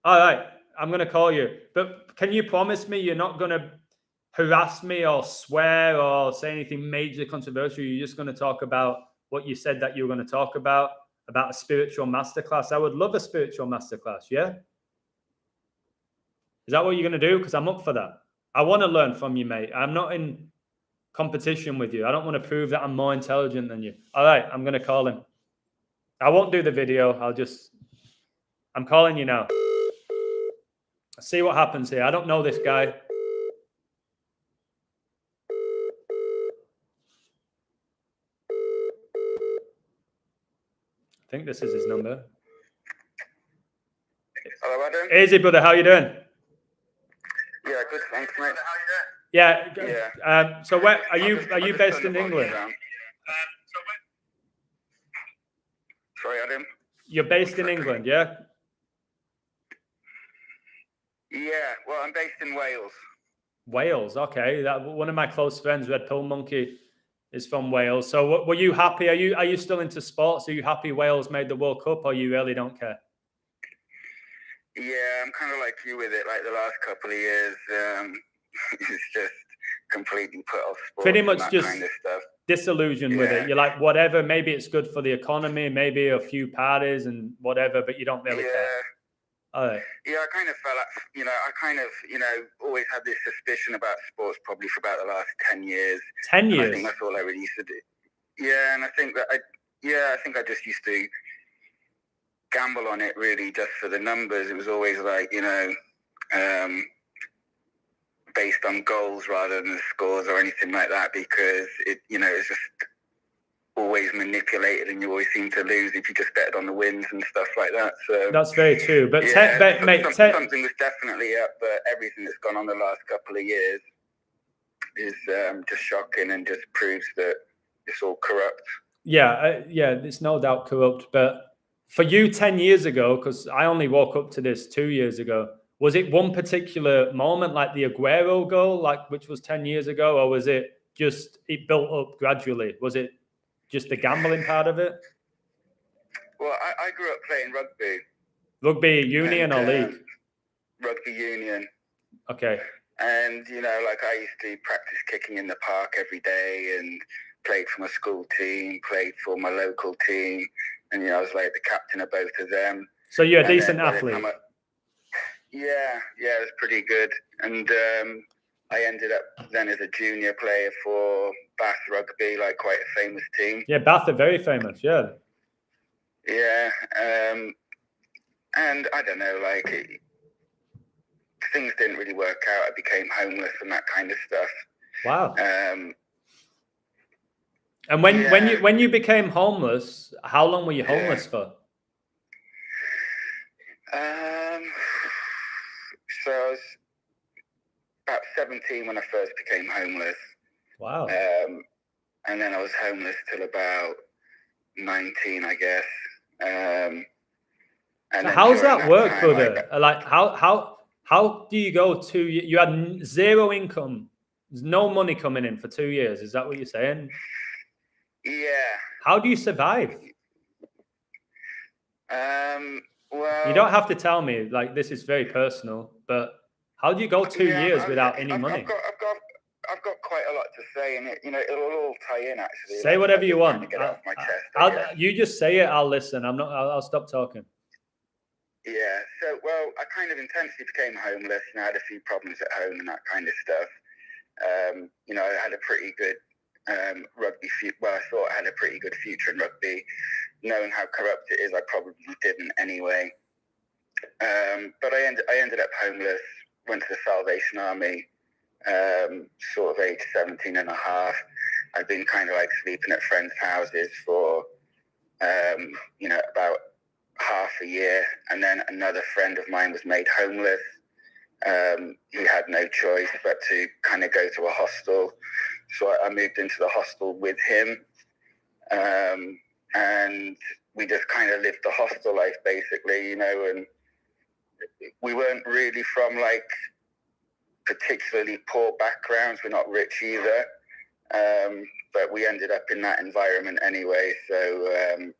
All right, I'm going to call you. But can you promise me you're not going to harass me or swear or say anything major controversial? You're just going to talk about what you said that you were going to talk about a spiritual masterclass. I would love a spiritual masterclass, yeah? Is that what you're going to do? Because I'm up for that. I want to learn from you, mate. I'm not in competition with you. I don't want to prove that I'm more intelligent than you. All right, I'm going to call him. I won't do the video. I'm calling you now. See what happens here. I don't know this guy. I think this is his number.
Hello, Adam.
Easy, brother. How you doing?
Yeah, good. Thanks, mate.
Yeah. So where are you based in England?
Sorry, Adam.
You're based in England, yeah?
Yeah. Well, I'm based in Wales.
Wales, okay. That one of my close friends, Red Pill Monkey, is from Wales. So were you happy? Are you still into sports? Are you happy Wales made the World Cup, or you really don't care?
Yeah, I'm kind of like you with it. Like the last couple of years, it's just completely put off sports.
Pretty much
and that
just
kind of stuff.
Disillusioned with it. You're like, whatever. Maybe it's good for the economy. Maybe a few parties and whatever, but you don't really care. All right.
Yeah, I kind of felt like, always had this suspicion about sports probably for about the last 10 years.
10 years?
I think that's all I really used to do. Yeah, and I think I just used to gamble on it really just for the numbers. It was always like, based on goals rather than the scores or anything like that, because it's just always manipulated and you always seem to lose if you just bet on the wins and stuff like that. So
that's very true. But
yeah, something was definitely up, but everything that's gone on the last couple of years is just shocking and just proves that it's all corrupt.
Yeah, it's no doubt corrupt. But for you 10 years ago, because I only woke up to this 2 years ago, was it one particular moment like the Aguero goal, which was 10 years ago, or was it just it built up gradually? Was it just the gambling part of it?
Well, I grew up playing rugby.
Rugby union or league?
Rugby union.
Okay.
And, I used to practice kicking in the park every day and played for my school team, played for my local team. And, I was like the captain of both of them.
So you're a decent athlete?
Yeah, it was pretty good. And I ended up then as a junior player for Bath Rugby, quite a famous team.
Yeah, Bath are very famous, yeah.
Yeah. And I don't know, like things didn't really work out. I became homeless and that kind of stuff.
Wow.
Um,
And when
yeah.
when you became homeless, how long were you homeless for?
So I was about 17 when I first became homeless.
Wow.
And then I was homeless till about 19, I guess. And
So
then
how's
during
that work,
time,
brother? Like how do you go to you had zero income, there's no money coming in for 2 years? Is that what you're saying?
Yeah.
How do you survive?
Well,
You don't have to tell me, like this is very personal, but how do you go 2 years without any money?
I've got quite a lot to say, and it'll all tie in actually.
Say whatever you want.
To get it off my chest.
You just say it. I'll listen. I'll stop talking.
Yeah. So, well, I kind of intentionally became homeless. I had a few problems at home and that kind of stuff. I had a pretty good rugby. Well, I thought I had a pretty good future in rugby. Knowing how corrupt it is, I probably didn't anyway. But I ended up homeless. Went to the Salvation Army. Sort of age 17 and a half. I'd been kind of like sleeping at friends' houses for, about half a year. And then another friend of mine was made homeless. He had no choice but to kind of go to a hostel. So I moved into the hostel with him. And we just kind of lived the hostel life basically, and we weren't really from like particularly poor backgrounds. We're not rich either, but we ended up in that environment anyway. So,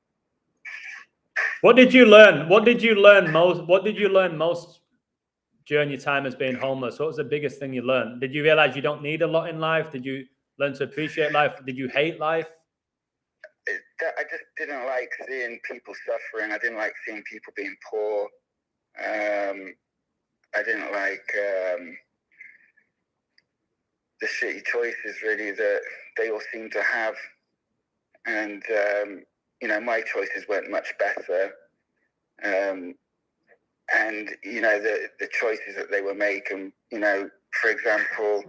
what did you learn? What did you learn most during your time as being homeless? What was the biggest thing you learned? Did you realize you don't need a lot in life? Did you learn to appreciate life? Did you hate life?
I just didn't like seeing people suffering. I didn't like seeing people being poor. I didn't like the shitty choices really that they all seem to have, and my choices weren't much better, and the choices that they were making, for example,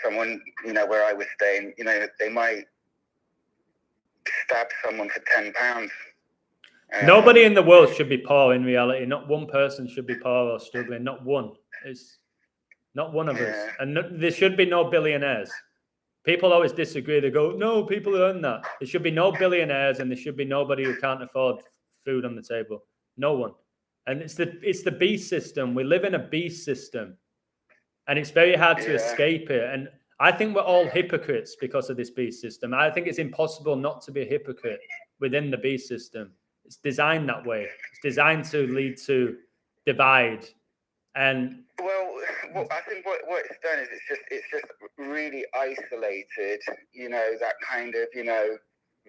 someone, where I was staying, they might stab someone for £10.
Nobody in the world should be poor in reality. Not one person should be poor or struggling. Not one. It's not one of us. And there should be no billionaires. People always disagree. They go, no, people earn that. There should be no billionaires and there should be nobody who can't afford food on the table. No one. And it's the beast system. We live in a beast system. And it's very hard to escape it. And I think we're all hypocrites because of this beast system. I think it's impossible not to be a hypocrite within the beast system. It's designed that way. It's designed to lead to divide. And
well, I think what it's done is it's just really isolated. That kind of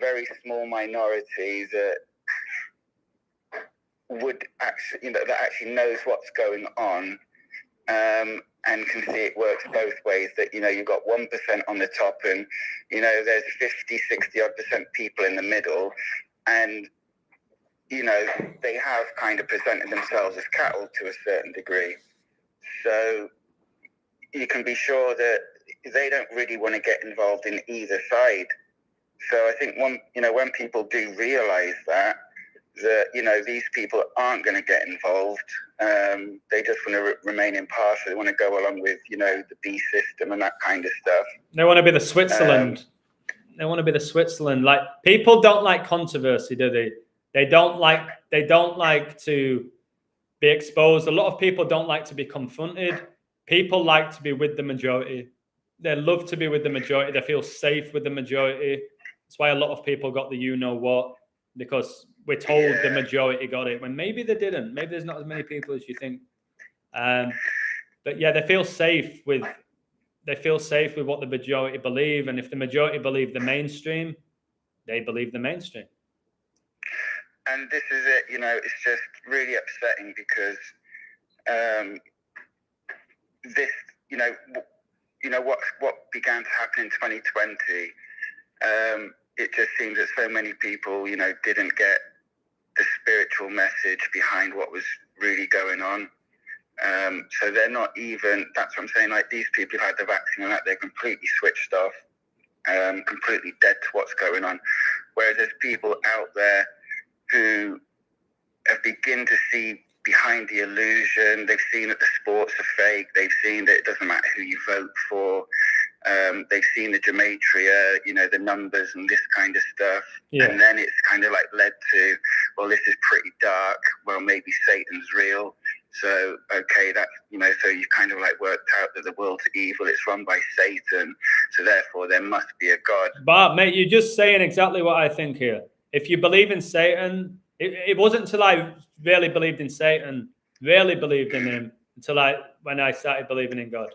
very small minority that would actually that actually knows what's going on. And can see it works both ways, that you've got 1% on the top and there's 50-60 odd percent people in the middle, and they have kind of presented themselves as cattle to a certain degree, so you can be sure that they don't really want to get involved in either side. So I think when people do realize that these people aren't going to get involved. They just want to remain impartial. They want to go along with, the B system and that kind of stuff.
They want to be the Switzerland. They want to be the Switzerland. Like, people don't like controversy, do they? They don't like to be exposed. A lot of people don't like to be confronted. People like to be with the majority. They love to be with the majority. They feel safe with the majority. That's why a lot of people got the you-know-what, because we're told the majority got it, when maybe they didn't. Maybe there's not as many people as you think. But yeah, they feel safe with what the majority believe. And if the majority believe the mainstream, they believe the mainstream.
And this is it, it's just really upsetting because this, what began to happen in 2020 it just seems that so many people, didn't get the spiritual message behind what was really going on. So they're not even, that's what I'm saying, like these people who had the vaccine and that, they're completely switched off, completely dead to what's going on. Whereas there's people out there who have begun to see behind the illusion. They've seen that the sports are fake. They've seen that it doesn't matter who you vote for. They've seen the gematria, the numbers and this kind of stuff.
Yeah.
And then it's kind of like led to, well, this is pretty dark. Well, maybe Satan's real. So, okay, that's, so you kind of like worked out that the world's evil. It's run by Satan. So therefore there must be a God.
But mate, you're just saying exactly what I think here. If you believe in Satan, it wasn't until I really believed in Satan, really believed in him, when I started believing in God.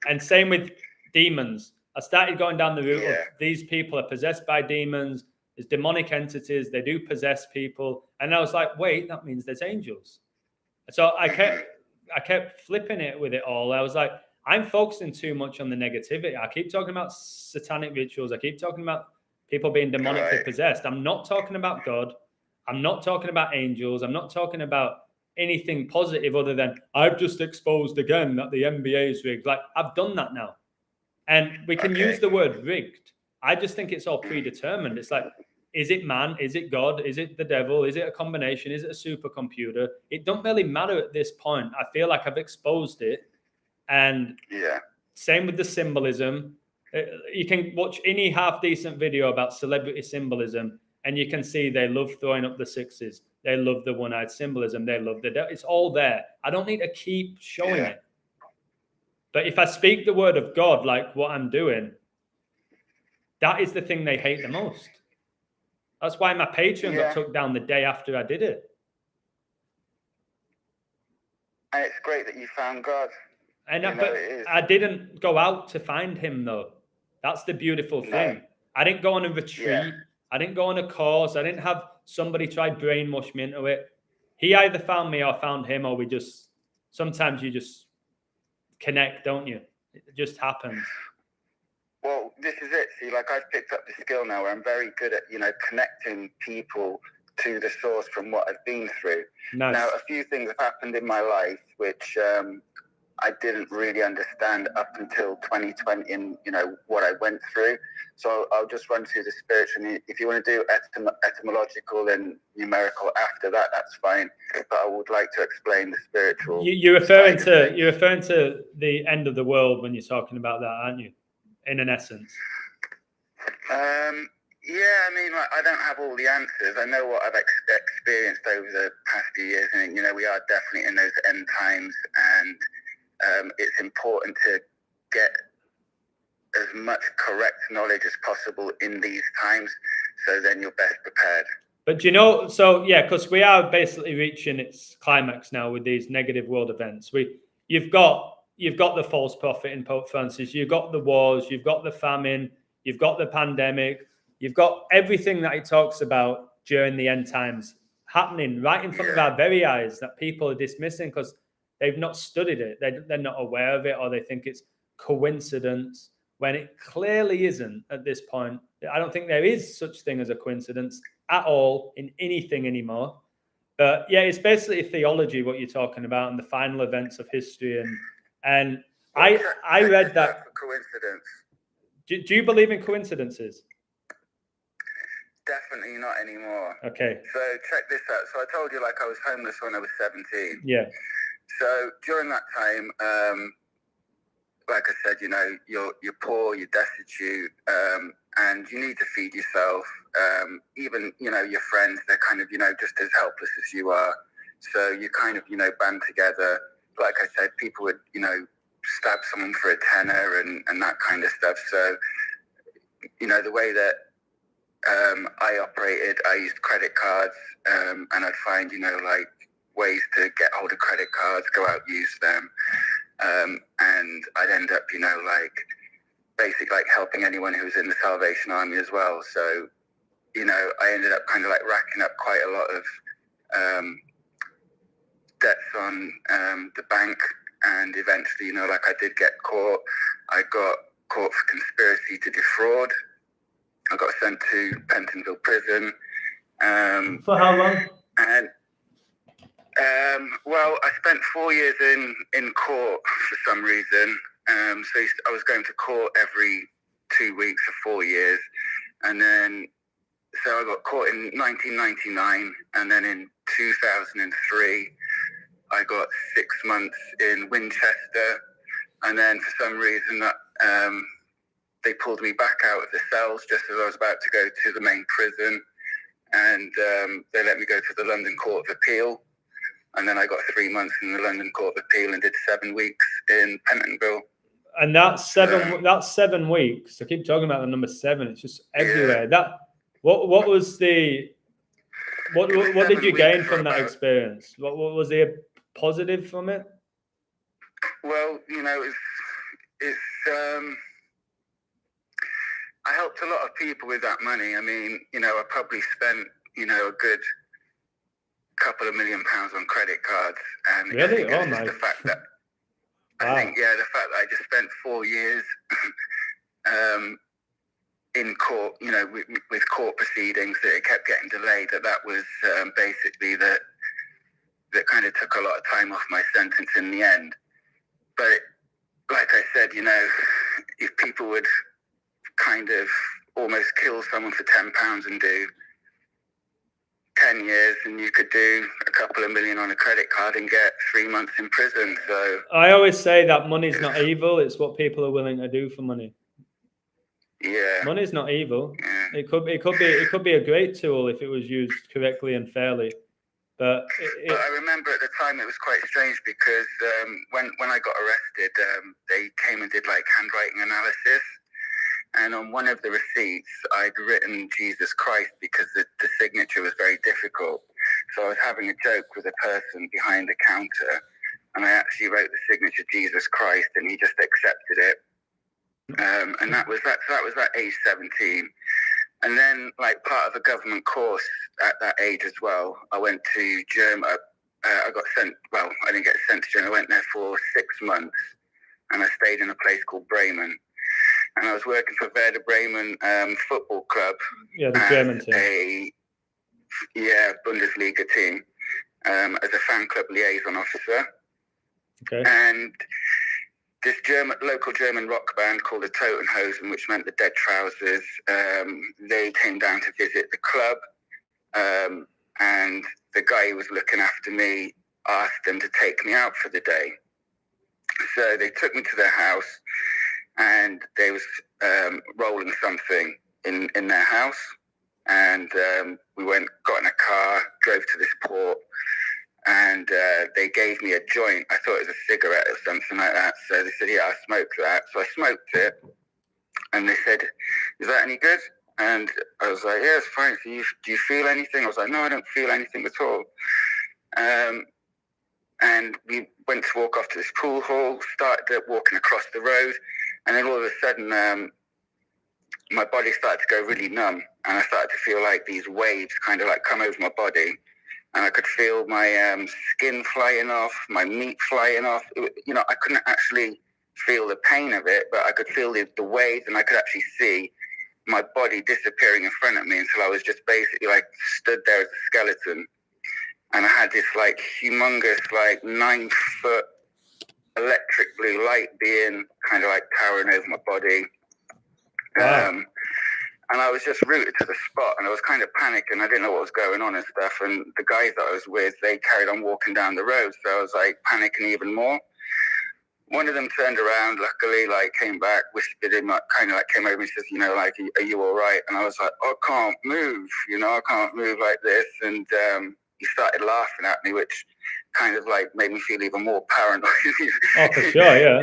And same with demons. I started going down the route of these people are possessed by demons. There's demonic entities. They do possess people. And I was like, wait, that means there's angels. So I kept flipping it with it all. I was like, I'm focusing too much on the negativity. I keep talking about satanic rituals. I keep talking about people being demonically possessed. I'm not talking about God. I'm not talking about angels. I'm not talking about anything positive other than I've just exposed again that the NBA is rigged. Like, I've done that now. And we can use the word rigged. I just think it's all predetermined. It's like, is it man? Is it God? Is it the devil? Is it a combination? Is it a supercomputer? It don't really matter at this point. I feel like I've exposed it. And same with the symbolism. You can watch any half-decent video about celebrity symbolism, and you can see they love throwing up the sixes. They love the one-eyed symbolism. They love the devil. It's all there. I don't need to keep showing it. But if I speak the word of God, like what I'm doing, that is the thing they hate the most. That's why my Patreon got took down the day after I did it.
And it's great that you found God.
And I didn't go out to find him, though. That's the beautiful thing. I didn't go on a retreat. I didn't go on a course. I didn't have somebody try brainwash me into it. He either found me or found him, or sometimes you just connect, don't you? It just happens.
Well, this is it. See, like I've picked up the skill now where I'm very good at, connecting people to the source from what I've been through.
Nice.
Now, a few things have happened in my life which I didn't really understand up until 2020 in, what I went through. So I'll just run through the spiritual. If you want to do etymological and numerical after that, that's fine. But I would like to explain the spiritual.
You're referring to the end of the world when you're talking about that, aren't you? In an essence.
Yeah, I mean, like, I don't have all the answers. I know what I've experienced over the past few years, and we are definitely in those end times, and it's important to get as much correct knowledge as possible in these times, so then you're best prepared.
But because we are basically reaching its climax now with these negative world events. You've got the false prophet in Pope Francis. You've got the wars. You've got the famine. You've got the pandemic. You've got everything that he talks about during the end times happening right in front of our very eyes that people are dismissing because they've not studied it. They're not aware of it, or they think it's coincidence when it clearly isn't at this point. I don't think there is such thing as a coincidence at all in anything anymore. But yeah, it's basically theology, what you're talking about, and the final events of history. And I read that.
Coincidence.
Do you believe in coincidences?
Definitely not anymore.
Okay.
So check this out. So I told you, like, I was homeless when I was 17.
Yeah.
So during that time, like I said, you're poor, you're destitute, and you need to feed yourself. Even, your friends, they're kind of, just as helpless as you are. So you kind of, band together. Like I said, people would, stab someone for a tenner and that kind of stuff. So, the way that I operated, I used credit cards, and I'd find, like ways to get hold of credit cards, go out, use them. And I'd end up, basically like helping anyone who was in the Salvation Army as well. So, I ended up kind of like racking up quite a lot of debts on the bank. And eventually, I did get caught. I got caught for conspiracy to defraud. I got sent to Pentonville Prison.
For how long?
And well, I spent 4 years in court for some reason. So I was going to court every 2 weeks for 4 years, and then so I got caught in 1999, and then in 2003 I got 6 months in Winchester, and then for some reason that they pulled me back out of the cells just as I was about to go to the main prison, and they let me go to the London Court of Appeal. And then I got 3 months in the London Court of Appeal and did 7 weeks in Pentonville.
And that's 7 weeks. I keep talking about the number 7. It's just everywhere.
Yeah.
What was the what did you gain from that
about,
experience? What was the positive from it?
Well, you know, it's I helped a lot of people with that money. I mean, you know, I probably spent, you know, a good couple of £1 million on credit cards. And
really? Oh
my! The fact that wow. I think, yeah, the fact that I just spent 4 years in court, you know, with court proceedings, that it kept getting delayed. That was basically that kind of took a lot of time off my sentence in the end. But like I said, you know, if people would kind of almost kill someone for £10 and do 10 years, and you could do a couple of million on a credit card and get 3 months in prison. So
I always say that money's not evil. It's what people are willing to do for money.
Yeah,
money's not evil.
Yeah.
It could be a great tool if it was used correctly and fairly. But
I remember at the time it was quite strange because when I got arrested, they came and did like handwriting analysis. And on one of the receipts, I'd written Jesus Christ because the signature was very difficult. So I was having a joke with a person behind the counter, and I actually wrote the signature Jesus Christ, and he just accepted it. And that was at age 17. And then, like part of a government course at that age as well, I went to Germany. I got sent. Well, I didn't get sent to Germany. I went there for 6 months, and I stayed in a place called Bremen. And I was working for Werder Bremen football club.
Yeah, the German team.
Bundesliga team, as a fan club liaison officer.
Okay.
And this local German rock band called the Totenhosen, which meant the Dead Trousers, they came down to visit the club. And the guy who was looking after me asked them to take me out for the day. So they took me to their house, and they was rolling something in their house, and we got in a car, drove to this port, and they gave me a joint. I thought it was a cigarette or something like that. So they said, yeah, I smoked that. So I smoked it, and they said, is that any good? And I was like, yeah, it's fine. So do you feel anything? I was like, no, I don't feel anything at all. And we went to walk off to this pool hall, started walking across the road, and then all of a sudden, my body started to go really numb, and I started to feel like these waves kind of like come over my body, and I could feel my skin flying off, my meat flying off. You know, I couldn't actually feel the pain of it, but I could feel the waves, and I could actually see my body disappearing in front of me until I was just basically like stood there as a skeleton. And I had this like humongous, like 9-foot electric blue light being kind of like towering over my body.
Wow.
And I was just rooted to the spot, and I was kind of panicking. I didn't know what was going on and stuff. And the guys that I was with, they carried on walking down the road. So I was like panicking even more. One of them turned around, luckily, like came back, whispered him, kind of like came over and says, you know, like, are you all right? And I was like, I can't move, you know, I can't move like this. And he started laughing at me, which kind of like made me feel even more paranoid.
Oh, for sure, yeah.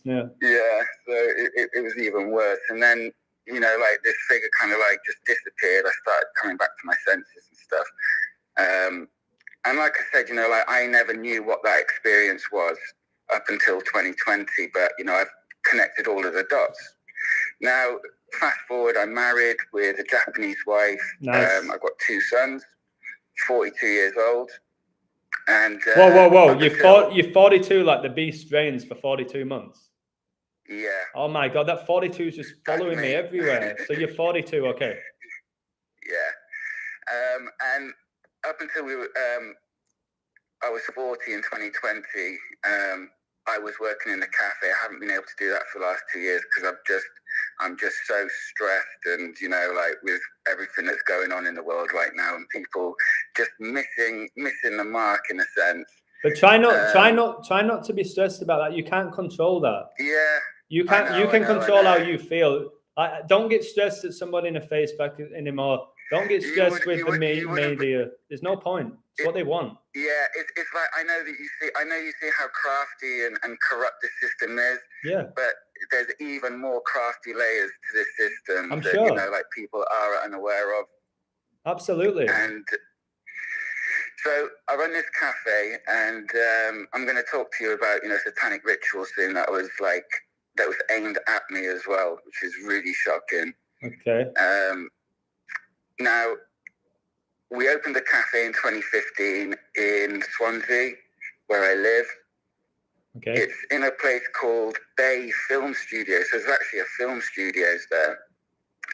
Yeah, so it was even worse. And then, you know, like this figure kind of like just disappeared. I started coming back to my senses and stuff. And like I said, you know, like I never knew what that experience was up until 2020, but, you know, I've connected all of the dots. Now, fast forward, I'm married with a Japanese wife.
Nice.
I've got 2 sons, 42 years old. And
whoa! You're 42 like the beast reigns for 42 months.
Yeah.
Oh my God, that 42 is just following me
me.
everywhere. So you're 42, okay.
Yeah. And up until I was 40 in 2020. I was working in a cafe. I haven't been able to do that for the last 2 years because I'm just so stressed, and like with everything that's going on in the world right now, and people just missing the mark in a sense.
But try not to be stressed about that. You can't control that.
Yeah.
You can control how you feel. Don't get stressed at somebody in a Facebook anymore. Don't get stressed with the media. There's no point. It's what they want.
Yeah, it's like I know you see how crafty and corrupt the system is.
Yeah.
But there's even more crafty layers to this system
I'm
that
sure.
like people are unaware of.
Absolutely.
And so I run this cafe, and I'm going to talk to you about satanic rituals thing that was aimed at me as well, which is really shocking.
Okay.
Now, we opened the cafe in 2015 in Swansea, where I live.
Okay.
It's in a place called Bay Film Studios. So there's actually a film studios there.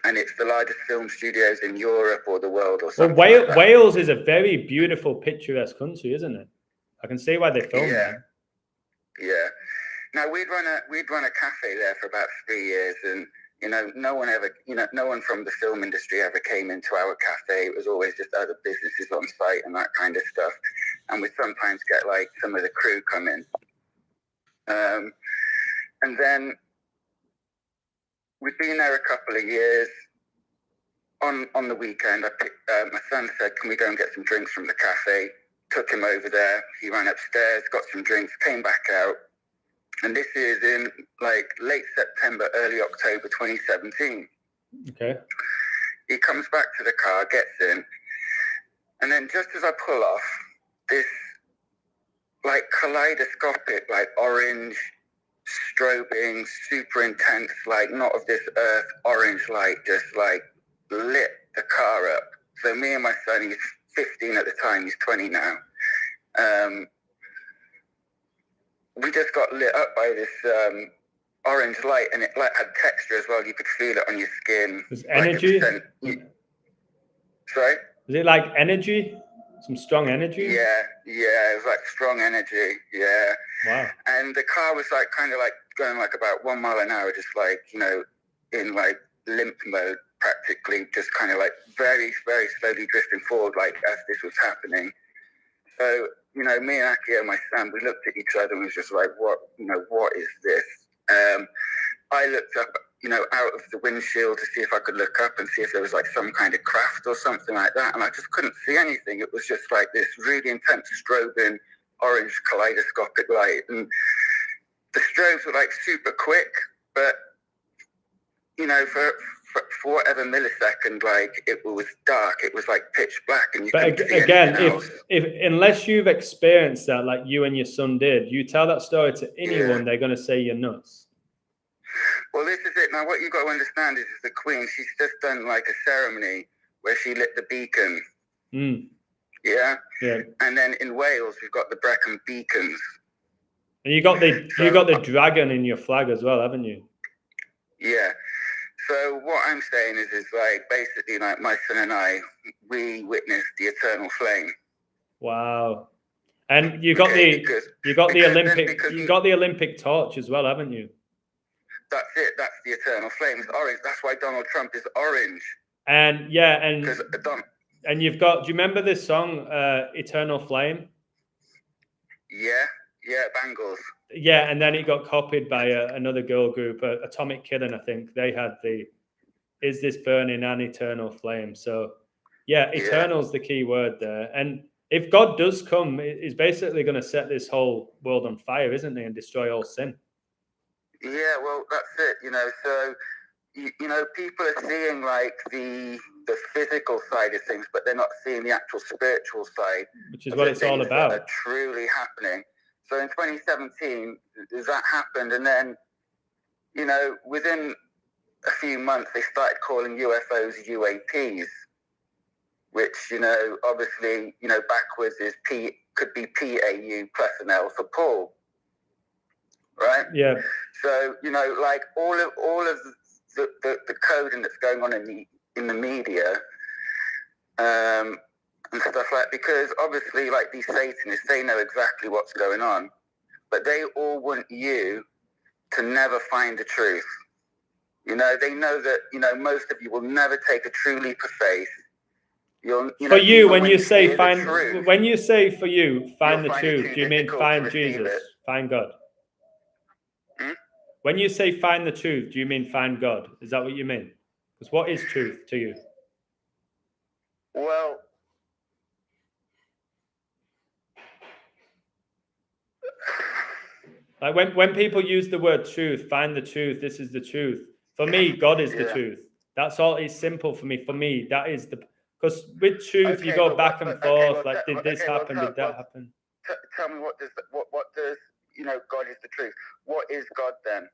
And it's the largest film studios in Europe or the world or something.
Well, Wales is a very beautiful, picturesque country, isn't it? I can see why they filmed there.
Yeah. Now, we'd run a cafe there for about 3 years, and no one from the film industry ever came into our cafe. It was always just other businesses on site and that kind of stuff. And we'd sometimes get like some of the crew come in. And then we'd been there a couple of years. On the weekend, my son said, "Can we go and get some drinks from the cafe?" Took him over there. He ran upstairs, got some drinks, came back out. And this is in like late September, early October 2017.
Okay.
He comes back to the car, gets in, and then just as I pull off, this like kaleidoscopic, like orange, strobing, super intense, like not of this earth, orange light just like lit the car up. So me and my son, he's 15 at the time, he's 20 now. We just got lit up by this orange light, and it like had texture as well. You could feel it on your skin.
There's energy.
Sorry?
Is it like energy? Some strong energy?
Yeah. It was like strong energy. Yeah.
Wow.
And the car was like kind of like going like about 1 mile an hour, just like, in like limp mode practically, just kind of like very, very slowly drifting forward, like as this was happening. So, me and Akio, my son, we looked at each other and was just like, what is this? I looked up, out of the windshield to see if I could look up and see if there was like some kind of craft or something like that. And I just couldn't see anything. It was just like this really intense strobing orange kaleidoscopic light. And the strobes were like super quick, but, for whatever millisecond, like it was dark, it was like pitch black, and you couldn't see anything else.
if unless you've experienced that, like you and your son did, you tell that story to anyone, they're going to say you're nuts.
Well, this is it. Now, what you got to understand is the Queen, she's just done like a ceremony where she lit the beacon. Yeah. And then in Wales, we've got the Brecon beacons.
And you got the dragon in your flag as well, haven't you?
Yeah. So what I'm saying is like basically like my son and I, we witnessed the eternal flame. Wow.
And you got the Olympic torch as well, haven't you?
That's it. That's the eternal flame. It's orange. That's why Donald Trump is orange.
And and you've got. Do you remember this song, "Eternal Flame"?
Yeah, Bangles.
Yeah, and then it got copied by another girl group, Atomic Killing, I think. They had the "Is This Burning an Eternal Flame?" So, yeah, eternal's the key word there. And if God does come, he's basically going to set this whole world on fire, isn't he, and destroy all sin.
Yeah, well, that's it. So people are seeing like the physical side of things, but they're not seeing the actual spiritual side,
which is what it's all about.
That are truly happening. So in 2017, that happened, and then within a few months, they started calling UFOs UAPs, which obviously backwards is could be PAU plus an L for Paul, right?
Yeah.
So, you know, like all of the coding that's going on in the media, and stuff like, because obviously, like, these Satanists, they know exactly what's going on, but they all want you to never find the truth. You know, they know that, you know, most of you will never take a true leap of faith.
For you, when you say find,
truth,
when you say for you, find the
find it
truth,
too
do you mean
difficult
find
to receive
Jesus,
it.
find God?
Hmm?
When you say find the truth, do you mean find God? Is that what you mean? Because what is truth to you?
Well,
like when people use the word truth, find the truth, this is the truth. For me, God is the truth. That's all. It's simple for me. For me, that is the, because with truth, you go back and forth. Like, did this happen? Did that happen?
Tell me, what does, you know, God is the truth. What is God then?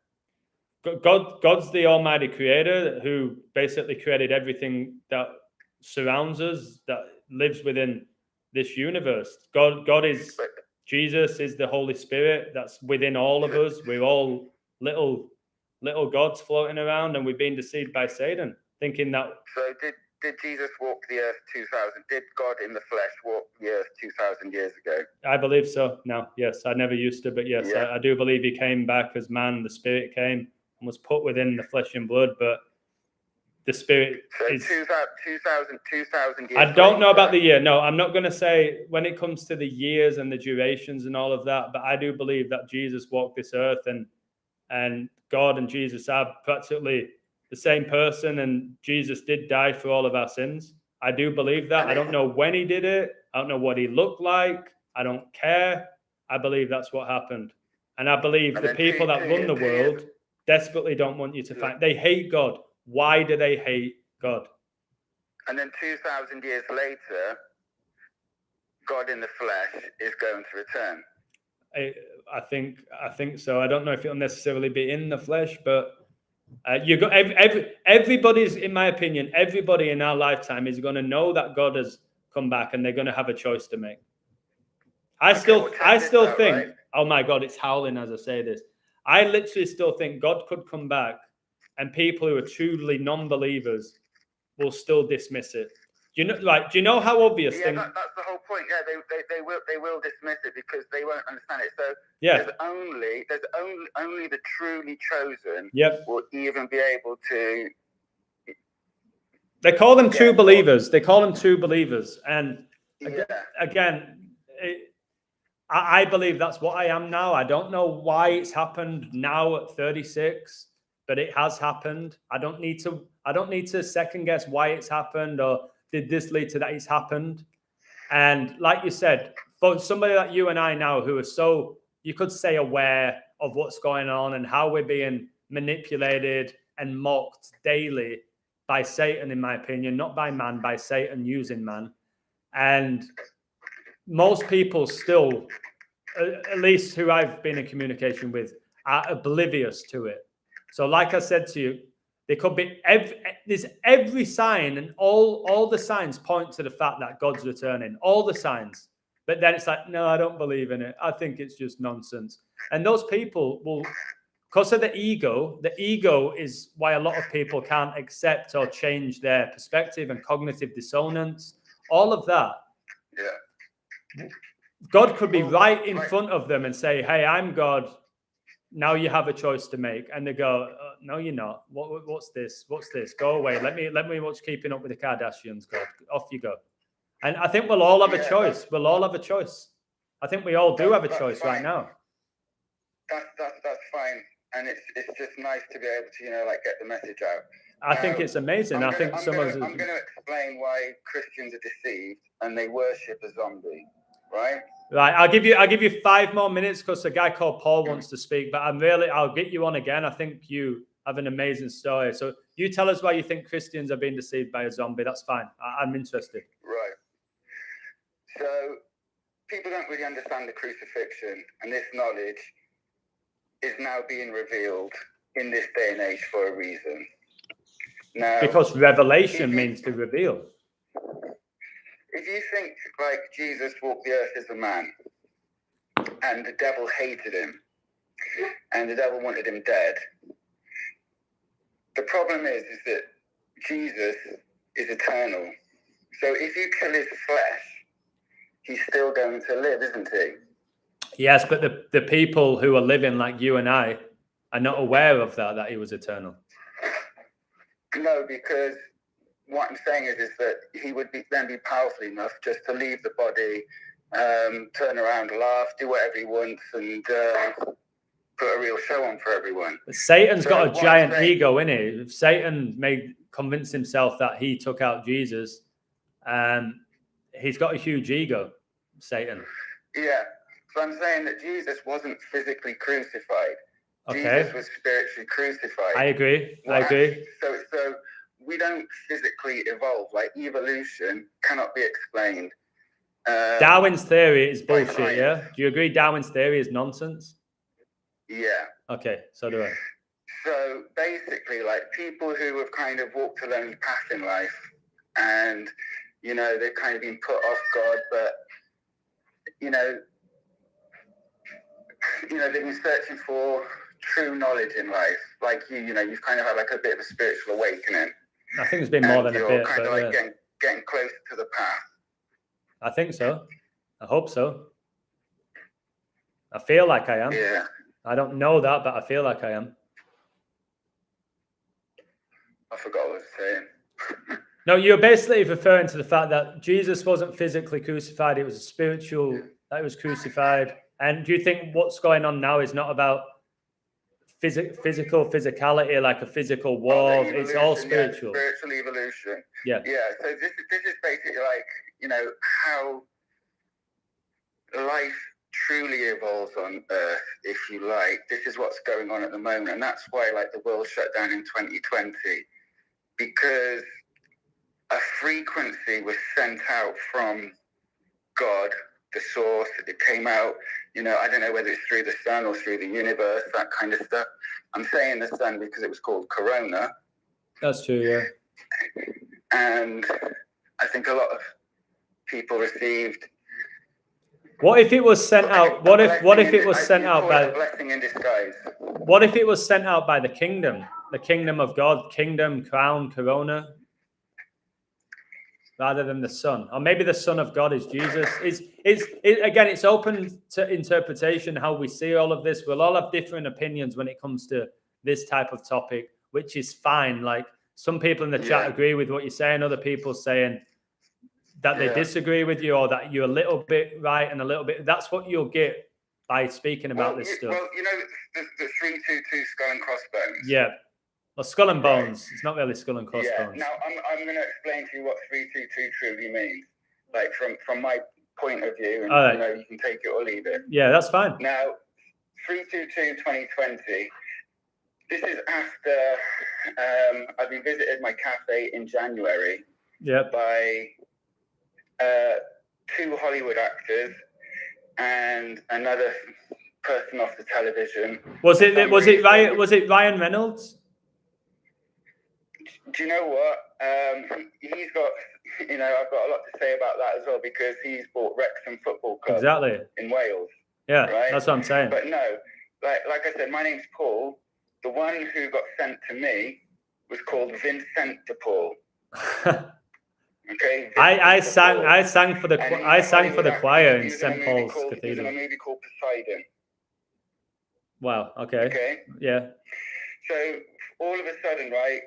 God's the Almighty Creator who basically created everything that surrounds us, that lives within this universe. God is, Jesus is the Holy Spirit that's within all of us. We're all little gods floating around, and we've been deceived by Satan, thinking that.
So did Jesus walk the earth 2,000? Did God in the flesh walk the earth 2,000 years ago?
I believe so. No, yes, I never used to, but yes, yeah. I do believe he came back as man. The Spirit came and was put within the flesh and blood, but the Spirit is
2,000 years.
I don't know about the year. No, I'm not going to say when it comes to the years and the durations and all of that, but I do believe that Jesus walked this earth, and God and Jesus are practically the same person, and Jesus did die for all of our sins. I do believe that. I don't know when he did it. I don't know what he looked like. I don't care. I believe that's what happened. And I believe the people that run the world desperately don't want you to find. They hate God. Why do they hate God?
And then 2,000 years later, God in the flesh is going to return.
I think so. I don't know if it'll necessarily be in the flesh, but you got everybody's, in my opinion, everybody in our lifetime is going to know that God has come back, and they're going to have a choice to make. I still think. Right? Oh my God, it's howling as I say this. I literally still think God could come back, and people who are truly non-believers will still dismiss it. Do you know how obvious?
Yeah, that's the whole point. Yeah, they will dismiss it because they won't understand it. So
yeah,
there's only the truly chosen.
Yep.
Will even be able to.
They call them true believers. They call them true believers, and again, I believe that's what I am now. I don't know why it's happened now at 36, but it has happened. I don't need to second guess why it's happened, or did this lead to that it's happened. And like you said, for somebody like you and I now, who are so, you could say, aware of what's going on and how we're being manipulated and mocked daily by Satan, in my opinion, not by man, by Satan using man. And most people still, at least who I've been in communication with, are oblivious to it. So like I said to you, there could be there's every sign, and all the signs point to the fact that God's returning, all the signs. But then it's like, no, I don't believe in it. I think it's just nonsense. And those people will, because of the ego is why a lot of people can't accept or change their perspective, and cognitive dissonance, all of that.
Yeah.
God could be right in front of them and say, hey, I'm God. Now you have a choice to make. And they go, no, you're not. What's this? What's this? Go away. Let me watch Keeping Up with the Kardashians. God, off you go. And I think we'll all have a choice. We'll all have a choice. I think we all do have a choice right now.
That's fine. And it's just nice to be able to, get the message out.
I think it's amazing. I'm going
to explain why Christians are deceived and they worship a zombie, right?
Right, I'll give you 5 more minutes because a guy called Paul wants to speak, but I'll get you on again. I think you have an amazing story. So you tell us why you think Christians are being deceived by a zombie. That's fine. I'm interested.
Right. So people don't really understand the crucifixion, and this knowledge is now being revealed in this day and age for a reason. Now,
because revelation means to reveal.
If you think like Jesus walked the earth as a man and the devil hated him and the devil wanted him dead. The problem is that Jesus is eternal. So if you kill his flesh, he's still going to live, isn't he?
Yes, but the people who are living like you and I are not aware of that he was eternal.
No, because what I'm saying is that he would then be powerful enough just to leave the body, turn around, laugh, do whatever he wants, and put a real show on for everyone.
But Satan's got a
what I'm
giant
saying-
ego in it. If Satan may convince himself that he took out Jesus, he's got a huge ego, Satan.
Yeah. So I'm saying that Jesus wasn't physically crucified.
Okay.
Jesus was spiritually crucified.
I agree. I agree.
So we don't physically evolve. Like evolution cannot be explained.
Darwin's theory is
by
bullshit,
science.
yeah? Do you agree Darwin's theory is nonsense?
Yeah.
Okay, so do I.
So basically, like people who have kind of walked a lonely path in life, and they've kind of been put off God, but they've been searching for true knowledge in life. Like you've kind of had like a bit of a spiritual awakening.
I think it's been more than a
you're
bit,
kind
but
of like
yeah.
getting closer to the path.
I think so. I hope so. I feel like I am.
Yeah.
I don't know that, but I feel like I am.
I forgot what I was saying.
No, you're basically referring to the fact that Jesus wasn't physically crucified. It was a spiritual that he was crucified. And do you think what's going on now is not about physicality, like a physical war? It's all spiritual.
Yeah, spiritual evolution.
Yeah.
Yeah. So this is basically like, how life truly evolves on Earth, if you like. This is what's going on at the moment. And that's why like the world shut down in 2020, because a frequency was sent out from God, the source. It came out, I don't know whether it's through the sun or through the universe, that kind of stuff. I'm saying the sun because it was called Corona.
That's true, yeah.
And I think a lot of people received.
What if it was sent out? What if it was sent out by
a blessing in disguise?
What if it was sent out by the kingdom of God, kingdom, crown, corona, rather than the Son? Or maybe the Son of God is Jesus. Again, it's open to interpretation how we see all of this. We'll all have different opinions when it comes to this type of topic, which is fine. Like some people in the chat agree with what you're saying, other people saying that they disagree with you, or that you're a little bit right and a little bit. That's what you'll get by speaking about this stuff.
Well, the 322 skull and crossbones.
Yeah. Well, skull and bones. Right. It's not really skull and crossbones.
Yeah. Now, I'm going to explain to you what 322 truly means, like from my point of view, and right. You can take it or leave it.
Yeah, that's fine.
Now, 322 2020. This is after I've been visited my cafe in January.
Yeah.
By 2 Hollywood actors and another person off the television.
Was it Ryan Reynolds?
Do you know what? He's got, I've got a lot to say about that as well, because he's bought Wrexham Football Club in Wales.
Yeah,
right? That's
what I'm saying.
But no, like I said, my name's Paul. The one who got sent to me was called Vincent de Paul. Okay.
I sang for the choir in St. Paul's Cathedral.
He's in a movie called Poseidon.
Wow. Okay.
Okay.
Yeah.
So all of a sudden, right,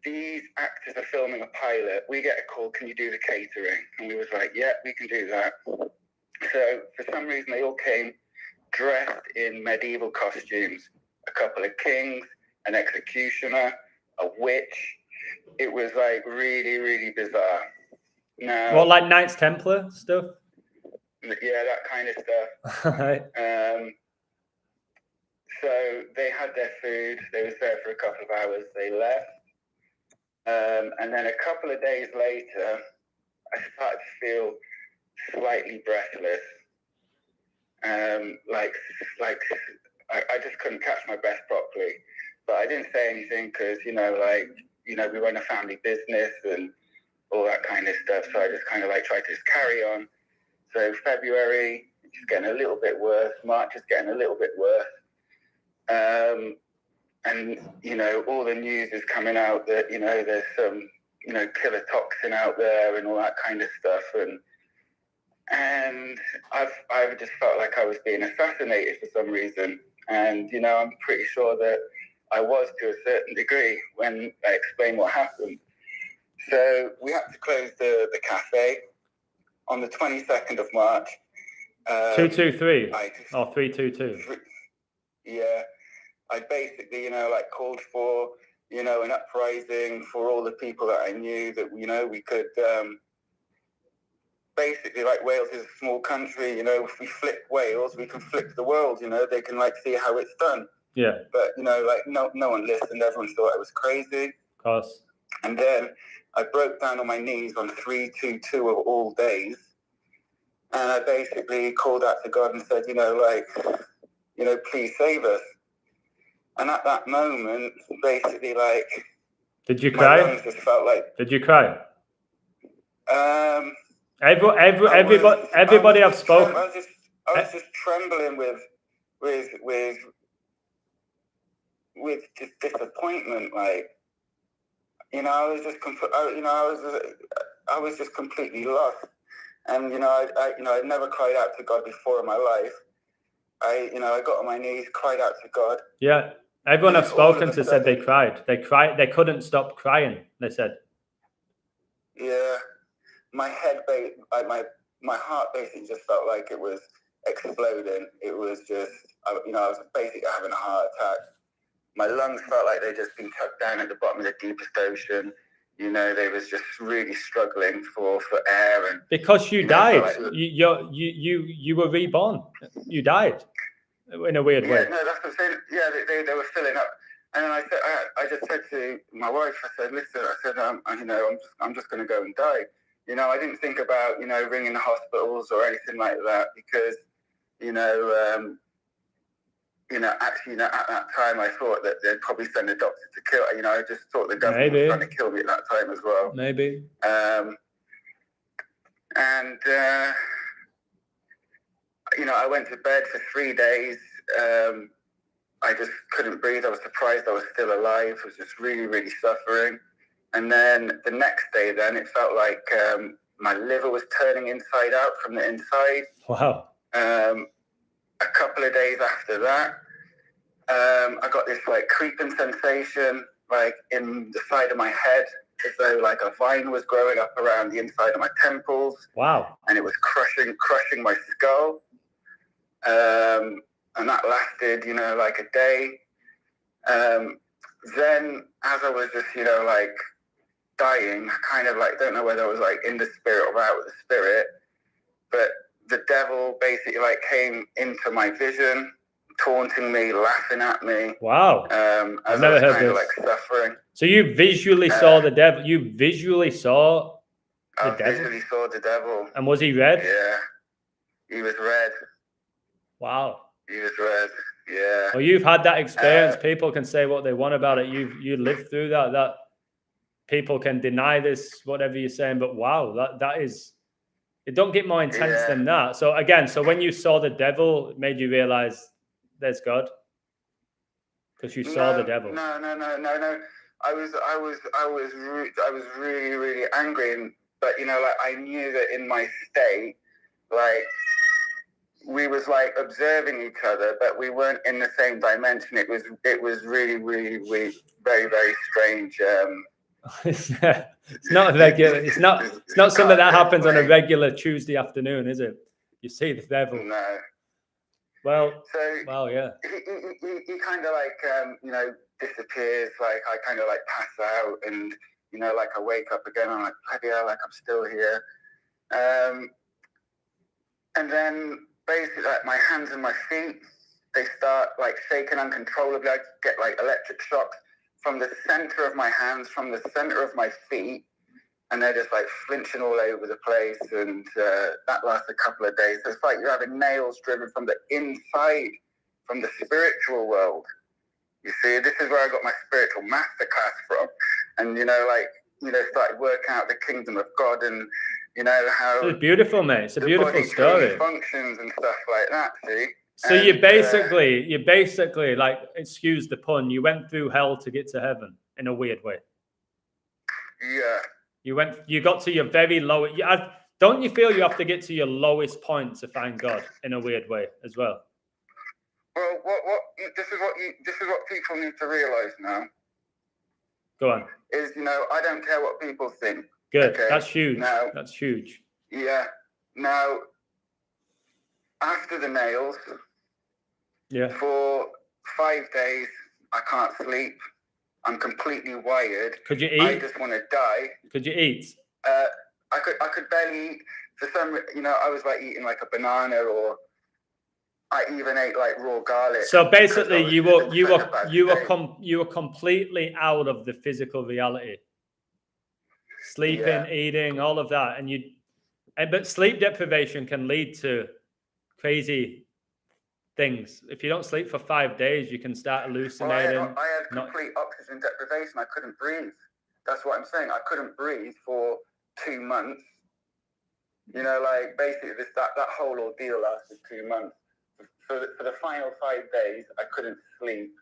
these actors are filming a pilot. We get a call, can you do the catering? And we was like, yeah, we can do that. So for some reason, they all came dressed in medieval costumes. A couple of kings, an executioner, a witch. It was like really, really bizarre. Now,
what, like Knights Templar stuff?
Yeah, that kind of stuff.
Right.
So they had their food. They was there for a couple of hours. They left. And then a couple of days later, I started to feel slightly breathless. I just couldn't catch my breath properly. But I didn't say anything because, we run a family business and all that kind of stuff. So I just kind of tried to just carry on. So February, It's getting a little bit worse. March is getting a little bit worse. And, you know, all the news is coming out that, you know, there's some, you know, killer toxin out there and all that kind of stuff. And I've just felt like I was being assassinated for some reason. And, you know, I'm pretty sure that I was to a certain degree when I explained what happened. So we had to close the cafe on the 22nd of March.
223 or 322.
Yeah. I basically, you know, like called for, you know, an uprising for all the people that I knew that, you know, we could, basically, like, Wales is a small country, you know, if we flip Wales, we can flip the world, you know, they can, like, see how it's done.
Yeah.
But, you know, like, no one listened, everyone thought I was crazy.
Of course.
And then I broke down on my knees on 322 of all days, and I basically called out to God and said, you know, like, you know, please save us. And at that moment, basically, like,
did you cry?
My lungs just felt like.
Did you cry?
Everybody
I've spoken.
I was just trembling with just disappointment. Like, you know, I was just completely lost. And, you know, I'd never cried out to God before in my life. I got on my knees, cried out to God.
Yeah. Everyone I've spoken to said they cried. They cried. They couldn't stop crying. They said.
Yeah, my head, my heart basically just felt like it was exploding. It was just, you know, I was basically having a heart attack. My lungs felt like they'd just been tucked down at the bottom of the deepest ocean. You know, they was just really struggling for air. And
because you died, like, you were reborn. You died in a weird way.
Yeah, no, that's what I'm saying. Yeah, they were filling up. And then I just said to my wife, I said, listen, I said, you know, I'm just going to go and die. You know, I didn't think about, you know, ringing the hospitals or anything like that because, actually, you know, at that time, I thought that they'd probably send a doctor to kill. You know, I just thought the government was trying to kill me at that time as well.
Maybe.
You know, I went to bed for 3 days. I just couldn't breathe. I was surprised I was still alive. I was just really, really suffering. And then the next day, then it felt like my liver was turning inside out from the inside.
Wow.
A couple of days after that, I got this like creeping sensation, like in the side of my head, as though like a vine was growing up around the inside of my temples.
Wow.
And it was crushing my skull. And that lasted, you know, like a day. Then as I was just, you know, like dying, I kind of like, don't know whether I was like in the spirit or out with the spirit, but the devil basically like came into my vision, taunting me, laughing at me.
Wow. I've never heard this.
Like suffering.
So you visually saw the devil. You visually saw the devil?
I visually saw the devil.
And was he red?
Yeah. He was red.
Wow.
He was red. Yeah.
Well, you've had that experience. People can say what they want about it. You lived through that. That people can deny this, whatever you're saying, but wow, that is. It don't get more intense than that. So again, so when you saw the devil, it made you realize there's God, because you saw the devil.
No. I was really, really angry, but you know, like I knew that in my state, like we was like observing each other, but we weren't in the same dimension. It was really, really, really very, very strange.
It's not a regular. It's not something that happens on a regular Tuesday afternoon, is it? You see the devil.
No.
Well.
So.
Well, yeah.
He kind of like you know, disappears. Like I kind of like pass out, and you know, like I wake up again. I'm like, bloody hell, like I'm still here. And then basically, like my hands and my feet, they start like shaking uncontrollably. I get like electric shocks from the center of my hands, from the center of my feet, and they're just like flinching all over the place. And that lasts a couple of days. So it's like you're having nails driven from the inside, from the spiritual world. You see, this is where I got my spiritual masterclass from. And, you know, like, you know, started working out the kingdom of God and You know how
It's beautiful, mate. It's a
the
beautiful
body
story.
truly functions and stuff like that. See.
So
And,
you basically, like, excuse the pun, you went through hell to get to heaven in a weird way.
yeah.
You got to your very low. Don't you feel you have to get to your lowest point to find God in a weird way as well?
Well, this is what people need to realize now.
Go on.
Is, you know, I don't care what people think.
Good.
Okay?
That's huge.
Now,
That's huge.
yeah. Now, after the nails,
Yeah.
for 5 days, I can't sleep. I'm completely wired.
Could you
I
eat?
just want to die.
Could you eat?
I could barely eat. For some, you know, I was like eating like a banana, or I even ate like raw garlic.
So basically, you were
were
completely out of the physical reality. Sleeping, eating, all of that, but sleep deprivation can lead to crazy things. If you don't sleep for 5 days, you can start hallucinating.
Well, I had complete oxygen deprivation. I couldn't breathe. That's what I'm saying. I couldn't breathe for 2 months. You know, like basically that whole ordeal lasted 2 months. For the final 5 days, I couldn't sleep,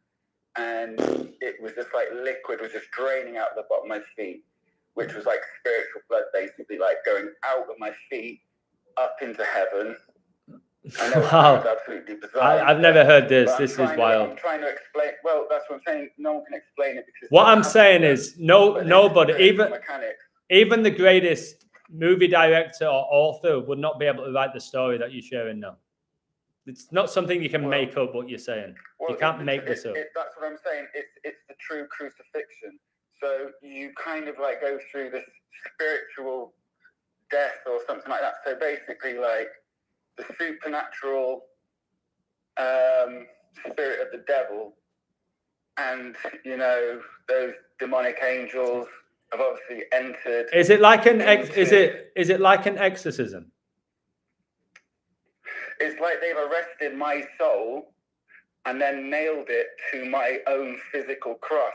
and it was just like liquid was just draining out the bottom of my feet, which was like spiritual blood, basically, like going out of my feet up into heaven. I know
Wow.
it's absolutely bizarre.
I've never heard this. This is wild.
I'm trying to explain. Well, that's what I'm saying. No one can explain it because.
What I'm saying is, nobody, even the greatest movie director or author, would not be able to write the story that you're sharing now. It's not something you can make up. What you're saying, you can't make this up.
That's what I'm saying. It's the true crucifixion. So you kind of like go through this spiritual death or something like that. So basically, like the supernatural spirit of the devil, and you know those demonic angels have obviously entered.
Is it like an is it like an exorcism?
It's like they've arrested my soul and then nailed it to my own physical cross.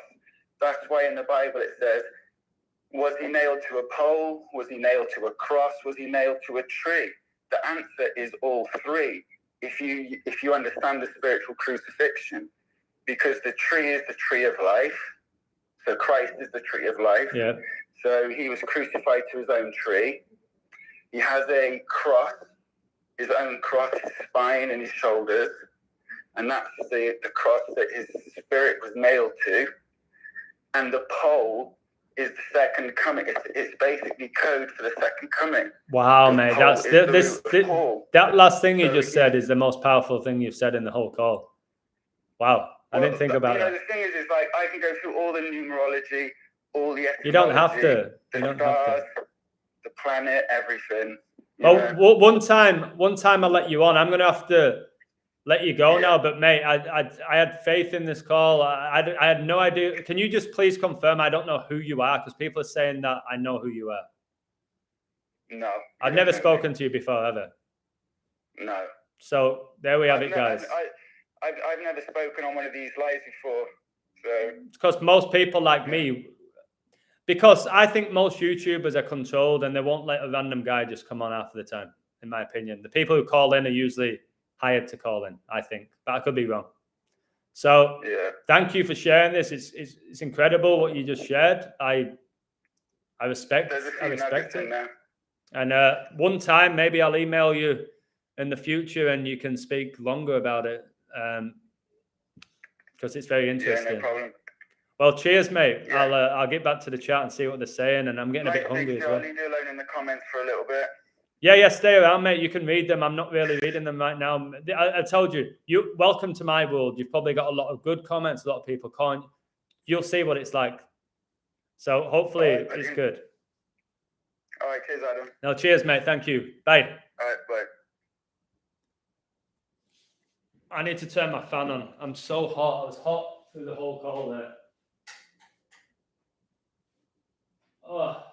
That's why in the Bible it says, was he nailed to a pole? Was he nailed to a cross? Was he nailed to a tree? The answer is all three. If you understand the spiritual crucifixion, because the tree is the tree of life. So Christ is the tree of life.
Yeah.
So he was crucified to his own tree. He has a cross, his own cross, his spine and his shoulders. And that's the cross that his spirit was nailed to. And the pole is the second coming. It's basically code for the second coming.
Wow, mate. That last thing you just said is the most powerful thing you've said in the whole call. Wow. I didn't think about that.
The thing is like I can go through all the numerology, all the etymology,
you don't have to.
The stars, the planet, everything.
Oh, one time I'll let you on. I'm going to have to let you go now. But mate, I had faith in this call. I had no idea. Can you just please confirm? I don't know who you are, because people are saying that I know who you are.
No.
I've never spoken to you before, ever.
No.
So there we have it, guys.
I've never spoken on one of these lives before. So
because most people like me, because I think most YouTubers are controlled and they won't let a random guy just come on half of the time, in my opinion. The people who call in are usually hired to call in, I think, but I could be wrong. So thank you for sharing this. It's incredible what you just shared. I respect it. And one time maybe I'll email you in the future and you can speak longer about it, because it's very interesting.
Yeah, no problem.
Well, cheers, mate. Yeah. I'll get back to the chat and see what they're saying, and I'm getting a bit hungry as well.
I'll leave you alone in the comments for a little bit.
Yeah, stay around, mate. You can read them. I'm not really reading them right now. I told you, welcome to my world. You've probably got a lot of good comments, a lot of people calling. You'll see what it's like. So hopefully it's good.
All right, cheers, Adam.
No, cheers, mate. Thank you. Bye.
All right, bye.
I need to turn my fan on. I'm so hot. I was hot through the whole call there. Oh.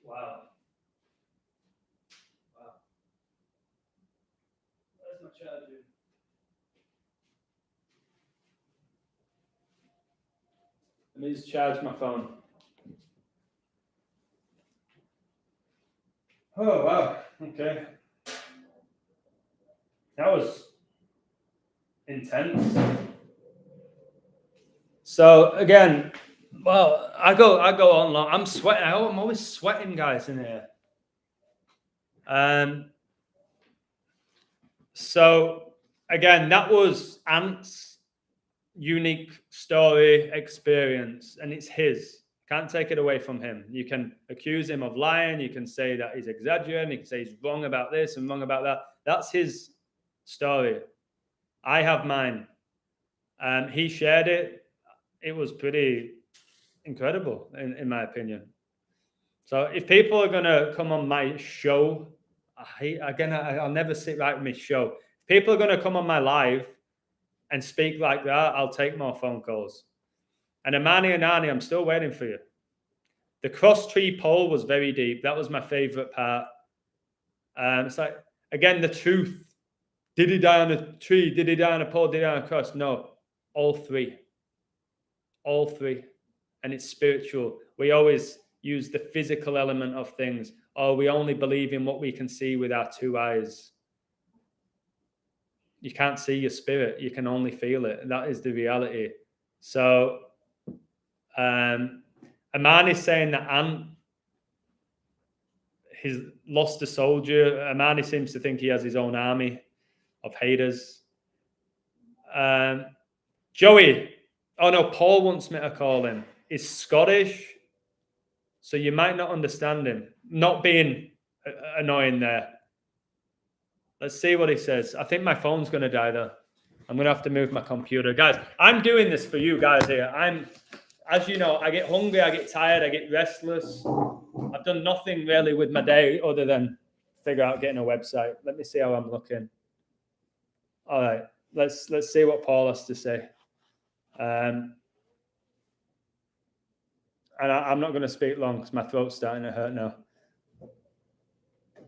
Wow. Where's my charger? Let me just charge my phone. Oh, wow. Okay. That was intense. So again, well, I go on long. I'm sweating. I'm always sweating, guys, in here. So again, that was Ant's unique story experience, and it's his. Can't take it away from him. You can accuse him of lying. You can say that he's exaggerating. You can say he's wrong about this and wrong about that. That's his story. I have mine. He shared it. It was pretty incredible, in my opinion. So if people are gonna come on my show, I'll never sit right with my show. If people are gonna come on my live and speak like that, I'll take more phone calls. And Amani and Ani, I'm still waiting for you. The cross tree pole was very deep. That was my favorite part. It's like, again, the truth. Did he die on a tree? Did he die on a pole? Did he die on a cross? No, all three. All three. And it's spiritual. We always use the physical element of things, or we only believe in what we can see with our two eyes. You can't see your spirit. You can only feel it. That is the reality. So, Amani is saying that Ant, he's lost a soldier. Amani seems to think he has his own army of haters. Joey, oh no, Paul wants me to call him. He's Scottish, so you might not understand him. Not being annoying there. Let's see what he says. I think my phone's going to die though. I'm going to have to move my computer. Guys, I'm doing this for you guys here. As you know, I get hungry, I get tired, I get restless. I've done nothing really with my day other than figure out getting a website. Let me see how I'm looking. All right, let's see what Paul has to say. And I'm not going to speak long because my throat's starting to hurt now.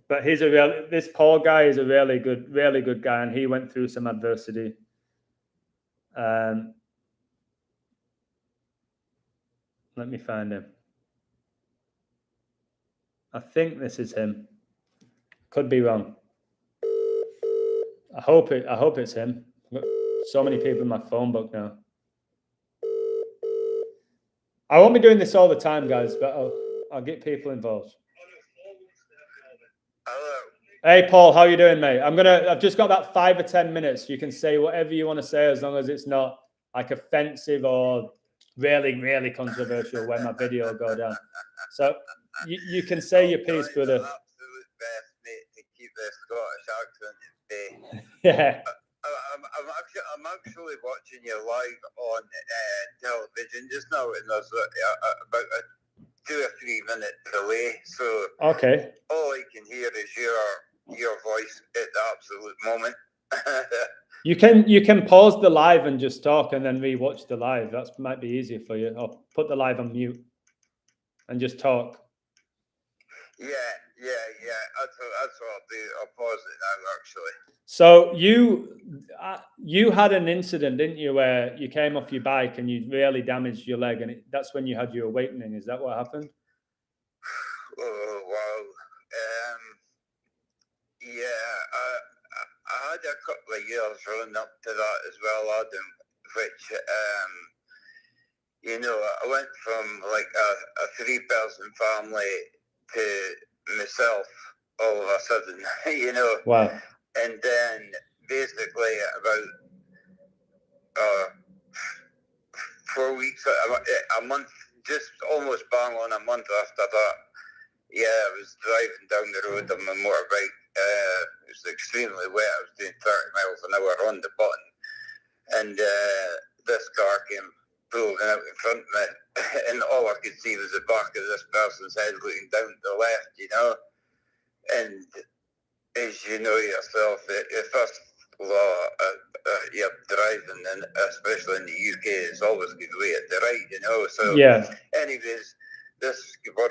But this Paul guy is a really good guy, and he went through some adversity. Let me find him. I think this is him. Could be wrong. I hope it's him. I've got so many people in my phone book now. I won't be doing this all the time, guys, but I'll get people involved.
Hello.
Hey, Paul, how you doing, mate? I've just got about 5 or 10 minutes. You can say whatever you want to say as long as it's not like offensive or really controversial when my video will go down. So you can say your piece, brother.
Absolute best, mate, to keep the Scottish accent at bay.
Yeah.
I'm actually watching you live on television just now, and there's about a 2 or 3 minute delay. So
okay,
all I can hear is your voice at the absolute moment.
You can pause the live and just talk, and then rewatch the live. That might be easier for you. Or put the live on mute and just talk.
Yeah. That's what I'll do. I'll pause it now, actually.
So you had an incident, didn't you, where you came off your bike and you really damaged your leg, and that's when you had your awakening. Is that what happened?
Oh wow. I had a couple of years running up to that as well, Adam, which I went from like a 3-person family to myself all of a sudden,
Wow.
And then basically about 4 weeks, a month, just almost bang on a month after that, I was driving down the road on my motorbike. It was extremely wet. I was doing 30 miles an hour on the button, and this car came pulling out in front of me, and all I could see was the back of this person's head looking down to the left, And as you know yourself, the first law you're driving, and especially in the UK, is always good way at the right, So,
yeah.
Anyways, this girl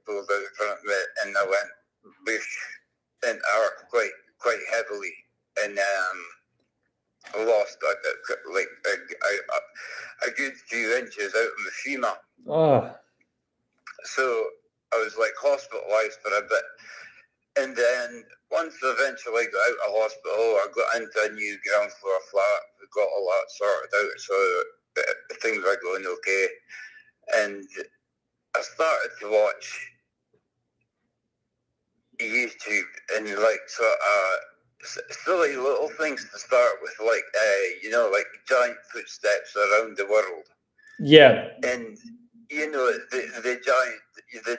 pulled out in front of me, and I went bush into her quite heavily, and lost like a good few inches out of my femur.
Oh.
So
I was like hospitalized for a bit. And then once I eventually got out of hospital, I got into a new ground floor flat. We got all that sorted out, so things were going okay. And I started to watch YouTube and like sort of silly little things to start with, like like giant footsteps around the world.
Yeah.
And the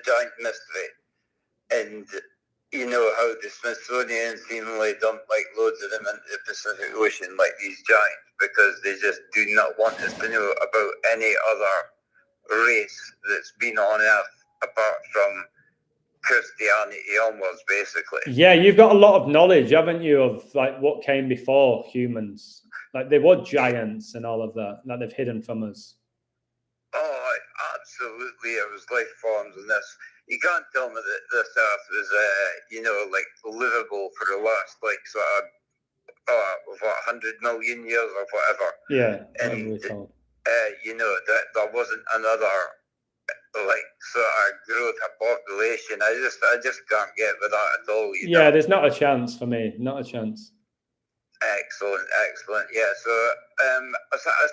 giant mystery, and how the Smithsonian seemingly dumped like loads of them into the Pacific Ocean, like these giants, because they just do not want us to know about any other race that's been on Earth apart from Christianity onwards, basically.
Yeah, you've got a lot of knowledge, haven't you, of like what came before humans? Like they were giants and all of that they've hidden from us.
Oh, absolutely. It was life forms, and this. You can't tell me that this Earth was, livable for the last, sort of, 100 million years or whatever.
Yeah,
and
that
there wasn't another sort of growth of population. I just can't get with that at all.
There's not a chance for me. Not a chance.
Excellent. Yeah, so I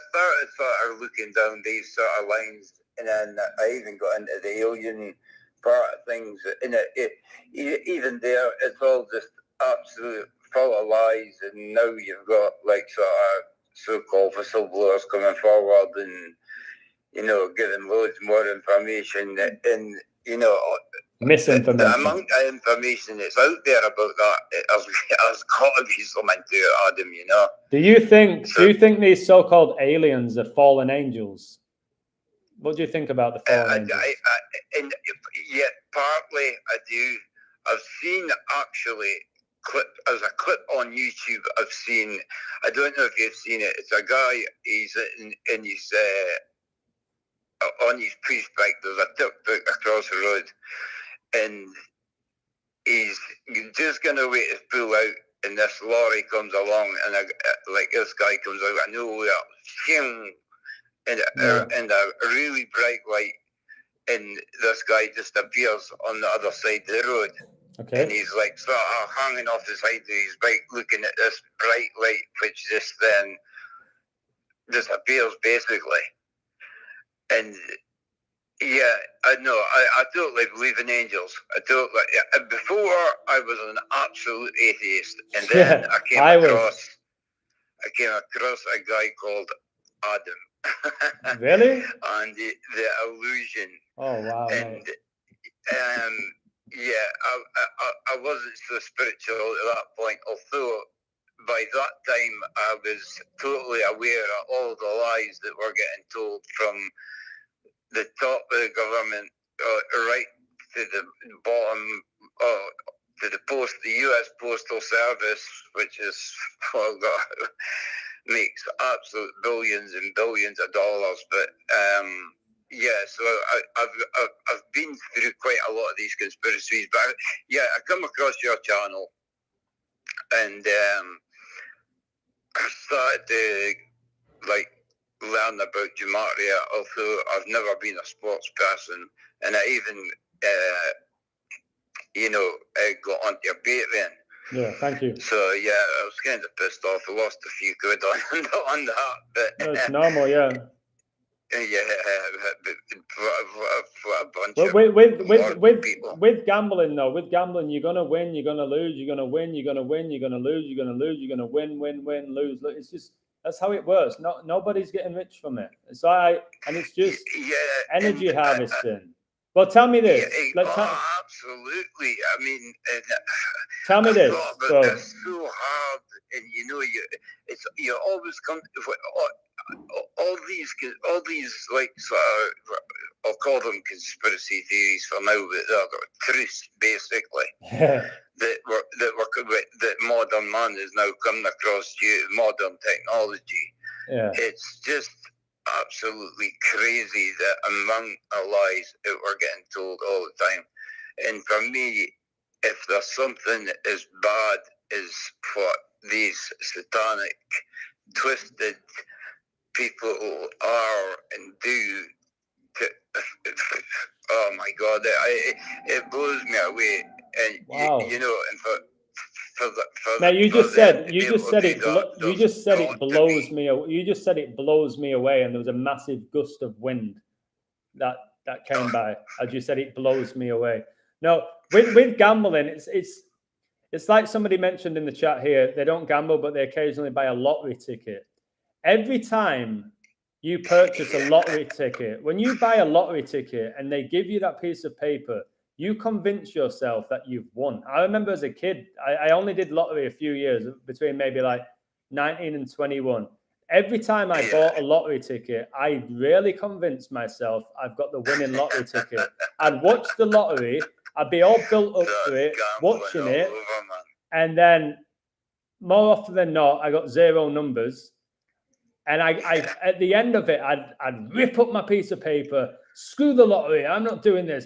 started sort of looking down these sort of lines, and then I even got into the alien part of things. And even there, it's all just absolute full of lies. And now you've got sort of so-called whistleblowers coming forward and giving loads more information, and
misinformation.
The amount of information that's out there about that has got to be something to it, Adam.
Do you think these so-called aliens are fallen angels? What do you think about the fallen angels?
Partly I do. I've seen actually a clip on YouTube. I've seen. I don't know if you've seen it. It's a guy. He's in his on his push bike. There's a tuk-tuk across the road, and he's just gonna wait to pull out, and this lorry comes along, and this guy comes out of nowhere, and a really bright light, and this guy just appears on the other side of the road.
Okay.
And he's sort of hanging off the side of his bike, looking at this bright light, which just then disappears basically. And yeah, I know. I totally believe in angels. Before I was an absolute atheist, and then I came across a guy called Adam.
Really?
And the illusion.
Oh wow.
And I wasn't so spiritual at that point, although by that time I was totally aware of all the lies that were getting told from the top of the government right to the bottom, to the U.S. Postal Service, which is makes absolute billions and billions of dollars. But so I've been through quite a lot of these conspiracies. But I come across your channel, and I started to learn about gematria, although I've never been a sports person, and I even got onto your Patreon.
Yeah, thank you.
So I was kind of pissed off. I lost a few quid on that, but
it's normal, yeah.
For a bunch of
with gambling though, you're gonna win, you're gonna lose, you're gonna win, you're gonna win, you're gonna lose, you're gonna lose, you're gonna win, lose. It's just that's how it works. Nobody's getting rich from it. And it's just energy harvesting. Well, tell me this.
Absolutely. I mean,
tell me this.
Bro. It's so hard, and you always come all these I'll call them conspiracy theories for now, but they're truths basically.
Yeah.
That modern man is now coming across due to modern technology.
Yeah.
It's just absolutely crazy the amount of lies that we're getting told all the time. And for me, if there's something as bad as what these satanic, twisted people are and do, Oh my God, it blows me away. And
Wow.
you know, and for
Now you
for
just
them
said
to
you
be
just
able
said
to
it.
do
You
those
just said it
got to
blows
be.
me. You just said it blows me away, and there was a massive gust of wind that came by. As you said, it blows me away. No, with gambling, it's like somebody mentioned in the chat here. They don't gamble, but they occasionally buy a lottery ticket. Every time you purchase a lottery ticket, when you buy a lottery ticket and they give you that piece of paper, you convince yourself that you've won. I remember as a kid, I only did lottery a few years, between maybe like 19 and 21. Every time I bought a lottery ticket, I really convinced myself I've got the winning lottery ticket. I'd watch the lottery, I'd be all built up for it, watching it, and then more often than not, I got zero numbers. And I at the end of it, I'd rip up my piece of paper, screw the lottery, I'm not doing this.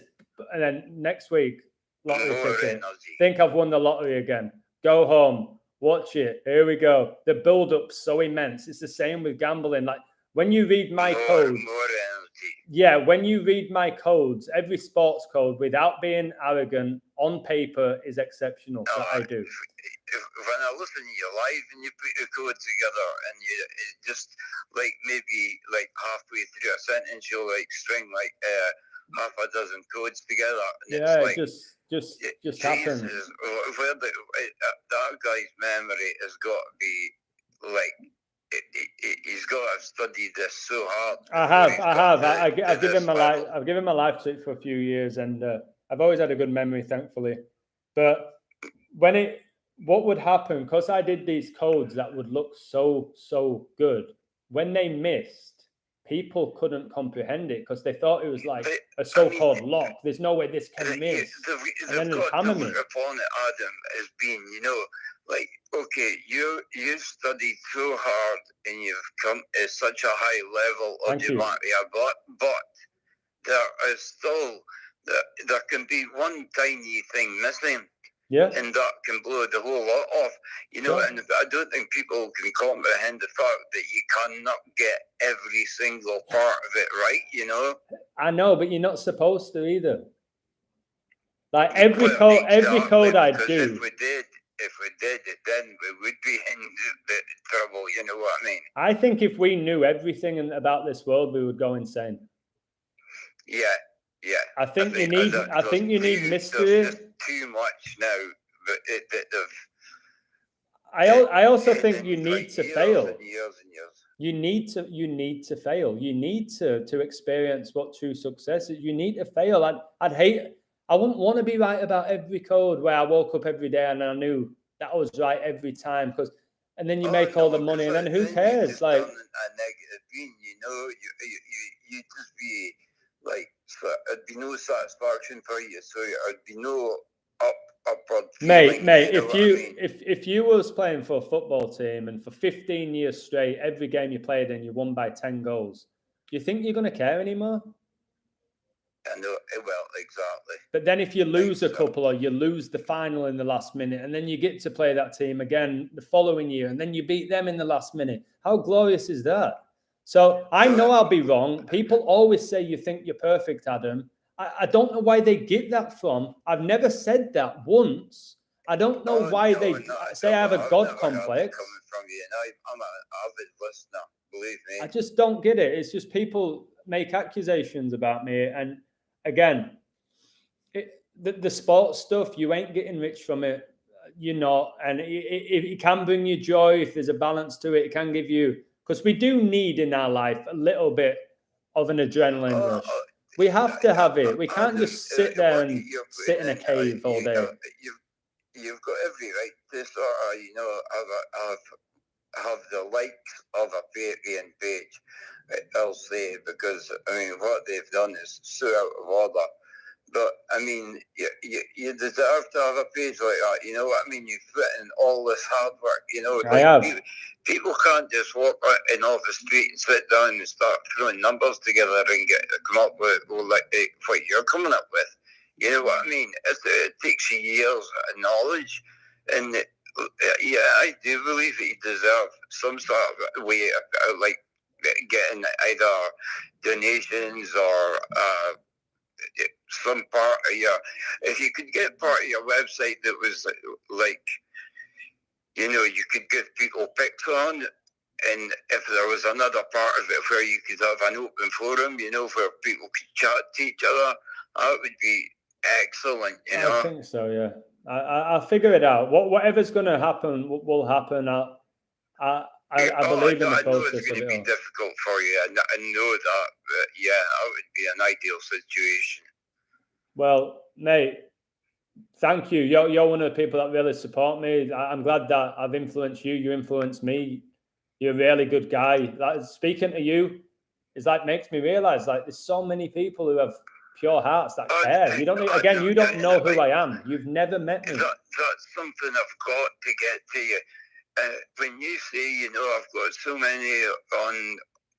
And then next week, lottery ticket, think I've won the lottery again. Go home, watch it. Here we go. The build-up's so immense. It's the same with gambling. Like when you read my codes, yeah, when you read my codes, every sports code, without being arrogant, on paper is exceptional. That I do.
When I listen to you live and you put your code together and you just like maybe like halfway through a sentence you'll like string like half a dozen codes together. And
yeah,
it's like,
just happens.
Where that guy's memory has got to be like. He's got to have studied this so hard.
I have. I've given my life. I've given my life to it for a few years, and I've always had a good memory, thankfully. But what would happen? Because I did these codes that would look so good. When they missed, people couldn't comprehend it because they thought it was like a so-called lock. There's no way this can miss. And then they'd hammer me.
Upon it, Adam, as being, like, okay, you studied so hard and you've come to such a high level of gematria, but there is still there can be one tiny thing missing.
Yeah.
And that can blow the whole lot off, and I don't think people can comprehend the fact that you cannot get every single part of it right,
I know, but you're not supposed to either. Like every code I do.
If we did it, then we would be in the trouble, you know what I mean?
I think if we knew everything about this world, we would go insane.
Yeah.
I think you need mystery.
There's just too much now.
I also think you need to fail.
Years.
You need to fail. You need to experience what true success is. You need to fail. I wouldn't want to be right about every code where I woke up every day and I knew that I was right every time. And then you make all the money, and then who cares? Like
a negative being, you just be like, it'd be no satisfaction for you. So it'd be no upward feeling.
Mate, if you was playing for a football team and for 15 years straight, every game you played in, you won by 10 goals, do you think you're going to care anymore?
I know, well, exactly.
But then if you lose a couple, or you lose the final in the last minute, and then you get to play that team again the following year, and then you beat them in the last minute, how glorious is that? So I know I'll be wrong. People always say you think you're perfect, Adam. I don't know why they get that from. I've never said that once. I don't know why they say I have a God complex.
Coming from you, I'm an avid listener, believe me.
I just don't get it. It's just people make accusations about me, and again, the sports stuff, you ain't getting rich from it. You're not, and it can bring you joy if there's a balance to it. It can give you, because we do need in our life a little bit of an adrenaline rush. We have to have it. We can't just sit there and sit in a cave all day.
You've got every right to sort of, have the likes of a Patreon page, I'll say, because what they've done is so out of order. But you deserve to have a page like that. You know what I mean? You've put in all this hard work.
I have.
People can't just walk in off the street and sit down and start throwing numbers together and come up with what you're coming up with. You know what I mean? It takes you years of knowledge, and I do believe that you deserve some sort of way of like getting either donations or some part of your, if you could get part of your website that was like, you could give people pics on, and if there was another part of it where you could have an open forum, where people could chat to each other, that would be excellent,
I think so, yeah. I'll figure it out. Whatever's going to happen will happen. I believe in the
I know
process
it's going
of
to
it
be
all.
difficult for you. I know that, but yeah, that would be an ideal situation.
Well, mate, thank you. You're one of the people that really support me. I'm glad that I've influenced you. You influenced me. You're a really good guy. Speaking to you is makes me realize there's so many people who have pure hearts that care. You don't know who I am. You've never met me.
That's something I've got to get to you. When you say, I've got so many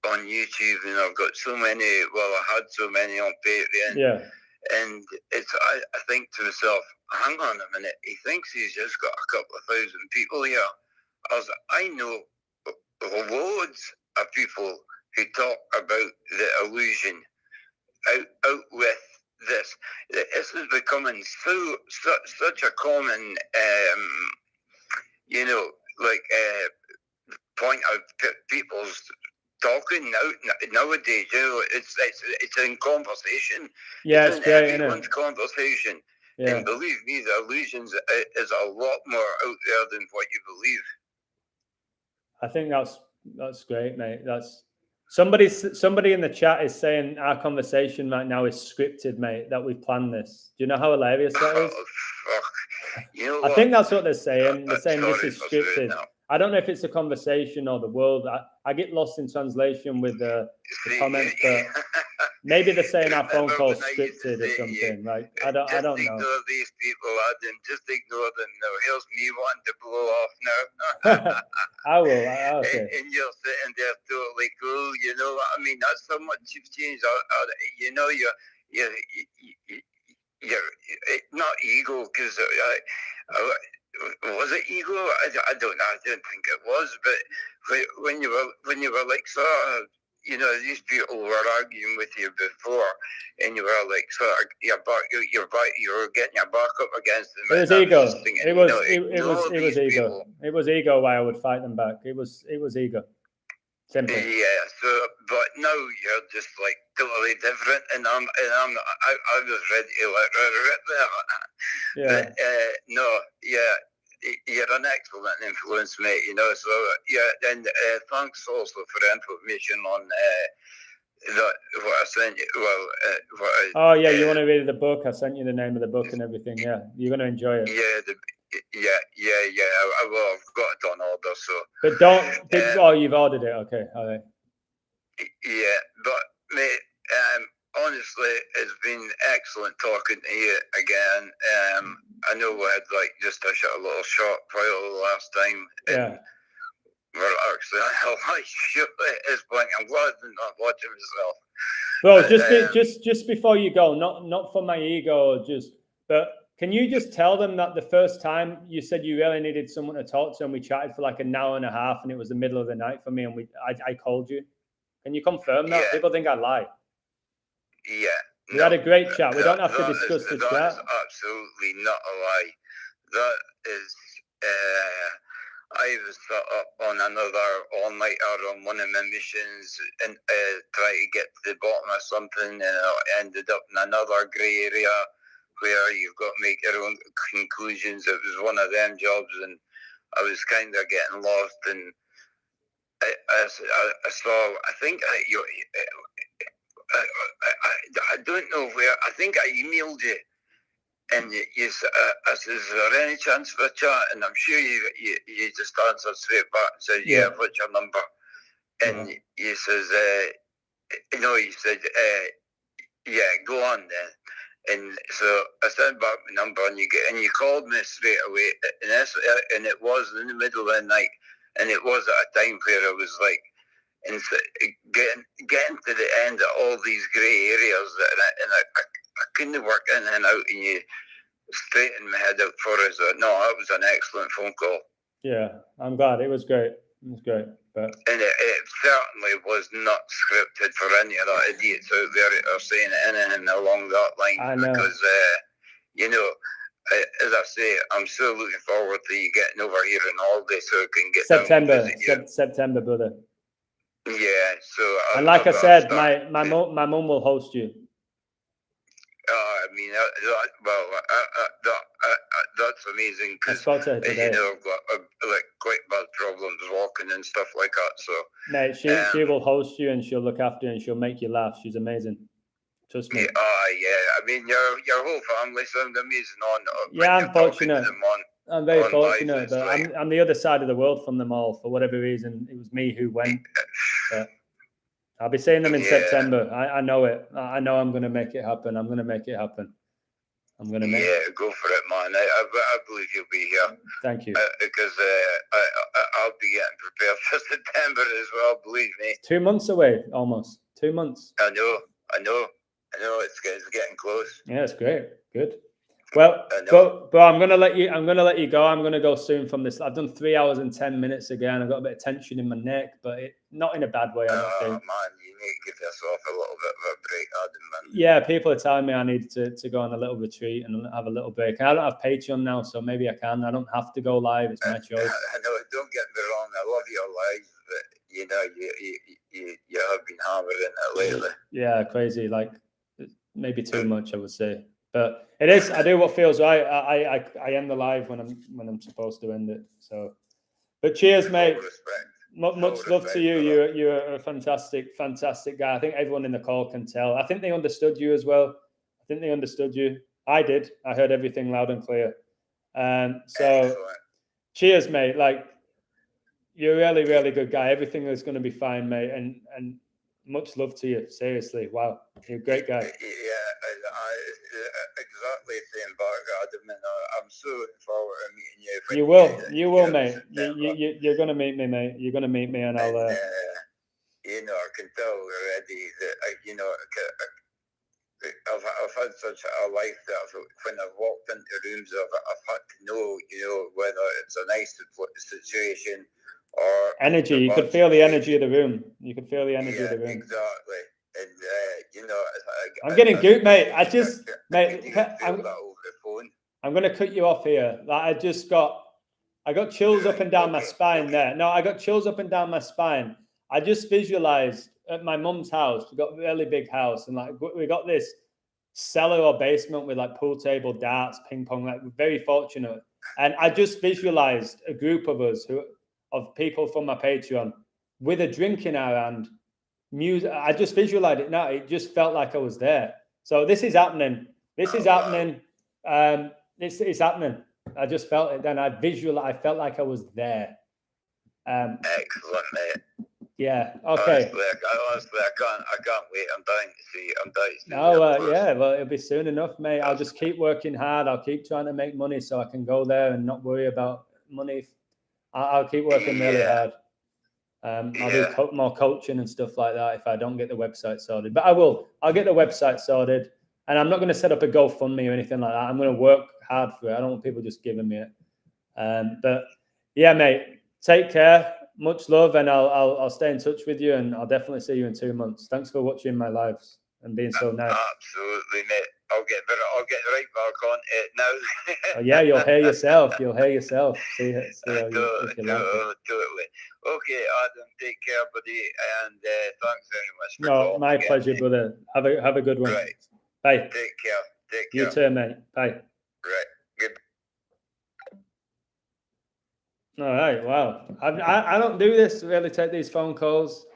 on YouTube, and I've got so many, I had so many on Patreon.
Yeah.
And I think to myself, hang on a minute, he thinks he's just got a couple of thousand people here. I know loads of people who talk about the illusion out with this. This is becoming such a common, point of people's talking nowadays. It's in conversation.
Yeah,
it's
great, isn't
everyone's
it?
conversation.
Yeah.
And believe me, the illusions is a lot more out there than what you believe.
I think that's great, mate. That's somebody in the chat is saying our conversation right now is scripted, mate. That we've planned this. Do you know how hilarious that is?
Fuck.
I think that's what they're saying. They're saying this is
Sorry for saying
scripted.
that.
I don't know if it's a conversation or the world. I get lost in translation with the comments, but maybe they're saying our phone call's scripted or something. Right? I don't know.
Just ignore these people, Adam. Just ignore them. Now, here's me wanting to blow off now.
I will. Okay.
And you're sitting there totally cool. You know what I mean? That's how much you've changed. You're not ego, because was it ego? I don't know. I didn't think it was. But when you were like sort of, these people were arguing with you before, and you were like sort of you were getting your back up against them.
It was ego. It was ego. People. It was ego why I would fight them back. It was ego. Simple.
Yeah. So, but now you're just like totally different, and I was ready to rip there.
Yeah.
But, no. Yeah. You're an excellent influence, mate. So yeah, and thanks also for the information on what I sent you.
You want to read the book? I sent you the name of the book and everything. Yeah, you're gonna enjoy it.
Yeah. Well, I've got it on order, so.
But don't. You've ordered it. Okay, all right.
Yeah, but mate, honestly, it's been excellent talking to you again. I know we had just a little short while last time.
Yeah.
We're actually at this point. I'm glad I'm not watching myself.
Well, just before you go, not for my ego, but can you just tell them that the first time you said you really needed someone to talk to, and we chatted for an hour and a half, and it was the middle of the night for me, and I called you. Can you confirm that?
Yeah.
People think I lie.
Yeah.
We had a great chat. We don't have to discuss the chat.
That is absolutely not a lie. That is, I was set up on another all-nighter on one of my missions, and try to get to the bottom of something, and I ended up in another grey area where you've got to make your own conclusions. It was one of them jobs, and I was kind of getting lost, and I saw, I think I don't know where, I think I emailed you, and I said, is there any chance for a chat? And I'm sure you just answered straight back and said, yeah, what's your number? And he says, he said, yeah, go on then. And so I sent back my number, and you called me straight away, and it was in the middle of the night, and it was at a time where I was and so getting to the end of all these grey areas, and I couldn't work in and out, and you straightened my head out for us. No, that was an excellent phone call.
Yeah, I'm glad. It was great. It's great. But
And it certainly was not scripted for any of the idiots out there that are saying anything along that line.
I know.
Because, you know, as I say, I'm so looking forward to you getting over here on holiday so I can get down and visit you.
September, brother.
Yeah, so...
And like I said, my mum will host you.
I mean, that's amazing
I
because,
spoke to her
you
today.
know, I've got like quite bad problems walking and stuff like that. So,
Mate, she will host you and she'll look after you and she'll make you laugh. She's amazing. Trust me.
yeah, I mean, your whole family sound amazing on.
Yeah, I'm fortunate.
On
I'm very
on
fortunate,
live,
but
like-
I'm the other side of the world from them all. For whatever reason, it was me who went. But I'll be seeing them in
Yeah.
September. I know it. I know I'm going to make it happen. I'm going to make it happen. I'm going to make
Yeah, go for it, man. I believe you'll be here.
Thank you.
Because I'll be getting prepared for September as well, believe me.
2 months away, almost. 2 months.
I know. It's getting close.
Yeah, it's great. Good. Well,
I know.
but I'm gonna let you go. I'm gonna go soon from this. I've done 3 hours and 10 minutes again. I've got a bit of tension in my neck, but not in a bad way. I don't think.
Man, you need to give yourself a little bit of a break, Adam, man.
Yeah, people are telling me I need to go on a little retreat and have a little break. And I don't have Patreon now, so maybe I can. I don't have to go live. It's my choice.
I know. Don't get me wrong. I love your life, but you know, you have been hammering it lately.
Yeah, crazy. Like maybe too much, I would say. But it is. I do what feels right. I end the live when I'm supposed to end it. So, but cheers, mate.
Full respect.
Much love to you. You're a fantastic guy. I think everyone in the call can tell. I think they understood you as well. I think they understood you. I did. I heard everything loud and clear. So
Excellent.
cheers, mate. Like you're a really, really good guy. Everything is going to be fine, mate. And much love to you. Seriously. Wow. You're a great guy.
Yeah, I exactly the same back, Adam, and I'm so looking forward to meeting you.
You will, mate. You're going to meet me, mate. You're going to meet me, and I'll.
You know, I can tell already that you know, I've had such a life that when I've walked into rooms, I've had to know, you know, whether it's a nice situation or
energy. You could feel the energy of the room. You could feel the energy of the room.
Exactly. And you know,
I'm getting gooped, mate. I going to cut you off here. Like I got chills up and down my spine there. No, I got chills up and down my spine. I just visualized at my mum's house. We got a really big house, and like we got this cellar or basement with like pool table, darts, ping pong. Like we're very fortunate, and I just visualized a group of us of people from my Patreon with a drink in our hand. Music. I just visualized it now. It just felt like I was there. So this is happening. This is happening. It's happening. I just felt it. Then I felt like I was there.
Excellent, mate.
Yeah. Okay.
Honestly, I can't wait. I'm dying to see it.
Yeah. Well, it'll be soon enough, mate. I'll just keep working hard. I'll keep trying to make money so I can go there and not worry about money. I'll keep working really hard. I'll do more coaching and stuff like that if I don't get the website sorted. But I will. I'll get the website sorted, and I'm not going to set up a GoFundMe or anything like that. I'm going to work hard for it. I don't want people just giving me it. But yeah, mate. Take care. Much love, and I'll stay in touch with you, and I'll definitely see you in 2 months. Thanks for watching my lives and being so nice.
Absolutely, mate. I'll get right back on it now.
Oh, yeah, you'll hear yourself. See how
Totally. Okay, Adam, take care, buddy, and thanks very much for
calling. My pleasure, brother. Have a good one.
Right.
Bye.
Take care.
You too, mate. Bye.
Right. Good.
All right. Wow. I don't do this, really take these phone calls.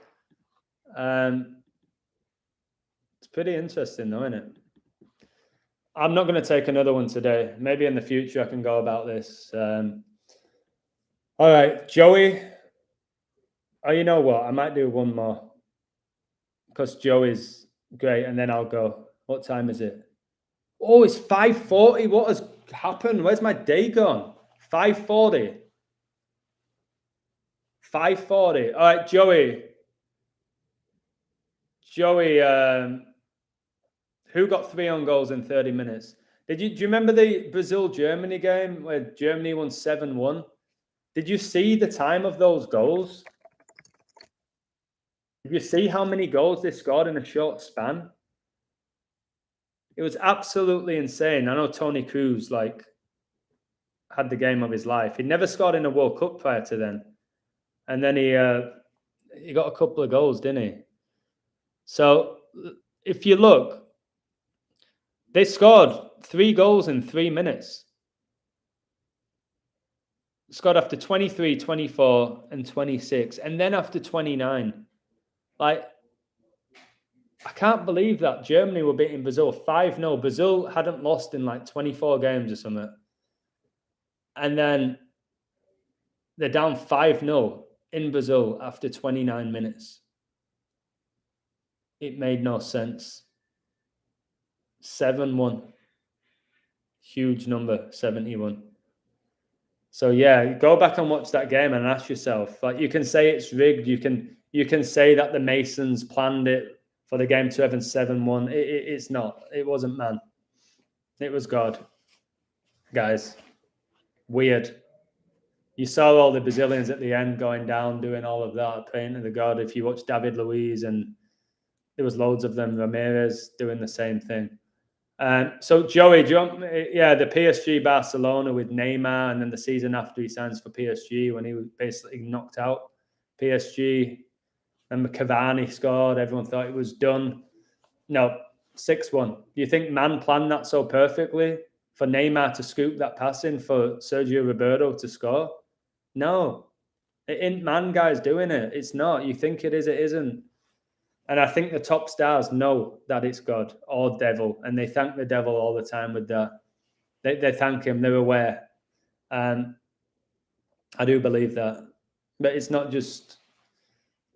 It's pretty interesting though, isn't it? I'm not going to take another one today. Maybe in the future I can go about this. All right, Joey. Oh, you know what? I might do one more because Joey's great, and then I'll go. What time is it? Oh, it's 5:40. What has happened? Where's my day gone? 5:40. 5:40. All right, Joey. Who got 3 own goals in 30 minutes? Do you remember the Brazil-Germany game where Germany won 7-1? Did you see the time of those goals? Did you see how many goals they scored in a short span? It was absolutely insane. I know Tony Cruz had the game of his life. He never scored in a World Cup prior to then, and then he got a couple of goals, didn't he? So if you look, they scored 3 goals in 3 minutes. Scored after 23, 24, and 26, and then after 29. I can't believe that Germany were beating Brazil 5-0. Brazil hadn't lost in 24 games or something. And then they're down 5-0 in Brazil after 29 minutes. It made no sense. 7-1. Huge number, 71. So yeah, go back and watch that game and ask yourself. You can say it's rigged. You can say that the Masons planned it for the game to have 7-1. It's not. It wasn't man. It was God. Guys, weird. You saw all the Brazilians at the end going down, doing all of that, praying to the God. If you watch David Luiz, and there was loads of them, Ramirez doing the same thing. So Joey, do you want, the PSG Barcelona with Neymar, and then the season after he signs for PSG when he was basically knocked out PSG, and Cavani scored. Everyone thought it was done. No, 6-1. Do you think man planned that so perfectly for Neymar to scoop that pass in for Sergio Roberto to score? No, it ain't man guys doing it. It's not. You think it is, it isn't. And I think the top stars know that it's God or devil, and they thank the devil all the time with that. They thank him. They're aware. I do believe that. But it's not just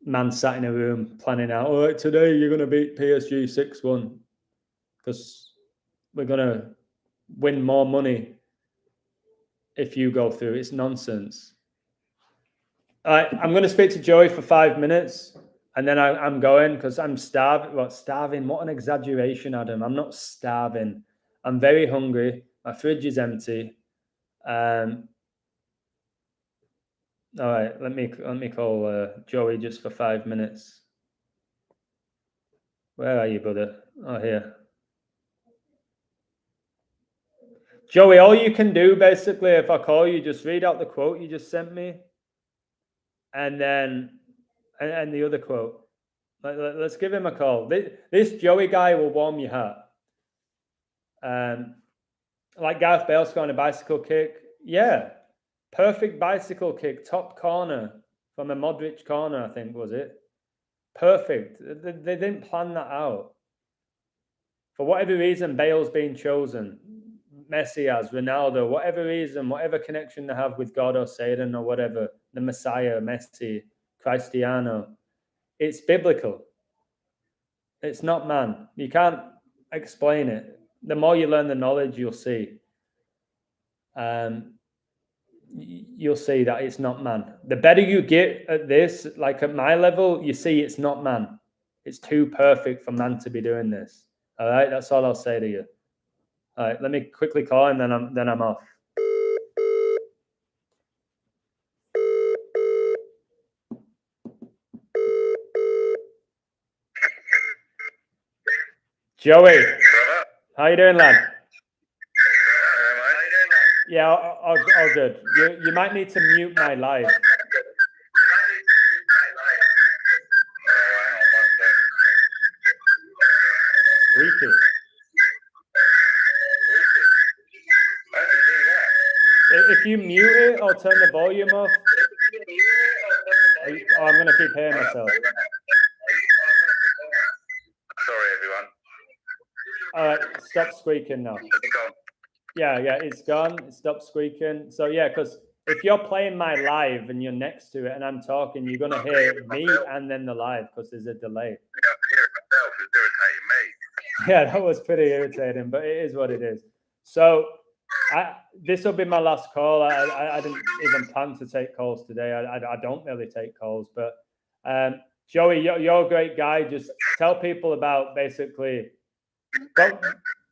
man sat in a room planning out, all right, today you're going to beat PSG 6-1 because we're going to win more money if you go through. It's nonsense. All right, I'm going to speak to Joey for 5 minutes. And then I'm going because I'm starving. What, starving? What an exaggeration, Adam. I'm not starving. I'm very hungry. My fridge is empty. All right, let me call Joey just for 5 minutes. Where are you, brother? Oh, here. Joey, all you can do basically, if I call you, just read out the quote you just sent me, and then and the other quote. Let's give him a call. This Joey guy will warm your heart. Like Gareth Bale scoring a bicycle kick. Yeah. Perfect bicycle kick. Top corner from a Modric corner, I think, was it? Perfect. They didn't plan that out. For whatever reason, Bale's been chosen. Messi has, Ronaldo, whatever reason, whatever connection they have with God or Satan or whatever, the Messiah, Messi, Cristiano. It's biblical. It's not man. You can't explain it. The more you learn the knowledge, you'll see. You'll see that it's not man. The better you get at this, like at my level, you see it's not man. It's too perfect for man to be doing this. All right, that's all I'll say to you. All right, let me quickly call him, then I'm off. Joey, how you doing, lad? Yeah, all good. You might need to mute my live. Squeaky. If you mute it or turn the volume off, I'm going to keep hearing myself.
Sorry, everyone.
All right, stop squeaking now. Yeah, it's gone. It stopped squeaking. So yeah, because if you're playing my live and you're next to it and I'm talking, you're going to hear me and then the live because there's a delay. Yeah, that was pretty irritating, but it is what it is. So this will be my last call. I didn't even plan to take calls today. I don't really take calls, but Joey, you're a great guy. Just tell people about basically.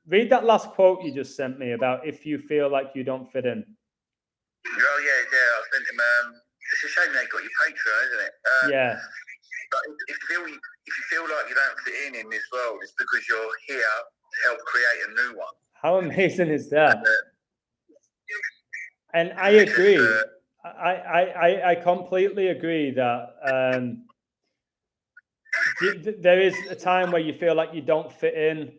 Read that last quote you just sent me about if you feel like you don't fit in.
Oh yeah, I'll
sent him. It's a shame they got your Patreon, isn't it?
Yeah.
But if you feel like you don't fit in this world, it's because you're here to help create a new one.
How amazing is that? And I agree. I completely agree that there is a time where you feel like you don't fit in,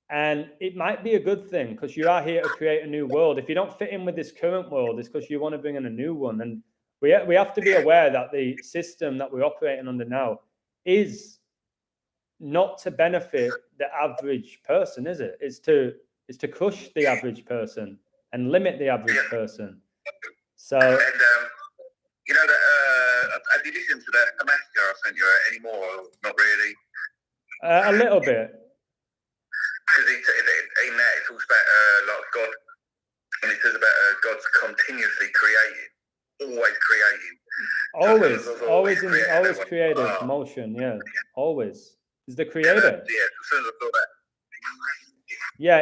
and it might be a good thing because you are here to create a new world. If you don't fit in with this current world, it's because you want to bring in a new one. And we have to be aware that the system that we're operating under now is not to benefit the average person, is it? It's to crush the average person and limit the average person. So,
and you know that have you listened to that massacre I sent you anymore? Or not really.
a little bit.
Because in that it talks about like God, and it says about God's continuously creating, always creating.
Always creative motion. Yeah, always. Is the creator.
Yeah, as soon as I thought that.
Yeah,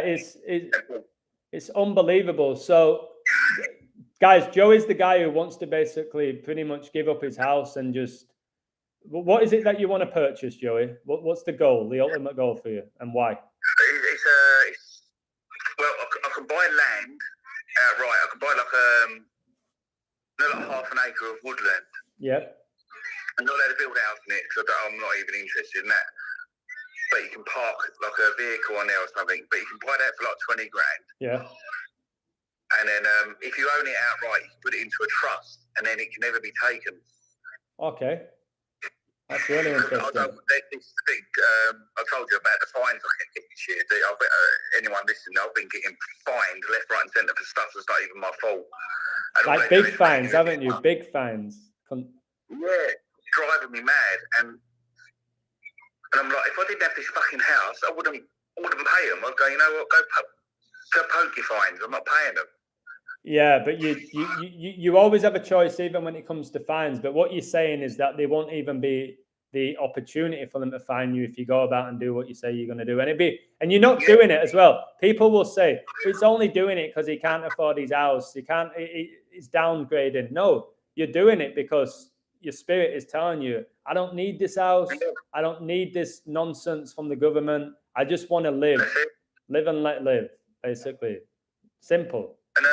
it's unbelievable. So, guys, Joey's the guy who wants to basically pretty much give up his house and just. What is it that you want to purchase, Joey? What's the goal, the ultimate goal for you, and why?
Well, I can buy land outright. I can buy like half an acre of woodland.
Yeah.
I'm not allowed to build a house in it because I'm not even interested in that. But you can park like a vehicle on there or something. But you can buy that for like 20 grand.
Yeah.
And then if you own it outright, you can put it into a trust, and then it can never be taken.
Okay. That's really interesting.
I told you about the fines I get this year. Anyone listening, I've been getting fined left, right, and centre for stuff that's not even my fault.
Like big fines, haven't you? Big fines.
Yeah, driving me mad. And I'm like, if I didn't have this fucking house, I wouldn't pay them. I'd go, you know what? Go poke your fines. I'm not paying them.
Yeah, but you always have a choice, even when it comes to fines. But what you're saying is that there won't even be the opportunity for them to fine you if you go about and do what you say you're going to do. And you're not doing it as well. People will say he's only doing it because he can't afford his house. He's downgrading. No, you're doing it because your spirit is telling you, I don't need this house. I don't need this nonsense from the government. I just want to live and let live, basically. Simple.
And I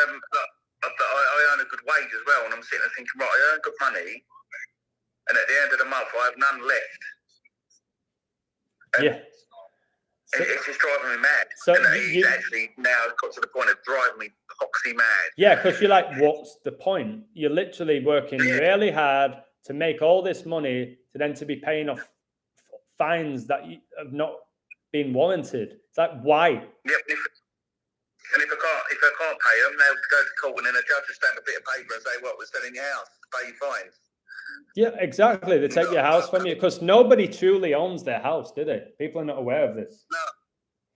earn a good wage as well, and I'm sitting there thinking, right, I earn good money, and at the end of the month, I have none left. And
yeah.
It's just driving me mad.
So
and he's actually now got to the point of driving me poxy mad.
Yeah, because you're like, what's the point? You're literally working really hard to make all this money to then to be paying off fines that have not been warranted. It's like, why?
Yep. And if I can't pay them, they'll go to court, and then a judge will stamp a bit of paper and say, "What, we're selling your house, pay your fines."
Yeah, exactly. They take your house from you because nobody truly owns their house, do they? People are not aware of this.
No,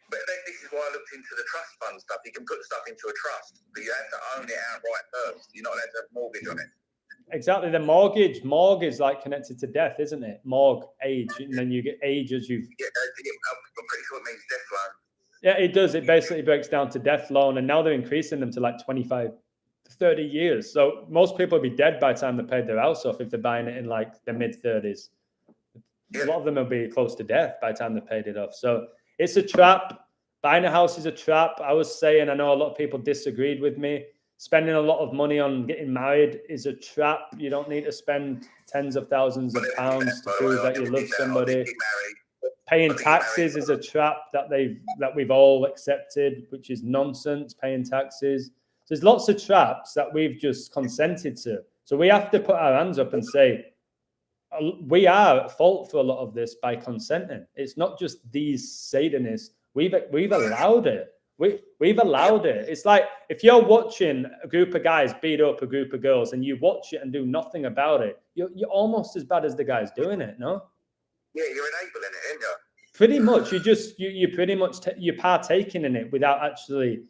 but this is why I looked into the trust fund stuff. You can put stuff into a trust, but you have to own it outright first. You're not allowed to have a mortgage on it.
Exactly. The mortgage is like connected to death, isn't it? Age, and then you get age as you.
Yeah, I'm pretty sure it means death loan.
Yeah, it does. It basically breaks down to death loan, and now they're increasing them to like 25, 30 years. So most people will be dead by the time they paid their house off if they're buying it in like their mid-30s. A lot of them will be close to death by the time they paid it off. So it's a trap. Buying a house is a trap. I was saying, I know a lot of people disagreed with me. Spending a lot of money on getting married is a trap. You don't need to spend tens of thousands of pounds to prove that you love somebody. Paying taxes is a trap that we've all accepted, which is nonsense. Paying taxes. So there's lots of traps that we've just consented to. So we have to put our hands up and say, we are at fault for a lot of this by consenting. It's not just these Satanists. We've allowed it. We've allowed it. It's like if you're watching a group of guys beat up a group of girls and you watch it and do nothing about it, you're almost as bad as the guys doing it, no?
Yeah, you're enabling it, aren't you?
Pretty much. You're partaking in it without actually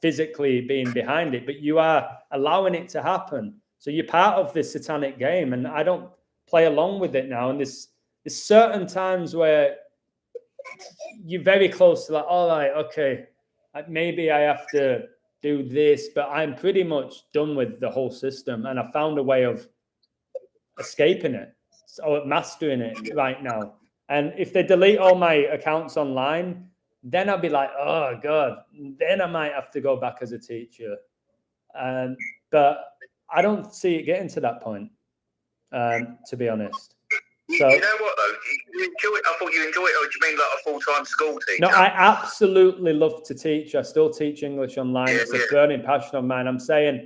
physically being behind it, but you are allowing it to happen. So you're part of this satanic game, and I don't play along with it now. And there's certain times where you're very close to like, all right, okay, maybe I have to do this, but I'm pretty much done with the whole system, and I found a way of escaping it or mastering it right now. And if they delete all my accounts online, then I'll be like, oh God, then I might have to go back as a teacher. But I don't see it getting to that point, to be honest. So,
you know what though? You enjoy it. I thought you enjoy it, or do you mean like a full-time school teacher?
No, I absolutely love to teach. I still teach English online. It's a burning passion of mine. I'm saying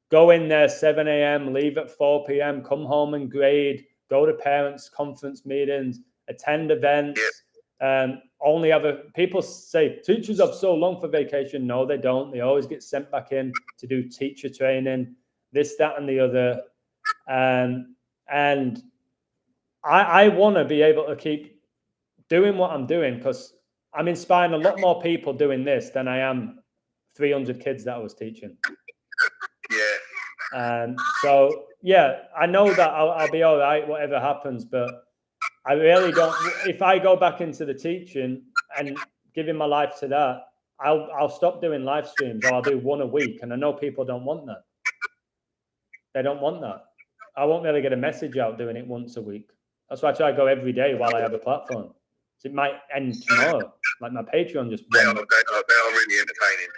go in there 7 a.m., leave at 4 p.m., come home and grade, go to parents' conference meetings, attend events. Only people say teachers have so long for vacation. No, they don't. They always get sent back in to do teacher training, this, that, and the other. And I want to be able to keep doing what I'm doing, because I'm inspiring a lot more people doing this than I am 300 kids that I was teaching. So yeah, I know that I'll be all right, whatever happens, but I really don't. If I go back into the teaching and giving my life to that, I'll stop doing live streams, or I'll do one a week. And I know people don't want that. They don't want that. I won't really get a message out doing it once a week. That's why I try to go every day while I have a platform. So it might end tomorrow. Like my Patreon just.
They are really entertaining.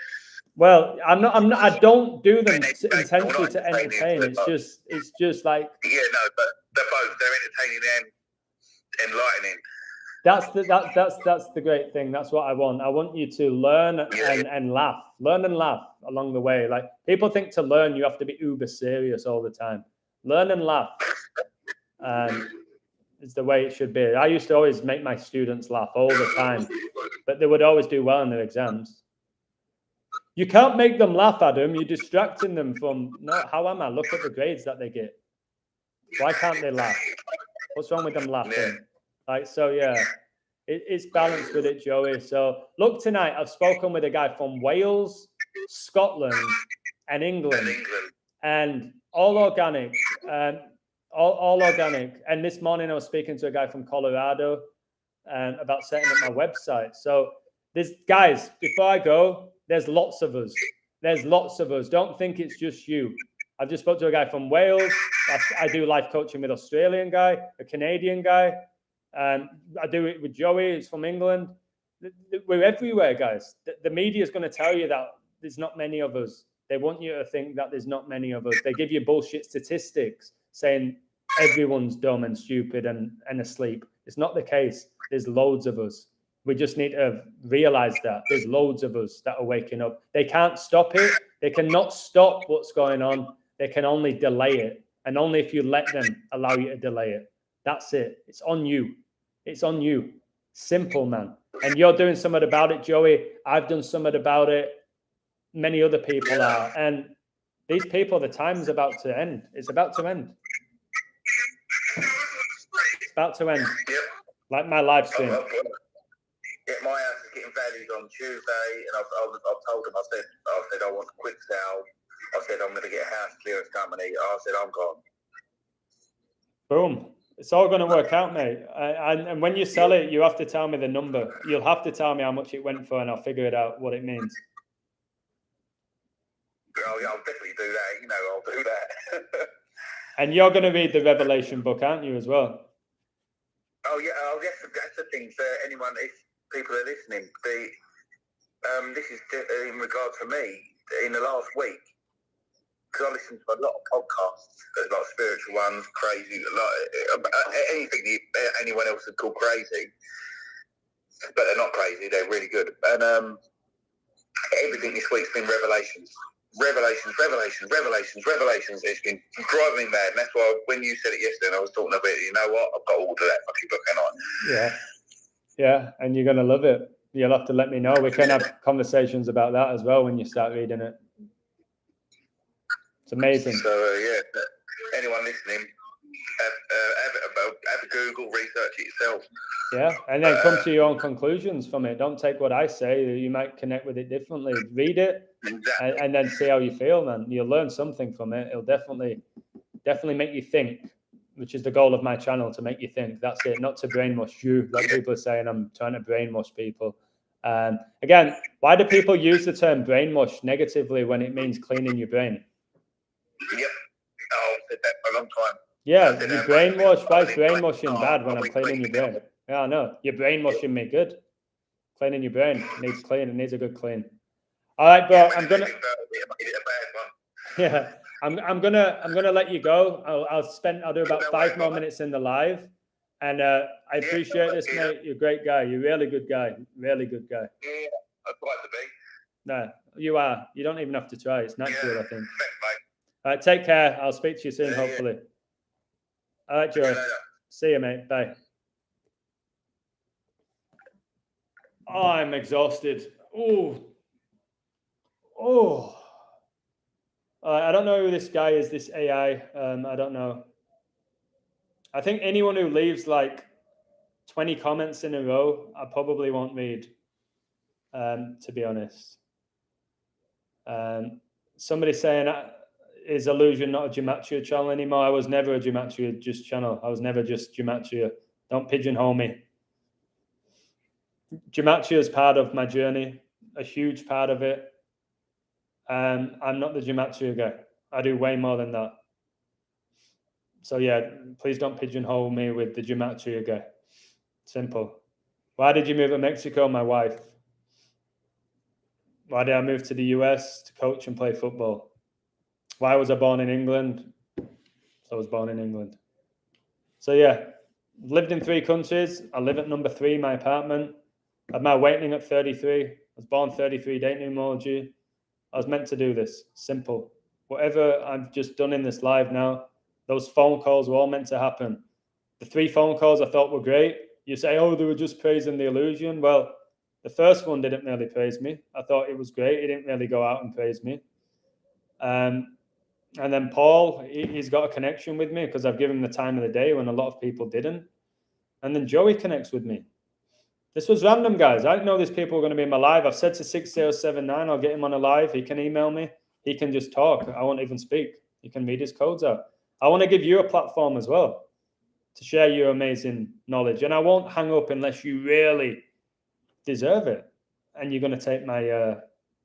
Well, I'm not. I don't do them intentionally to entertain. It's just like.
Yeah, no, but they're both. They're entertaining and enlightening.
That's the great thing. That's what I want. I want you to learn and laugh. Learn and laugh along the way. Like, people think to learn you have to be uber serious all the time. Learn and laugh. Is the way it should be. I used to always make my students laugh all the time, but they would always do well in their exams. You can't make them laugh, Adam. You're distracting them from, no, how am I? Look at the grades that they get. Why can't they laugh? What's wrong with them laughing? Like, so yeah, it's balanced with it, Joey. So look, tonight I've spoken with a guy from Wales, Scotland, and England, and all organic. All organic. And this morning I was speaking to a guy from Colorado about setting up my website. So there's, guys, before I go, there's lots of us. There's lots of us. Don't think it's just you. I've just spoke to a guy from Wales. I do life coaching with Australian guy, a Canadian guy. I do it with Joey, who's from England. We're everywhere, guys. The media is going to tell you that there's not many of us. They want you to think that there's not many of us. They give you bullshit statistics saying everyone's dumb and stupid and asleep. It's not the case. There's loads of us. We just need to realize that there's loads of us that are waking up. They can't stop it. They cannot stop what's going on. They can only delay it. And only if you let them allow you to delay it. That's it. It's on you. It's on you. Simple, man. And you're doing something about it, Joey. I've done something about it. Many other people are. And these people, the time's about to end. It's about to end. It's about to end.
Yep.
Like my live stream.
Yeah, my house is getting valued on Tuesday, and I've told them, I said I want a quick sale. I said I'm going to get a house clearance company. I said I'm gone.
Boom. It's all going to work out, mate. And when you sell it, you have to tell me the number. You'll have to tell me how much it went for, and I'll figure it out what it means.
Oh, yeah, I'll definitely do that. You know, I'll do that.
And you're going to read the Revelation book, aren't you, as well?
Oh, yeah. Oh, that's the thing for anyone. If people are listening, this is in regard to me. In the last week, because I listen to a lot of podcasts, a lot of spiritual ones, crazy, anything anyone else would call crazy, but they're not crazy. They're really good. And everything this week's been revelations. Revelations. It's been driving me mad. And that's why when you said it yesterday and I was talking about it, you know what? I've got to order that fucking book, ain't I?
Yeah, and you're going to love it. You'll have to let me know. We can have conversations about that as well when you start reading it. It's amazing.
So, yeah, anyone listening, have a Google, research it yourself.
Yeah, and then come to your own conclusions from it. Don't take what I say. You might connect with it differently. Read it and then see how you feel, man. You'll learn something from it. It'll definitely make you think, which is the goal of my channel, to make you think. That's it, not to brainwash you. Like people are saying, I'm trying to brainwash people. Again, why do people use the term brain mush negatively when it means cleaning your brain?
Yep. Oh, I've said that for a long time.
Yeah, you brainwash. Why is brainwashing bad when I'm cleaning your brain? Yeah, I know. You're brainwashing me. Good. Cleaning your brain needs clean. It needs a good clean. All right, bro. I'm gonna. Yeah, I'm gonna let you go. I'll do about 5 more minutes in the live, and I appreciate this, mate. You're a great guy. You're a really good guy. Really good guy.
Yeah, I'd like to be.
No, you are. You don't even have to try. It's natural, I think.
Thanks, mate.
All right, take care. I'll speak to you soon,
Yeah.
hopefully. All right, Joe.
See you later.
See you, mate. Bye. Oh, I'm exhausted. Oh. I don't know who this guy is, this AI. I don't know. I think anyone who leaves like 20 comments in a row, I probably won't read, to be honest. Somebody saying, is Illusion not a Gematria channel anymore? I was never a Gematria just channel. I was never just Gematria. Don't pigeonhole me. Gematria is part of my journey, a huge part of it. I'm not the Gematria guy. I do way more than that. So yeah, please don't pigeonhole me with the Gematria guy. Simple. Why did you move to Mexico? My wife. Why did I move to the US? To coach and play football. Why was I born in England? So I was born in England. So yeah, lived in 3 countries. I live at number 3, my apartment. I had my awakening at 33. I was born 33, date numerology. I was meant to do this. Simple. Whatever I've just done in this live now, those phone calls were all meant to happen. The 3 phone calls I thought were great. You say, oh, they were just praising the illusion. Well, the first one didn't really praise me. I thought it was great. He didn't really go out and praise me. And then Paul, he's got a connection with me because I've given him the time of the day when a lot of people didn't. And then Joey connects with me. This was random, guys. I didn't know these people were going to be in my live. I've said to 6079, I'll get him on a live. He can email me. He can just talk. I won't even speak. He can read his codes out. I want to give you a platform as well to share your amazing knowledge. And I won't hang up unless you really deserve it. And you're going to take my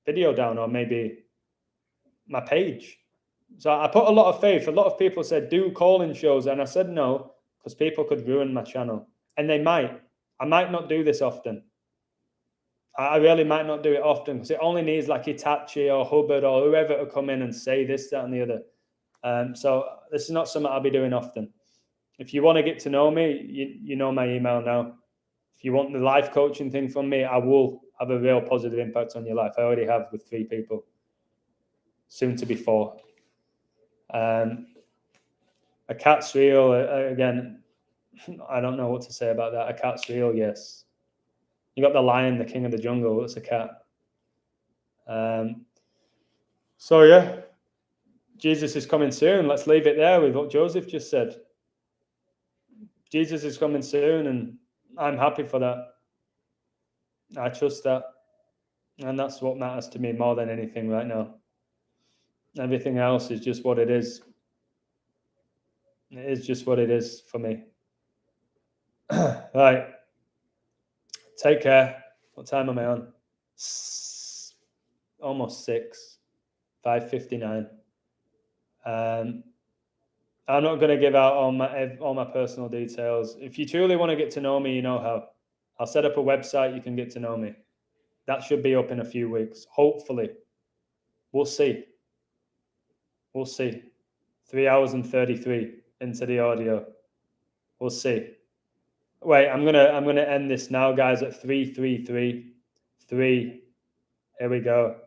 video down or maybe my page. So I put a lot of faith. A lot of people said, do call-in shows. And I said no, because people could ruin my channel. And they might. I might not do this often. I really might not do it often because it only needs like Itachi or Hubbard or whoever to come in and say this, that, and the other. So this is not something I'll be doing often. If you want to get to know me, you know my email now. If you want the life coaching thing from me, I will have a real positive impact on your life. I already have with 3 people. Soon to be 4. A cat's real. Again, I don't know what to say about that. A cat's real, yes. You got the lion, the king of the jungle. It's a cat. So yeah, Jesus is coming soon. Let's leave it there with what Joseph just said. Jesus is coming soon, and I'm happy for that. I trust that. And that's what matters to me more than anything right now. Everything else is just what it is. It is just what it is for me. Right. Take care. What time am I on? Almost 6. 5:59. I'm not going to give out all my personal details. If you truly want to get to know me, you know how. I'll set up a website. You can get to know me. That should be up in a few weeks. Hopefully. We'll see. We'll see. 3 hours and 33 into the audio. We'll see. Wait, I'm gonna end this now, guys, at 3:33. 3. Here we go.